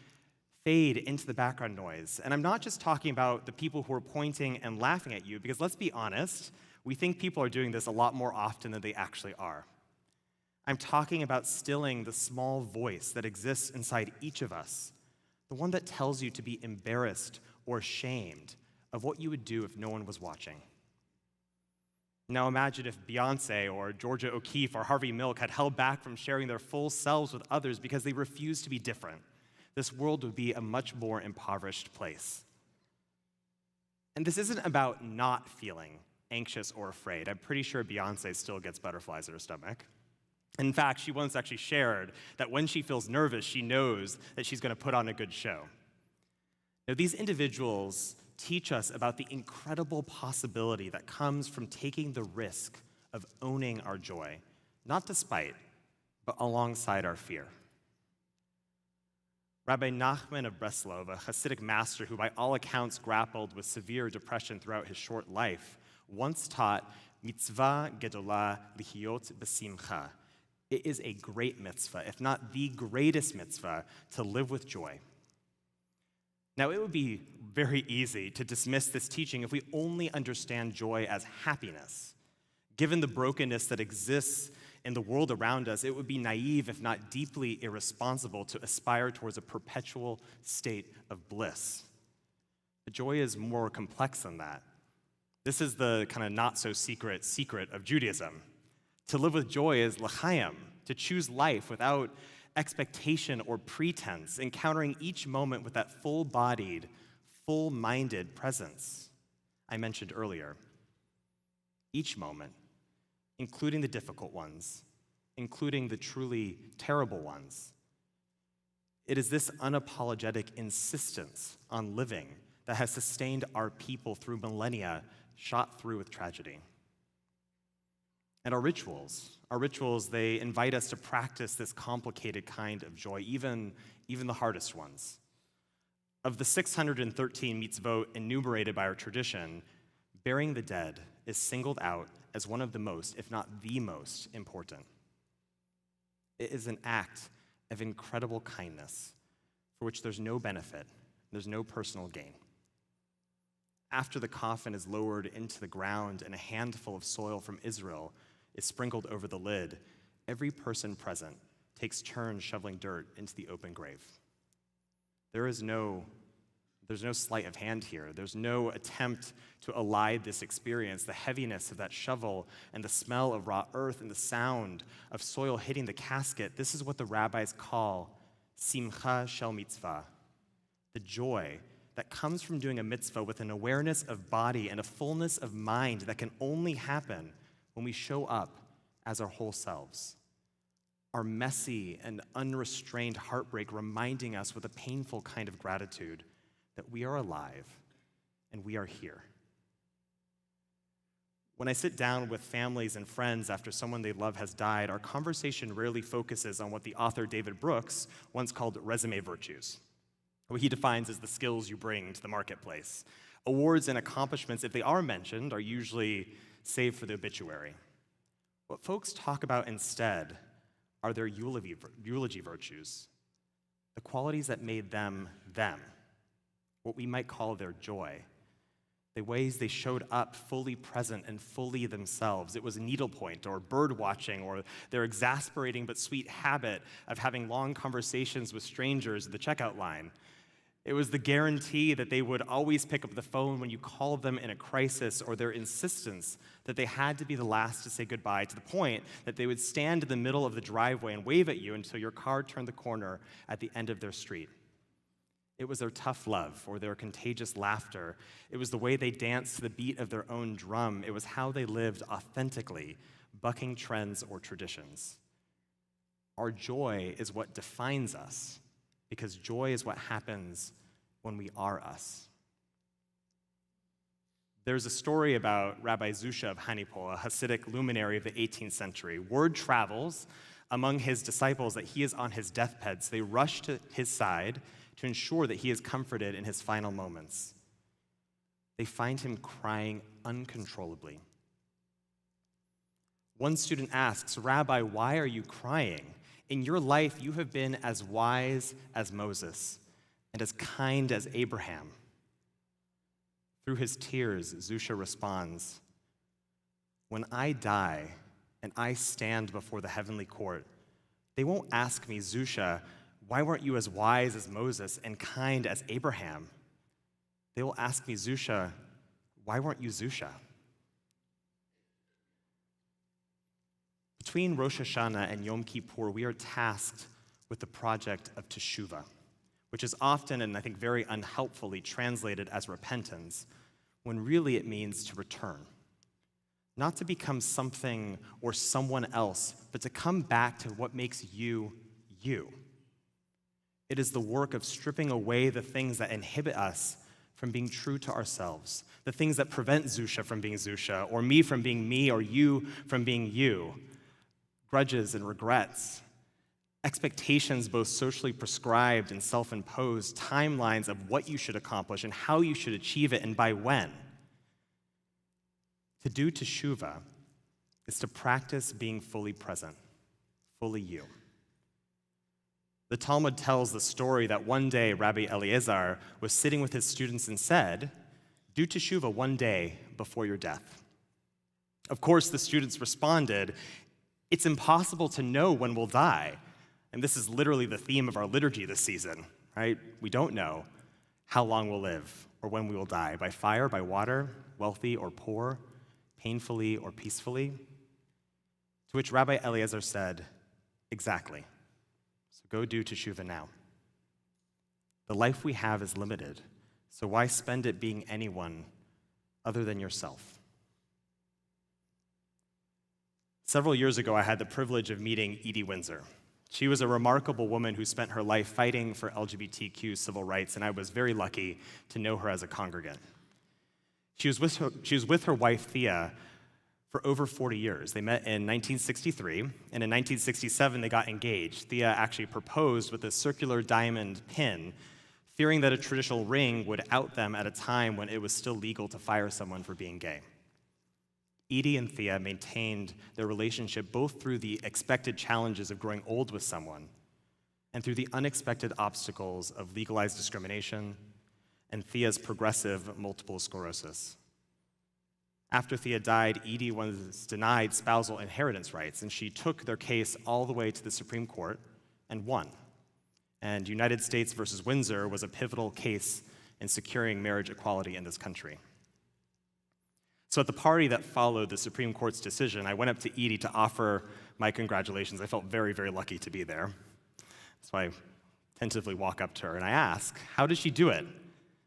fade into the background noise. And I'm not just talking about the people who are pointing and laughing at you, because let's be honest, we think people are doing this a lot more often than they actually are. I'm talking about stilling the small voice that exists inside each of us, the one that tells you to be embarrassed or ashamed of what you would do if no one was watching. Now imagine if Beyonce or Georgia O'Keeffe or Harvey Milk had held back from sharing their full selves with others because they refused to be different. This world would be a much more impoverished place. And this isn't about not feeling anxious or afraid. I'm pretty sure Beyonce still gets butterflies in her stomach. In fact, she once actually shared that when she feels nervous, she knows that she's going to put on a good show. Now, these individuals teach us about the incredible possibility that comes from taking the risk of owning our joy, not despite, but alongside our fear. Rabbi Nachman of Breslov, a Hasidic master who by all accounts grappled with severe depression throughout his short life, once taught, mitzvah gedolah lihiot b'simcha. It is a great mitzvah, if not the greatest mitzvah, to live with joy. Now, it would be very easy to dismiss this teaching if we only understand joy as happiness. Given the brokenness that exists in the world around us, it would be naive, if not deeply irresponsible, to aspire towards a perpetual state of bliss. But joy is more complex than that. This is the kind of not-so-secret secret of Judaism. To live with joy is l'chaim, to choose life without expectation or pretense, encountering each moment with that full-bodied, full-minded presence I mentioned earlier. Each moment, including the difficult ones, including the truly terrible ones. It is this unapologetic insistence on living that has sustained our people through millennia, shot through with tragedy. And our rituals, they invite us to practice this complicated kind of joy, even the hardest ones. Of the 613 mitzvot enumerated by our tradition, burying the dead is singled out as one of the most, if not the most, important. It is an act of incredible kindness for which there's no benefit, there's no personal gain. After the coffin is lowered into the ground and a handful of soil from Israel is sprinkled over the lid, every person present takes turns shoveling dirt into the open grave. There is no There's no sleight of hand here. There's no attempt to elide this experience, the heaviness of that shovel and the smell of raw earth and the sound of soil hitting the casket. This is what the rabbis call simcha shel mitzvah, the joy that comes from doing a mitzvah with an awareness of body and a fullness of mind that can only happen when we show up as our whole selves. Our messy and unrestrained heartbreak reminding us with a painful kind of gratitude that we are alive and we are here. When I sit down with families and friends after someone they love has died, our conversation rarely focuses on what the author David Brooks once called resume virtues, what he defines as the skills you bring to the marketplace. Awards and accomplishments, if they are mentioned, are usually saved for the obituary. What folks talk about instead are their eulogy virtues, the qualities that made them them, what we might call their joy, the ways they showed up fully present and fully themselves. It was needlepoint or bird watching or their exasperating but sweet habit of having long conversations with strangers at the checkout line. It was the guarantee that they would always pick up the phone when you called them in a crisis, or their insistence that they had to be the last to say goodbye, to the point that they would stand in the middle of the driveway and wave at you until your car turned the corner at the end of their street. It was their tough love or their contagious laughter. It was the way they danced to the beat of their own drum. It was how they lived authentically, bucking trends or traditions. Our joy is what defines us, because joy is what happens when we are us. There's a story about Rabbi Zusha of Hanipol, a Hasidic luminary of the 18th century. Word travels among his disciples that he is on his deathbed, so they rush to his side to ensure that he is comforted in his final moments. They find him crying uncontrollably. One student asks, "Rabbi, why are you crying? In your life, you have been as wise as Moses and as kind as Abraham." Through his tears, Zusha responds, "When I die and I stand before the heavenly court, they won't ask me, 'Zusha, why weren't you as wise as Moses and kind as Abraham?' They will ask me, 'Zusha, why weren't you Zusha?'" Between Rosh Hashanah and Yom Kippur, we are tasked with the project of teshuvah, which is often, and I think very unhelpfully, translated as repentance, when really it means to return. Not to become something or someone else, but to come back to what makes you, you. It is the work of stripping away the things that inhibit us from being true to ourselves, the things that prevent Zusha from being Zusha, or me from being me, or you from being you. Grudges and regrets, expectations both socially prescribed and self-imposed, timelines of what you should accomplish and how you should achieve it and by when. To do teshuvah is to practice being fully present, fully you. The Talmud tells the story that one day Rabbi Eliezer was sitting with his students and said, "Do teshuvah one day before your death." Of course, the students responded, "It's impossible to know when we'll die." And this is literally the theme of our liturgy this season, right? We don't know how long we'll live or when we will die, by fire, by water, wealthy or poor, painfully or peacefully. To which Rabbi Eliezer said, "Exactly. So go do teshuvah now. The life we have is limited, so why spend it being anyone other than yourself?" Several years ago, I had the privilege of meeting Edie Windsor. She was a remarkable woman who spent her life fighting for LGBTQ civil rights, and I was very lucky to know her as a congregant. She was with her wife, Thea, for over 40 years. They met in 1963, and in 1967, they got engaged. Thea actually proposed with a circular diamond pin, fearing that a traditional ring would out them at a time when it was still legal to fire someone for being gay. Edie and Thea maintained their relationship both through the expected challenges of growing old with someone and through the unexpected obstacles of legalized discrimination and Thea's progressive multiple sclerosis. After Thea died, Edie was denied spousal inheritance rights, and she took their case all the way to the Supreme Court and won. And United States versus Windsor was a pivotal case in securing marriage equality in this country. So at the party that followed the Supreme Court's decision, I went up to Edie to offer my congratulations. I felt very, very lucky to be there. So I tentatively walk up to her and I ask, how did she do it?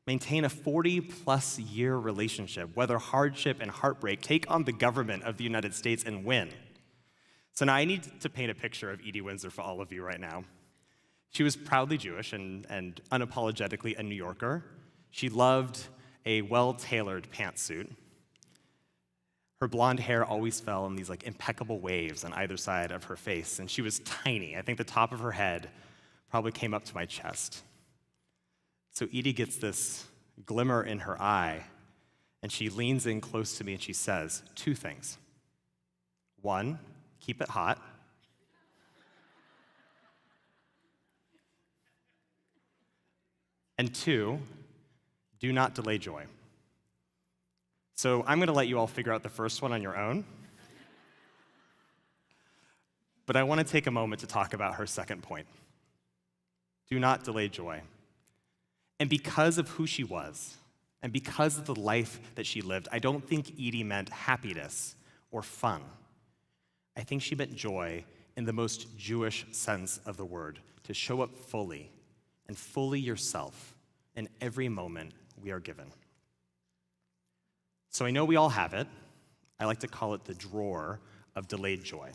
Maintain a 40-plus year relationship, weather hardship and heartbreak, take on the government of the United States and win. So now I need to paint a picture of Edie Windsor for all of you right now. She was proudly Jewish and unapologetically a New Yorker. She loved a well-tailored pantsuit. Her blonde hair always fell in these impeccable waves on either side of her face, and she was tiny. I think the top of her head probably came up to my chest. So Edie gets this glimmer in her eye, and she leans in close to me and she says 2 things. 1, keep it hot. And 2, do not delay joy. So I'm going to let you all figure out the first one on your own. But I want to take a moment to talk about her second point. Do not delay joy. And because of who she was, and because of the life that she lived, I don't think Edie meant happiness or fun. I think she meant joy in the most Jewish sense of the word, to show up fully and fully yourself in every moment we are given. So I know we all have it. I like to call it the drawer of delayed joy.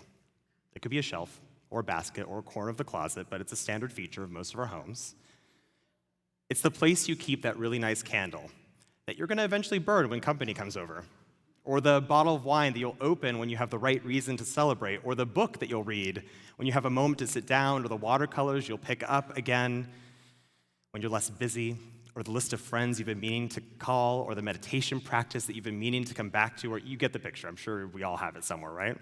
It could be a shelf or a basket or a corner of the closet, but it's a standard feature of most of our homes. It's the place you keep that really nice candle that you're going to eventually burn when company comes over, or the bottle of wine that you'll open when you have the right reason to celebrate, or the book that you'll read when you have a moment to sit down, or the watercolors you'll pick up again when you're less busy, or the list of friends you've been meaning to call, or the meditation practice that you've been meaning to come back to, or you get the picture. I'm sure we all have it somewhere, right?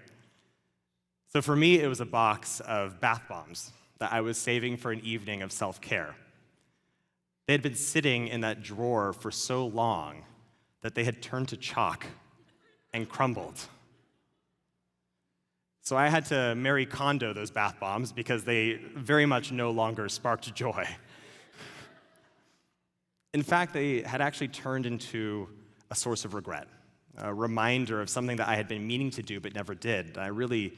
So for me, it was a box of bath bombs that I was saving for an evening of self-care. They had been sitting in that drawer for so long that they had turned to chalk and crumbled. So I had to Marie Kondo those bath bombs because they very much no longer sparked joy. In fact, they had actually turned into a source of regret, a reminder of something that I had been meaning to do but never did. I really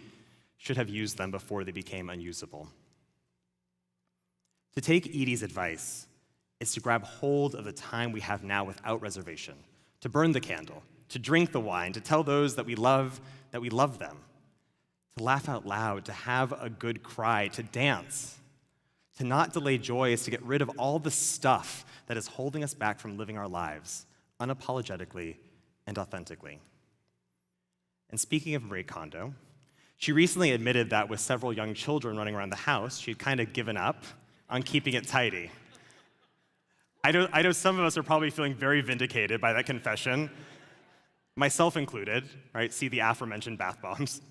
should have used them before they became unusable. To take Edie's advice is to grab hold of the time we have now without reservation, to burn the candle, to drink the wine, to tell those that we love them, to laugh out loud, to have a good cry, to dance. To not delay joy is to get rid of all the stuff that is holding us back from living our lives unapologetically and authentically. And speaking of Marie Kondo, she recently admitted that with several young children running around the house, she'd kind of given up on keeping it tidy. I know some of us are probably feeling very vindicated by that confession, myself included, right? See the aforementioned bath bombs.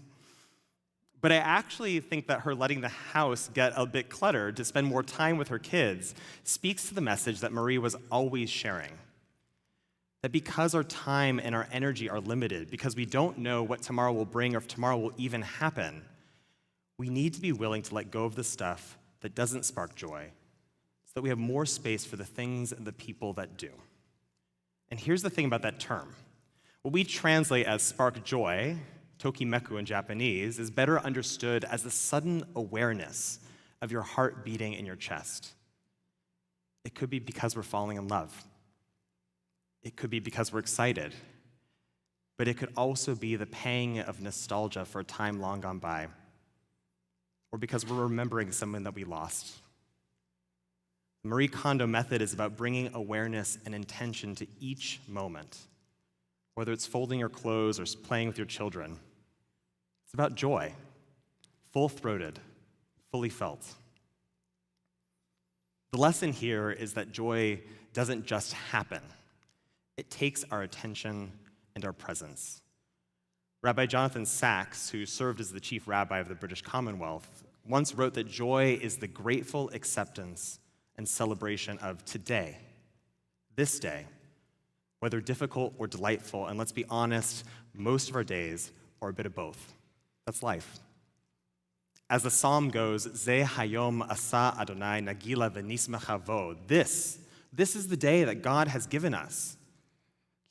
But I actually think that her letting the house get a bit cluttered to spend more time with her kids speaks to the message that Marie was always sharing. That because our time and our energy are limited, because we don't know what tomorrow will bring or if tomorrow will even happen, we need to be willing to let go of the stuff that doesn't spark joy so that we have more space for the things and the people that do. And here's the thing about that term. What we translate as spark joy, tokimeku in Japanese, is better understood as the sudden awareness of your heart beating in your chest. It could be because we're falling in love. It could be because we're excited. But it could also be the pang of nostalgia for a time long gone by, or because we're remembering someone that we lost. The Marie Kondo method is about bringing awareness and intention to each moment, whether it's folding your clothes or playing with your children. It's about joy, full-throated, fully felt. The lesson here is that joy doesn't just happen. It takes our attention and our presence. Rabbi Jonathan Sacks, who served as the chief rabbi of the British Commonwealth, once wrote that joy is the grateful acceptance and celebration of today, this day, whether difficult or delightful, and let's be honest, most of our days are a bit of both. That's life. As the psalm goes, Ze hayom asa Adonai nagila v'nismecha vo. This, This is the day that God has given us.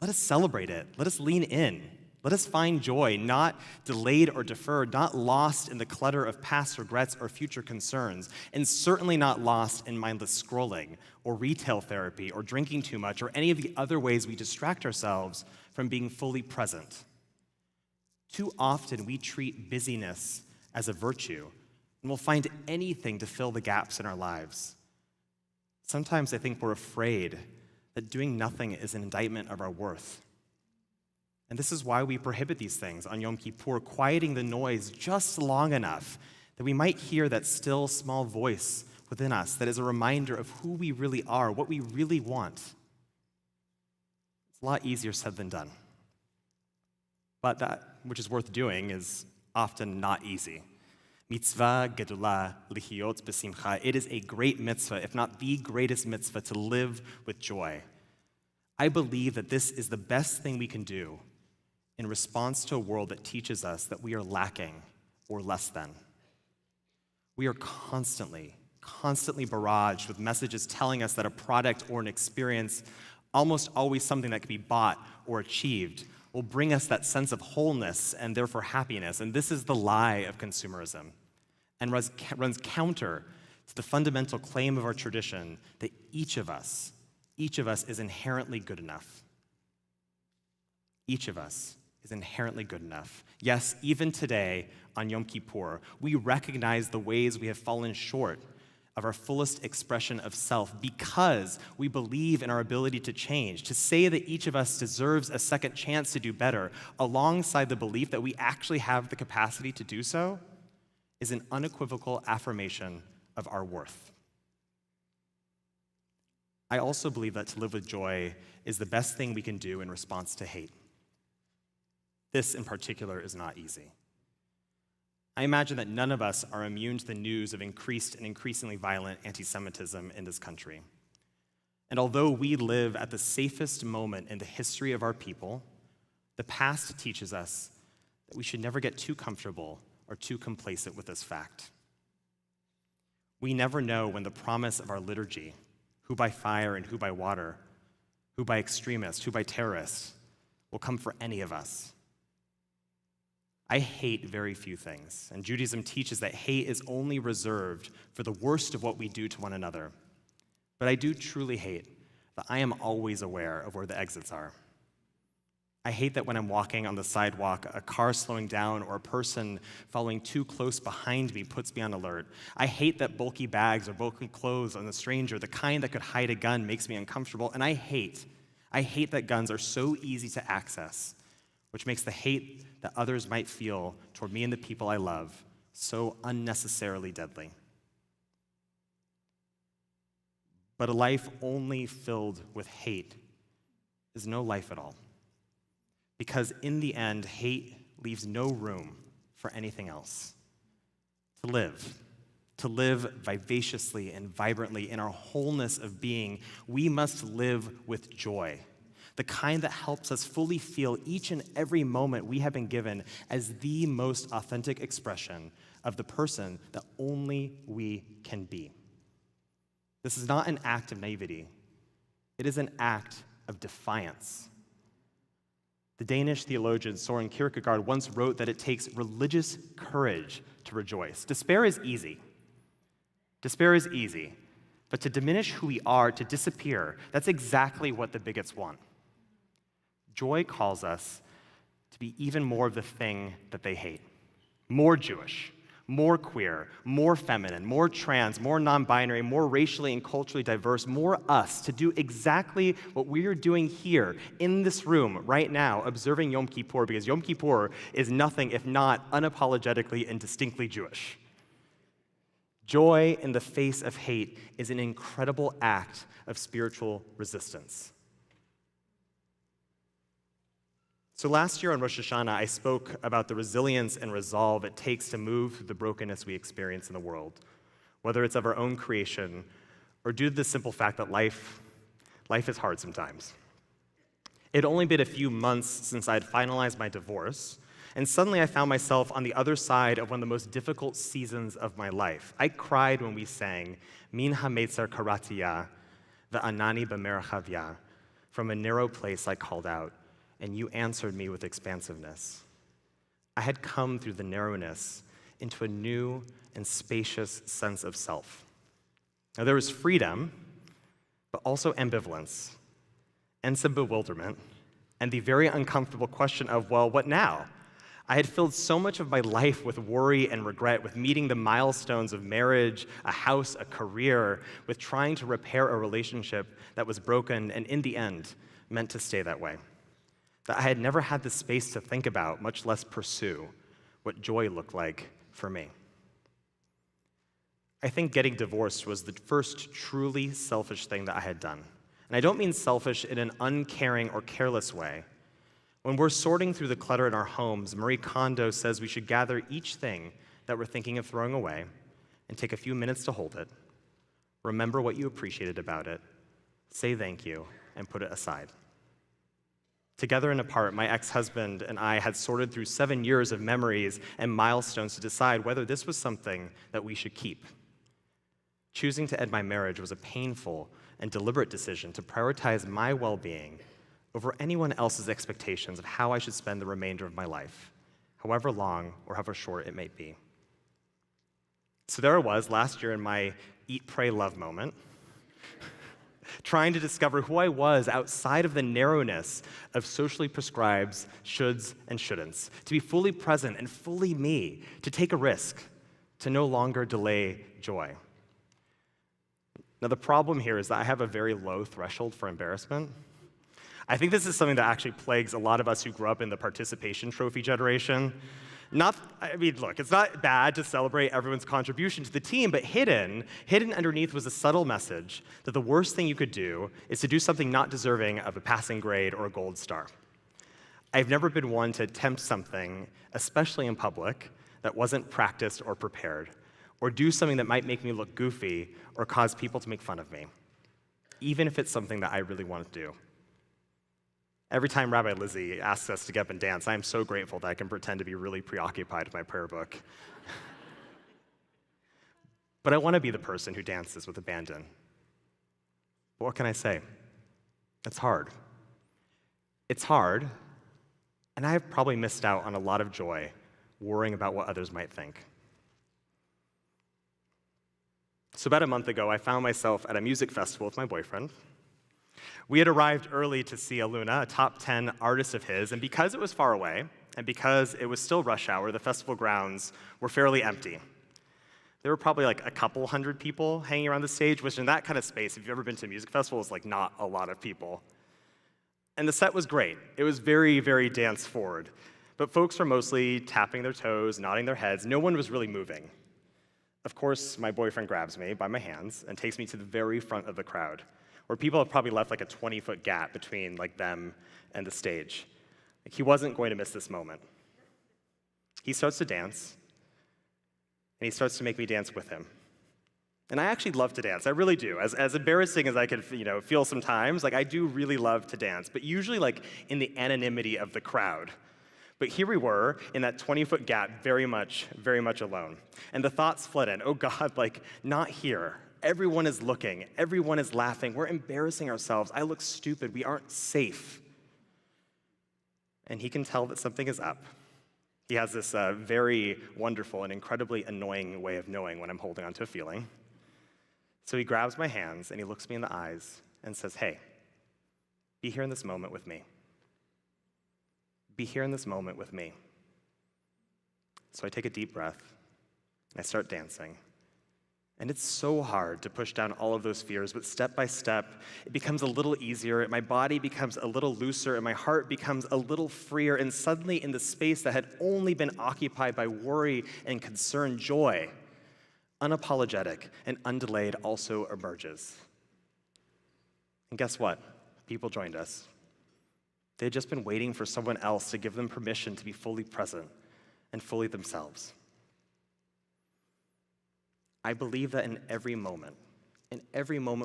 Let us celebrate it. Let us lean in. Let us find joy, not delayed or deferred, not lost in the clutter of past regrets or future concerns, and certainly not lost in mindless scrolling or retail therapy or drinking too much or any of the other ways we distract ourselves from being fully present. Too often we treat busyness as a virtue, and we'll find anything to fill the gaps in our lives. Sometimes I think we're afraid that doing nothing is an indictment of our worth. And this is why we prohibit these things on Yom Kippur, quieting the noise just long enough that we might hear that still small voice within us that is a reminder of who we really are, what we really want. It's a lot easier said than done. But that which is worth doing is often not easy. Mitzvah gedula lihiot b'simcha. It is a great mitzvah, if not the greatest mitzvah, to live with joy. I believe that this is the best thing we can do in response to a world that teaches us that we are lacking or less than. We are constantly barraged with messages telling us that a product or an experience, almost always something that can be bought or achieved, will bring us that sense of wholeness and therefore happiness. And this is the lie of consumerism and runs counter to the fundamental claim of our tradition that each of us is inherently good enough. Each of us is inherently good enough. Yes, even today on Yom Kippur, we recognize the ways we have fallen short of our fullest expression of self because we believe in our ability to change. To say that each of us deserves a second chance to do better, alongside the belief that we actually have the capacity to do so, is an unequivocal affirmation of our worth. I also believe that to live with joy is the best thing we can do in response to hate. This, in particular, is not easy. I imagine that none of us are immune to the news of increased and increasingly violent anti-Semitism in this country. And although we live at the safest moment in the history of our people, the past teaches us that we should never get too comfortable or too complacent with this fact. We never know when the promise of our liturgy, who by fire and who by water, who by extremists, who by terrorists, will come for any of us. I hate very few things, and Judaism teaches that hate is only reserved for the worst of what we do to one another. But I do truly hate that I am always aware of where the exits are. I hate that when I'm walking on the sidewalk, a car slowing down or a person following too close behind me puts me on alert. I hate that bulky bags or bulky clothes on the stranger, the kind that could hide a gun, makes me uncomfortable. And I hate that guns are so easy to access, which makes the hate that others might feel toward me and the people I love so unnecessarily deadly. But a life only filled with hate is no life at all. Because in the end, hate leaves no room for anything else. To live vivaciously and vibrantly in our wholeness of being, we must live with joy. The kind that helps us fully feel each and every moment we have been given as the most authentic expression of the person that only we can be. This is not an act of naivety. It is an act of defiance. The Danish theologian Søren Kierkegaard once wrote that it takes religious courage to rejoice. Despair is easy. But to diminish who we are, to disappear, that's exactly what the bigots want. Joy calls us to be even more of the thing that they hate. More Jewish, more queer, more feminine, more trans, more non-binary, more racially and culturally diverse, more us, to do exactly what we're doing here in this room right now, observing Yom Kippur, because Yom Kippur is nothing if not unapologetically and distinctly Jewish. Joy in the face of hate is an incredible act of spiritual resistance. So last year on Rosh Hashanah, I spoke about the resilience and resolve it takes to move through the brokenness we experience in the world, whether it's of our own creation or due to the simple fact that life is hard sometimes. It had only been a few months since I had finalized my divorce, and suddenly I found myself on the other side of one of the most difficult seasons of my life. I cried when we sang, Min HaMetzer Karatiya, the anani b'merchavya. From a narrow place I called out, and you answered me with expansiveness. I had come through the narrowness into a new and spacious sense of self. Now, there was freedom, but also ambivalence, and some bewilderment, and the very uncomfortable question of, well, what now? I had filled so much of my life with worry and regret, with meeting the milestones of marriage, a house, a career, with trying to repair a relationship that was broken and in the end meant to stay that way. That I had never had the space to think about, much less pursue, what joy looked like for me. I think getting divorced was the first truly selfish thing that I had done. And I don't mean selfish in an uncaring or careless way. When we're sorting through the clutter in our homes, Marie Kondo says we should gather each thing that we're thinking of throwing away and take a few minutes to hold it, remember what you appreciated about it, say thank you, and put it aside. Together and apart, my ex-husband and I had sorted through 7 years of memories and milestones to decide whether this was something that we should keep. Choosing to end my marriage was a painful and deliberate decision to prioritize my well-being over anyone else's expectations of how I should spend the remainder of my life, however long or however short it may be. So there I was last year in my eat, pray, love moment, trying to discover who I was outside of the narrowness of socially prescribed shoulds and shouldn'ts, to be fully present and fully me, to take a risk, to no longer delay joy. Now, the problem here is that I have a very low threshold for embarrassment. I think this is something that actually plagues a lot of us who grew up in the participation trophy generation. Look, it's not bad to celebrate everyone's contribution to the team, but hidden underneath was a subtle message that the worst thing you could do is to do something not deserving of a passing grade or a gold star. I've never been one to attempt something, especially in public, that wasn't practiced or prepared, or do something that might make me look goofy or cause people to make fun of me, even if it's something that I really want to do. Every time Rabbi Lizzie asks us to get up and dance, I am so grateful that I can pretend to be really preoccupied with my prayer book. But I want to be the person who dances with abandon. But what can I say? It's hard. It's hard, and I have probably missed out on a lot of joy worrying about what others might think. So about a month ago, I found myself at a music festival with my boyfriend. We had arrived early to see Aluna, a top 10 artist of his, and because it was far away, and because it was still rush hour, the festival grounds were fairly empty. There were probably like a couple hundred people hanging around the stage, which in that kind of space, if you've ever been to a music festival, is like not a lot of people. And the set was great. It was very, very dance forward. But folks were mostly tapping their toes, nodding their heads. No one was really moving. Of course, my boyfriend grabs me by my hands and takes me to the very front of the crowd, where people have probably left like a 20-foot gap between like them and the stage. Like, he wasn't going to miss this moment. He starts to dance, and he starts to make me dance with him. And I actually love to dance, I really do. As embarrassing as I could feel sometimes, like I do really love to dance, but usually like in the anonymity of the crowd. But here we were in that 20-foot gap, very much alone. And the thoughts flood in, oh God, like not here. Everyone is looking, everyone is laughing, we're embarrassing ourselves, I look stupid, we aren't safe. And he can tell that something is up. He has this very wonderful and incredibly annoying way of knowing when I'm holding onto a feeling. So he grabs my hands and he looks me in the eyes and says, hey, be here in this moment with me. Be here in this moment with me. So I take a deep breath and I start dancing. And it's so hard to push down all of those fears, but step by step, it becomes a little easier, my body becomes a little looser, and my heart becomes a little freer, and suddenly in the space that had only been occupied by worry and concern, joy, unapologetic and undelayed, also emerges. And guess what? People joined us. They had just been waiting for someone else to give them permission to be fully present and fully themselves. I believe that in every moment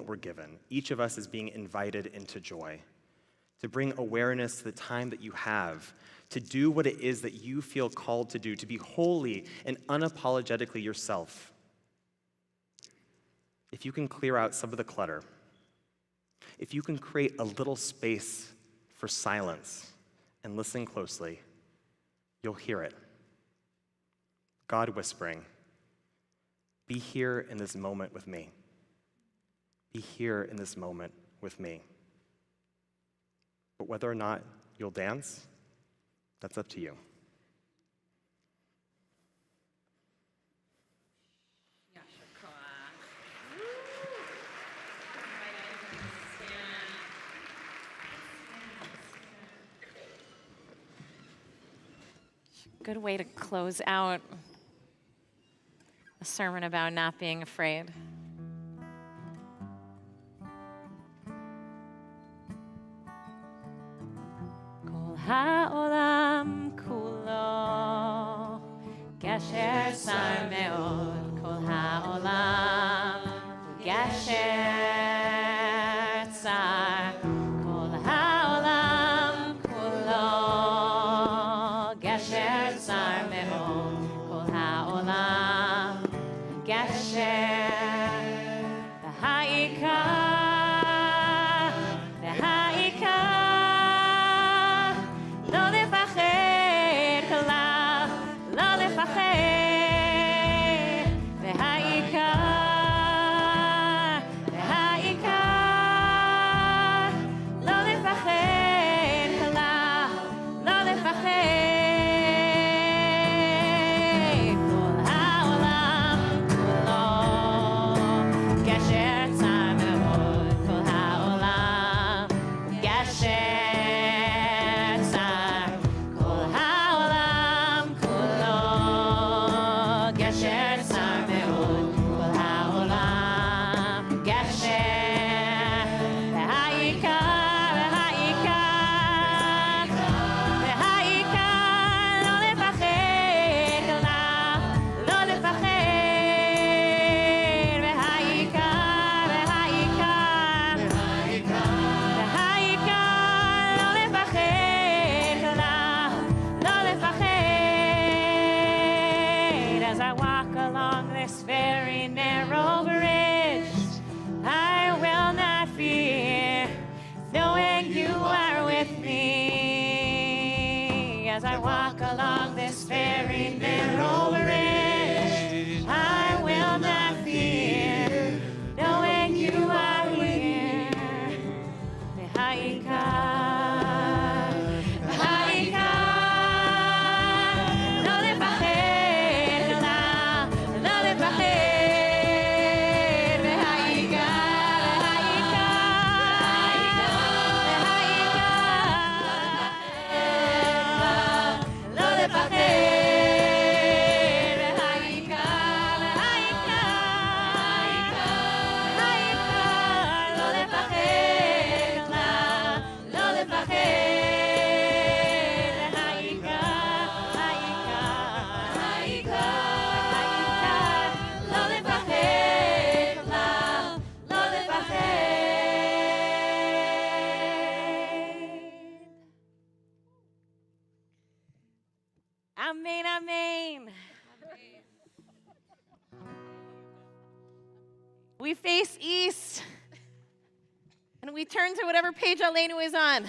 we're given, each of us is being invited into joy, to bring awareness to the time that you have, to do what it is that you feel called to do, to be wholly and unapologetically yourself. If you can clear out some of the clutter, if you can create a little space for silence and listen closely, you'll hear it. God whispering, be here in this moment with me. Be here in this moment with me. But whether or not you'll dance, that's up to you. Good way to close out a sermon about not being afraid. Kol ha'olam kulo gasher sar me'od. Kol ha'olam gasher sar. Kol ha'olam kulo gasher sar me'od. Kol ha'olam gasher. As I walk along this very narrow bridge, I will not fear, knowing you are here. לא לפחד, לא לפחד, Amen, amen. We face east, and we turn to whatever page Aleinu is on.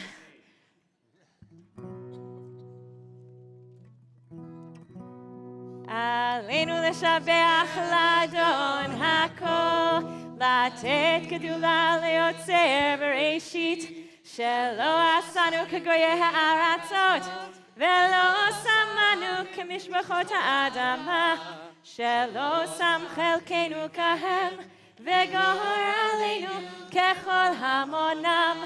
Aleinu לשבח לאדון הכל, לתת גדולה ליוצר בראשית, שלא עשנו כגויי הארצות, ולא שמנו כמשפחות האדמה, שלא שם חלקנו כהם, וגורר עלינו ככל המונם,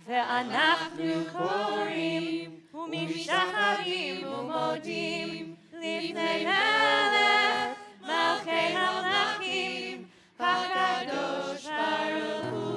ואנחנו קוראים ומשתחווים ומודים לפני מלך מלכי המלכים הקדוש ברוך הוא.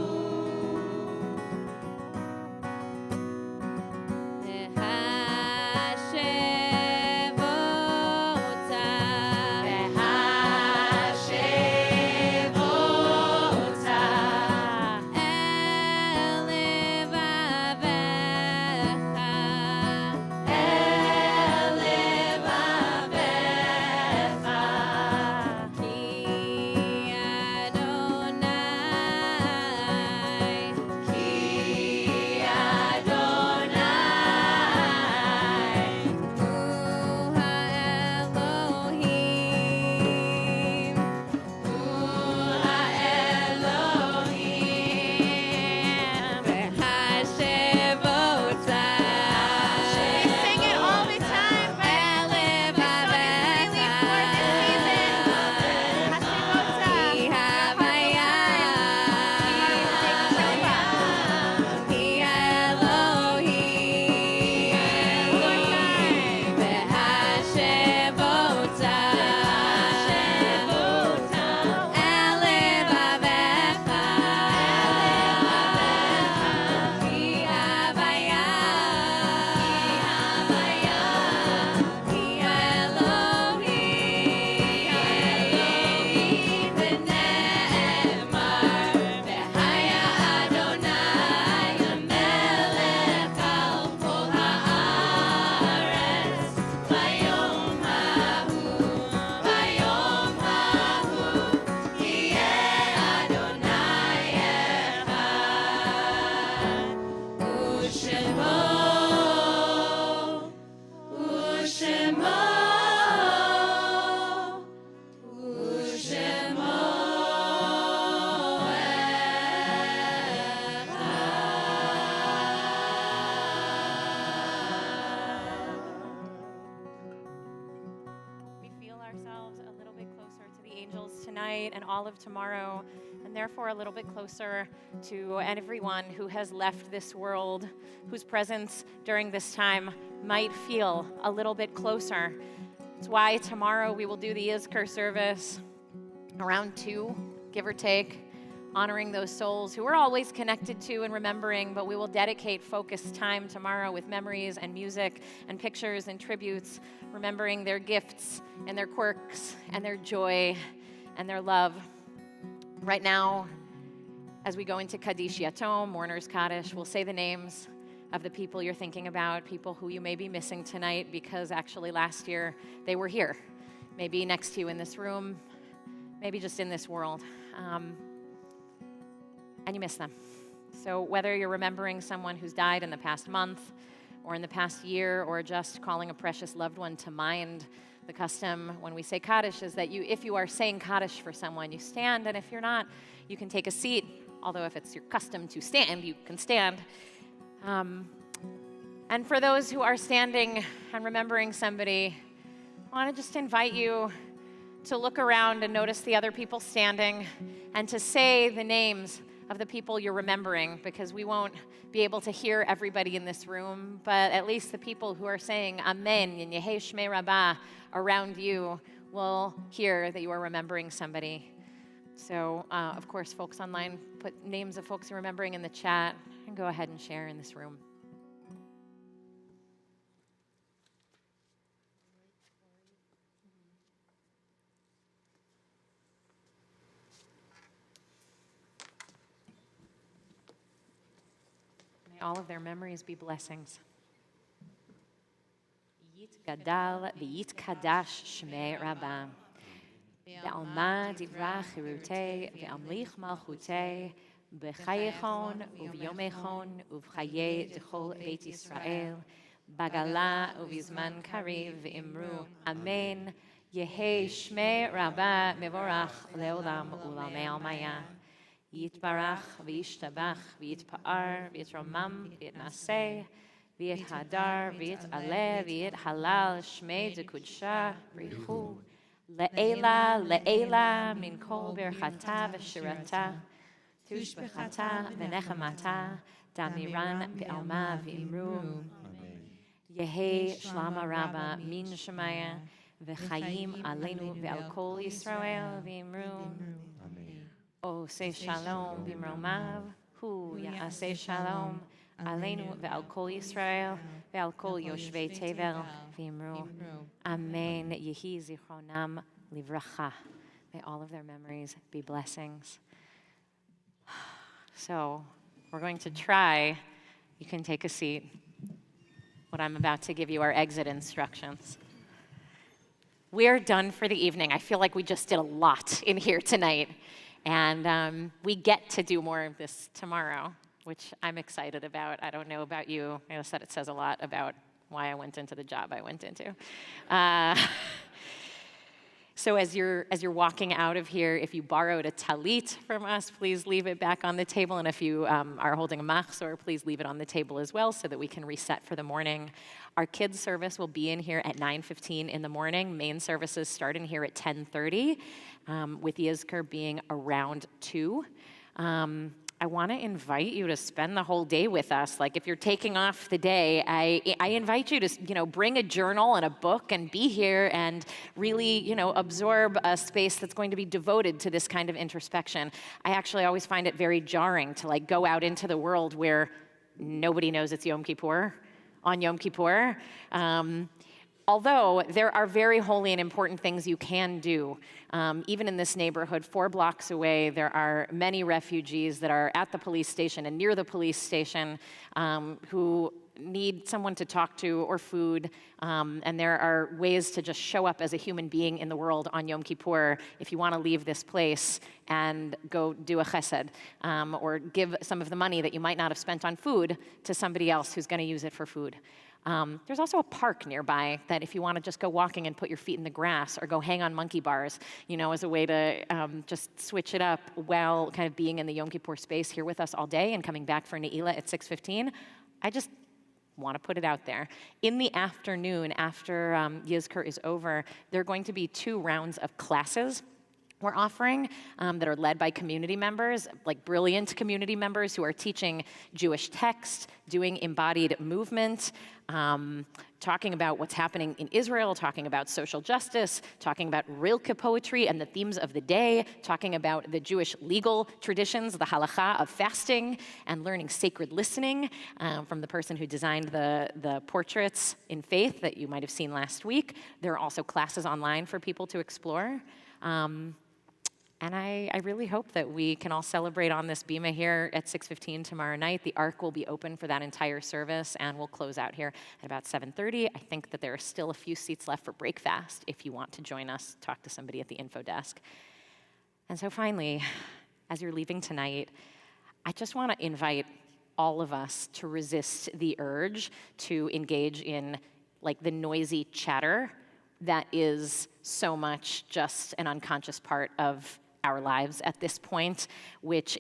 Adonai tonight and all of tomorrow, and therefore a little bit closer to everyone who has left this world, whose presence during this time might feel a little bit closer. It's why tomorrow we will do the Yizkor service around 2, give or take, honoring those souls who we're always connected to and remembering, but we will dedicate focused time tomorrow with memories and music and pictures and tributes, remembering their gifts and their quirks and their joy and their love. Right now, as we go into Kaddish Yatom, Mourner's Kaddish, we'll say the names of the people you're thinking about, people who you may be missing tonight because actually last year they were here, maybe next to you in this room, maybe just in this world. And you miss them. So whether you're remembering someone who's died in the past month or in the past year or just calling a precious loved one to mind, the custom when we say Kaddish is that if you are saying Kaddish for someone, you stand, and if you're not, you can take a seat. Although if it's your custom to stand, you can stand. And for those who are standing and remembering somebody, I want to just invite you to look around and notice the other people standing and to say the names of the people you're remembering, because we won't be able to hear everybody in this room, but at least the people who are saying Amen and Yehei Shmei Rabbah around you will hear that you are remembering somebody. So, of course, folks online, put names of folks you're remembering in the chat and go ahead and share in this room. All of their memories be blessings. Yitgadal v'yitkadash shmei Rabbah. Ve'alma divrach chirutei ve'amlich malchutei b'chayechon u'v'yomechon u'v'chayei d'chol Beit Yisrael bagala u'v'zman kariv ve'imru Amen Yehei Shmei Rabbah mevorach le'olam u'lamei almaya. Yitbarach v'yishtabach v'yitpa'ar v'yitromam v'yitnaseh v'yithadar v'yitaleh v'yithalal shmei d'kudsha v'richu le'ela le'ela min kol berchata v'shirata tushbechata v'nechamata damiran v'alma v'imru Yehei Shlama Rabbah min Shemaya v'chayim aleinu v'al kol Yisrael v'imru O say shalom b'mromav, hu ya'aseh shalom, aleinu ve'al kol Yisrael, ve'al kol yoshvei tevel, v'imru. Amen. Yehi zichronam livracha. May all of their memories be blessings. So we're going to try. You can take a seat. What I'm about to give you are exit instructions. We are done for the evening. I feel like we just did a lot in here tonight. And we get to do more of this tomorrow, which I'm excited about. I don't know about you. I said it says a lot about why I went into the job I went into. So as you're walking out of here, if you borrowed a talit from us, please leave it back on the table. And if you are holding a machzor, please leave it on the table as well so that we can reset for the morning. Our kids service will be in here at 9:15 in the morning. Main services start in here at 10:30, with Yizkor being around 2. I want to invite you to spend the whole day with us. Like if you're taking off the day, I invite you to bring a journal and a book and be here and really absorb a space that's going to be devoted to this kind of introspection. I actually always find it very jarring to go out into the world where nobody knows it's Yom Kippur on Yom Kippur. Although there are very holy and important things you can do. Even in this neighborhood, 4 blocks away, there are many refugees that are at the police station and near the police station who need someone to talk to or food. And there are ways to just show up as a human being in the world on Yom Kippur if you want to leave this place and go do a chesed or give some of the money that you might not have spent on food to somebody else who's going to use it for food. There's also a park nearby that if you want to just go walking and put your feet in the grass or go hang on monkey bars, as a way to just switch it up while kind of being in the Yom Kippur space here with us all day and coming back for Ne'ilah at 6:15. I just want to put it out there. In the afternoon, after Yizkor is over, there are going to be 2 rounds of classes. we're offering that are led by community members, like brilliant community members who are teaching Jewish text, doing embodied movement, talking about what's happening in Israel, talking about social justice, talking about Rilke poetry and the themes of the day, talking about the Jewish legal traditions, the halakha of fasting, and learning sacred listening from the person who designed the portraits in faith that you might have seen last week. There are also classes online for people to explore. And I really hope that we can all celebrate on this bima here at 6:15 tomorrow night. The Ark will be open for that entire service, and we'll close out here at about 7:30. I think that there are still a few seats left for breakfast if you want to join us, talk to somebody at the info desk. And so finally, as you're leaving tonight, I just want to invite all of us to resist the urge to engage in like the noisy chatter that is so much just an unconscious part of our lives at this point, which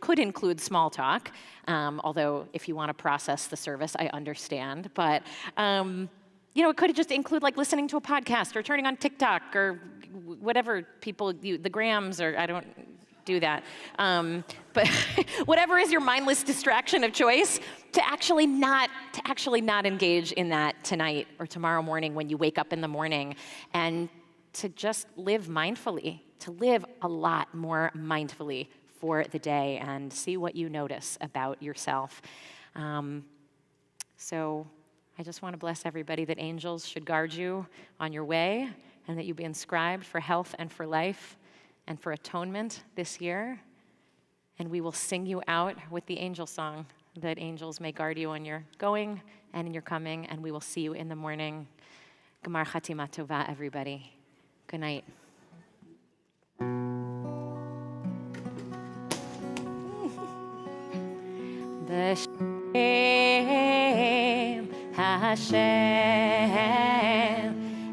could include small talk, although if you want to process the service, I understand. But it could just include like listening to a podcast or turning on TikTok or whatever the grams, or I don't do that. But whatever is your mindless distraction of choice, to actually not engage in that tonight or tomorrow morning when you wake up in the morning, and to just live mindfully, to live a lot more mindfully for the day and see what you notice about yourself. So I just want to bless everybody that angels should guard you on your way, and that you be inscribed for health and for life and for atonement this year. And we will sing you out with the angel song, that angels may guard you on your going and in your coming, and we will see you in the morning. Gemar Chatima Tova, everybody. Good night. B'Shem Hashem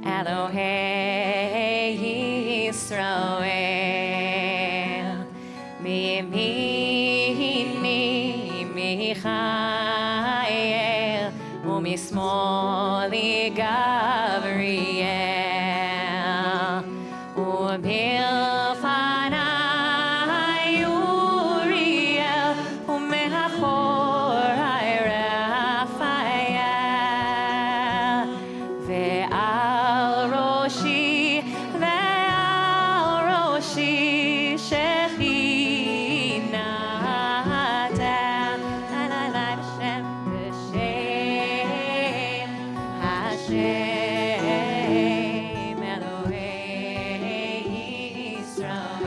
Elohei Yisrael Miyamini Michael U'mismoli Gabriel U'milfanai Uriel U'mechachorai Raphael Ve'al Roshi Shechinata Elalai B'Shem Hashem Elohei Yisrael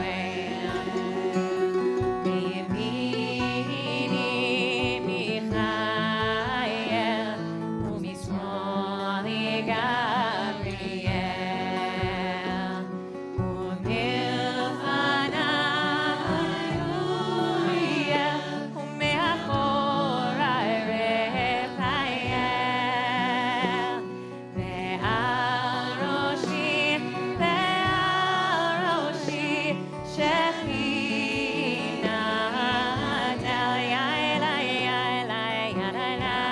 Miyamini Michael U'mismoli Gabriel U'milfanai Uriel U'mechachorai Raphael Ve'al Roshi Shechinat El Yailai Yailai Yailai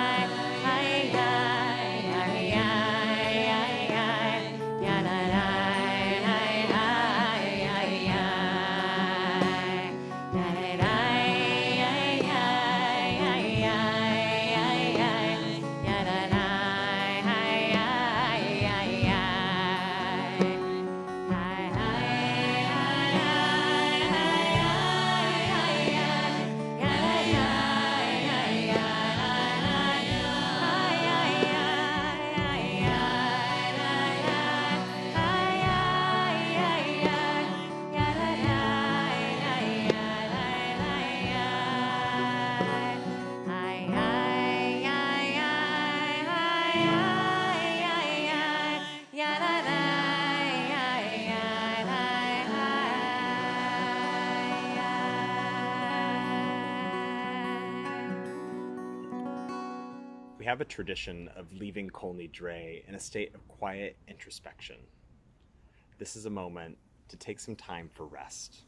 We have a tradition of leaving Kol Nidre in a state of quiet introspection. This is a moment to take some time for rest.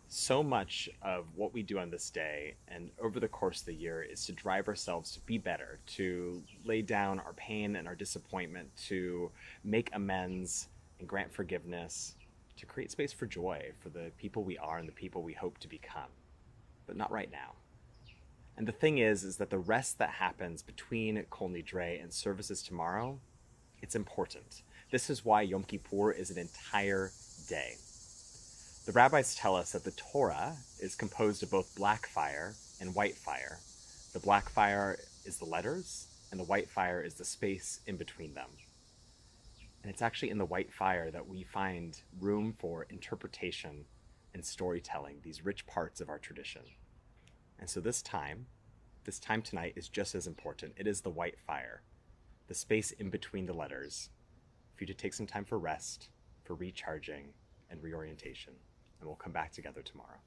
So much of what we do on this day and over the course of the year is to drive ourselves to be better, to lay down our pain and our disappointment, to make amends and grant forgiveness, to create space for joy, for the people we are and the people we hope to become, but not right now. And the thing is that the rest that happens between Kol Nidre and services tomorrow, it's important. This is why Yom Kippur is an entire day. The rabbis tell us that the Torah is composed of both black fire and white fire. The black fire is the letters, and the white fire is the space in between them. And it's actually in the white fire that we find room for interpretation and storytelling, these rich parts of our tradition. And so this time tonight is just as important. It is the white fire, the space in between the letters, for you to take some time for rest, for recharging and reorientation. And we'll come back together tomorrow.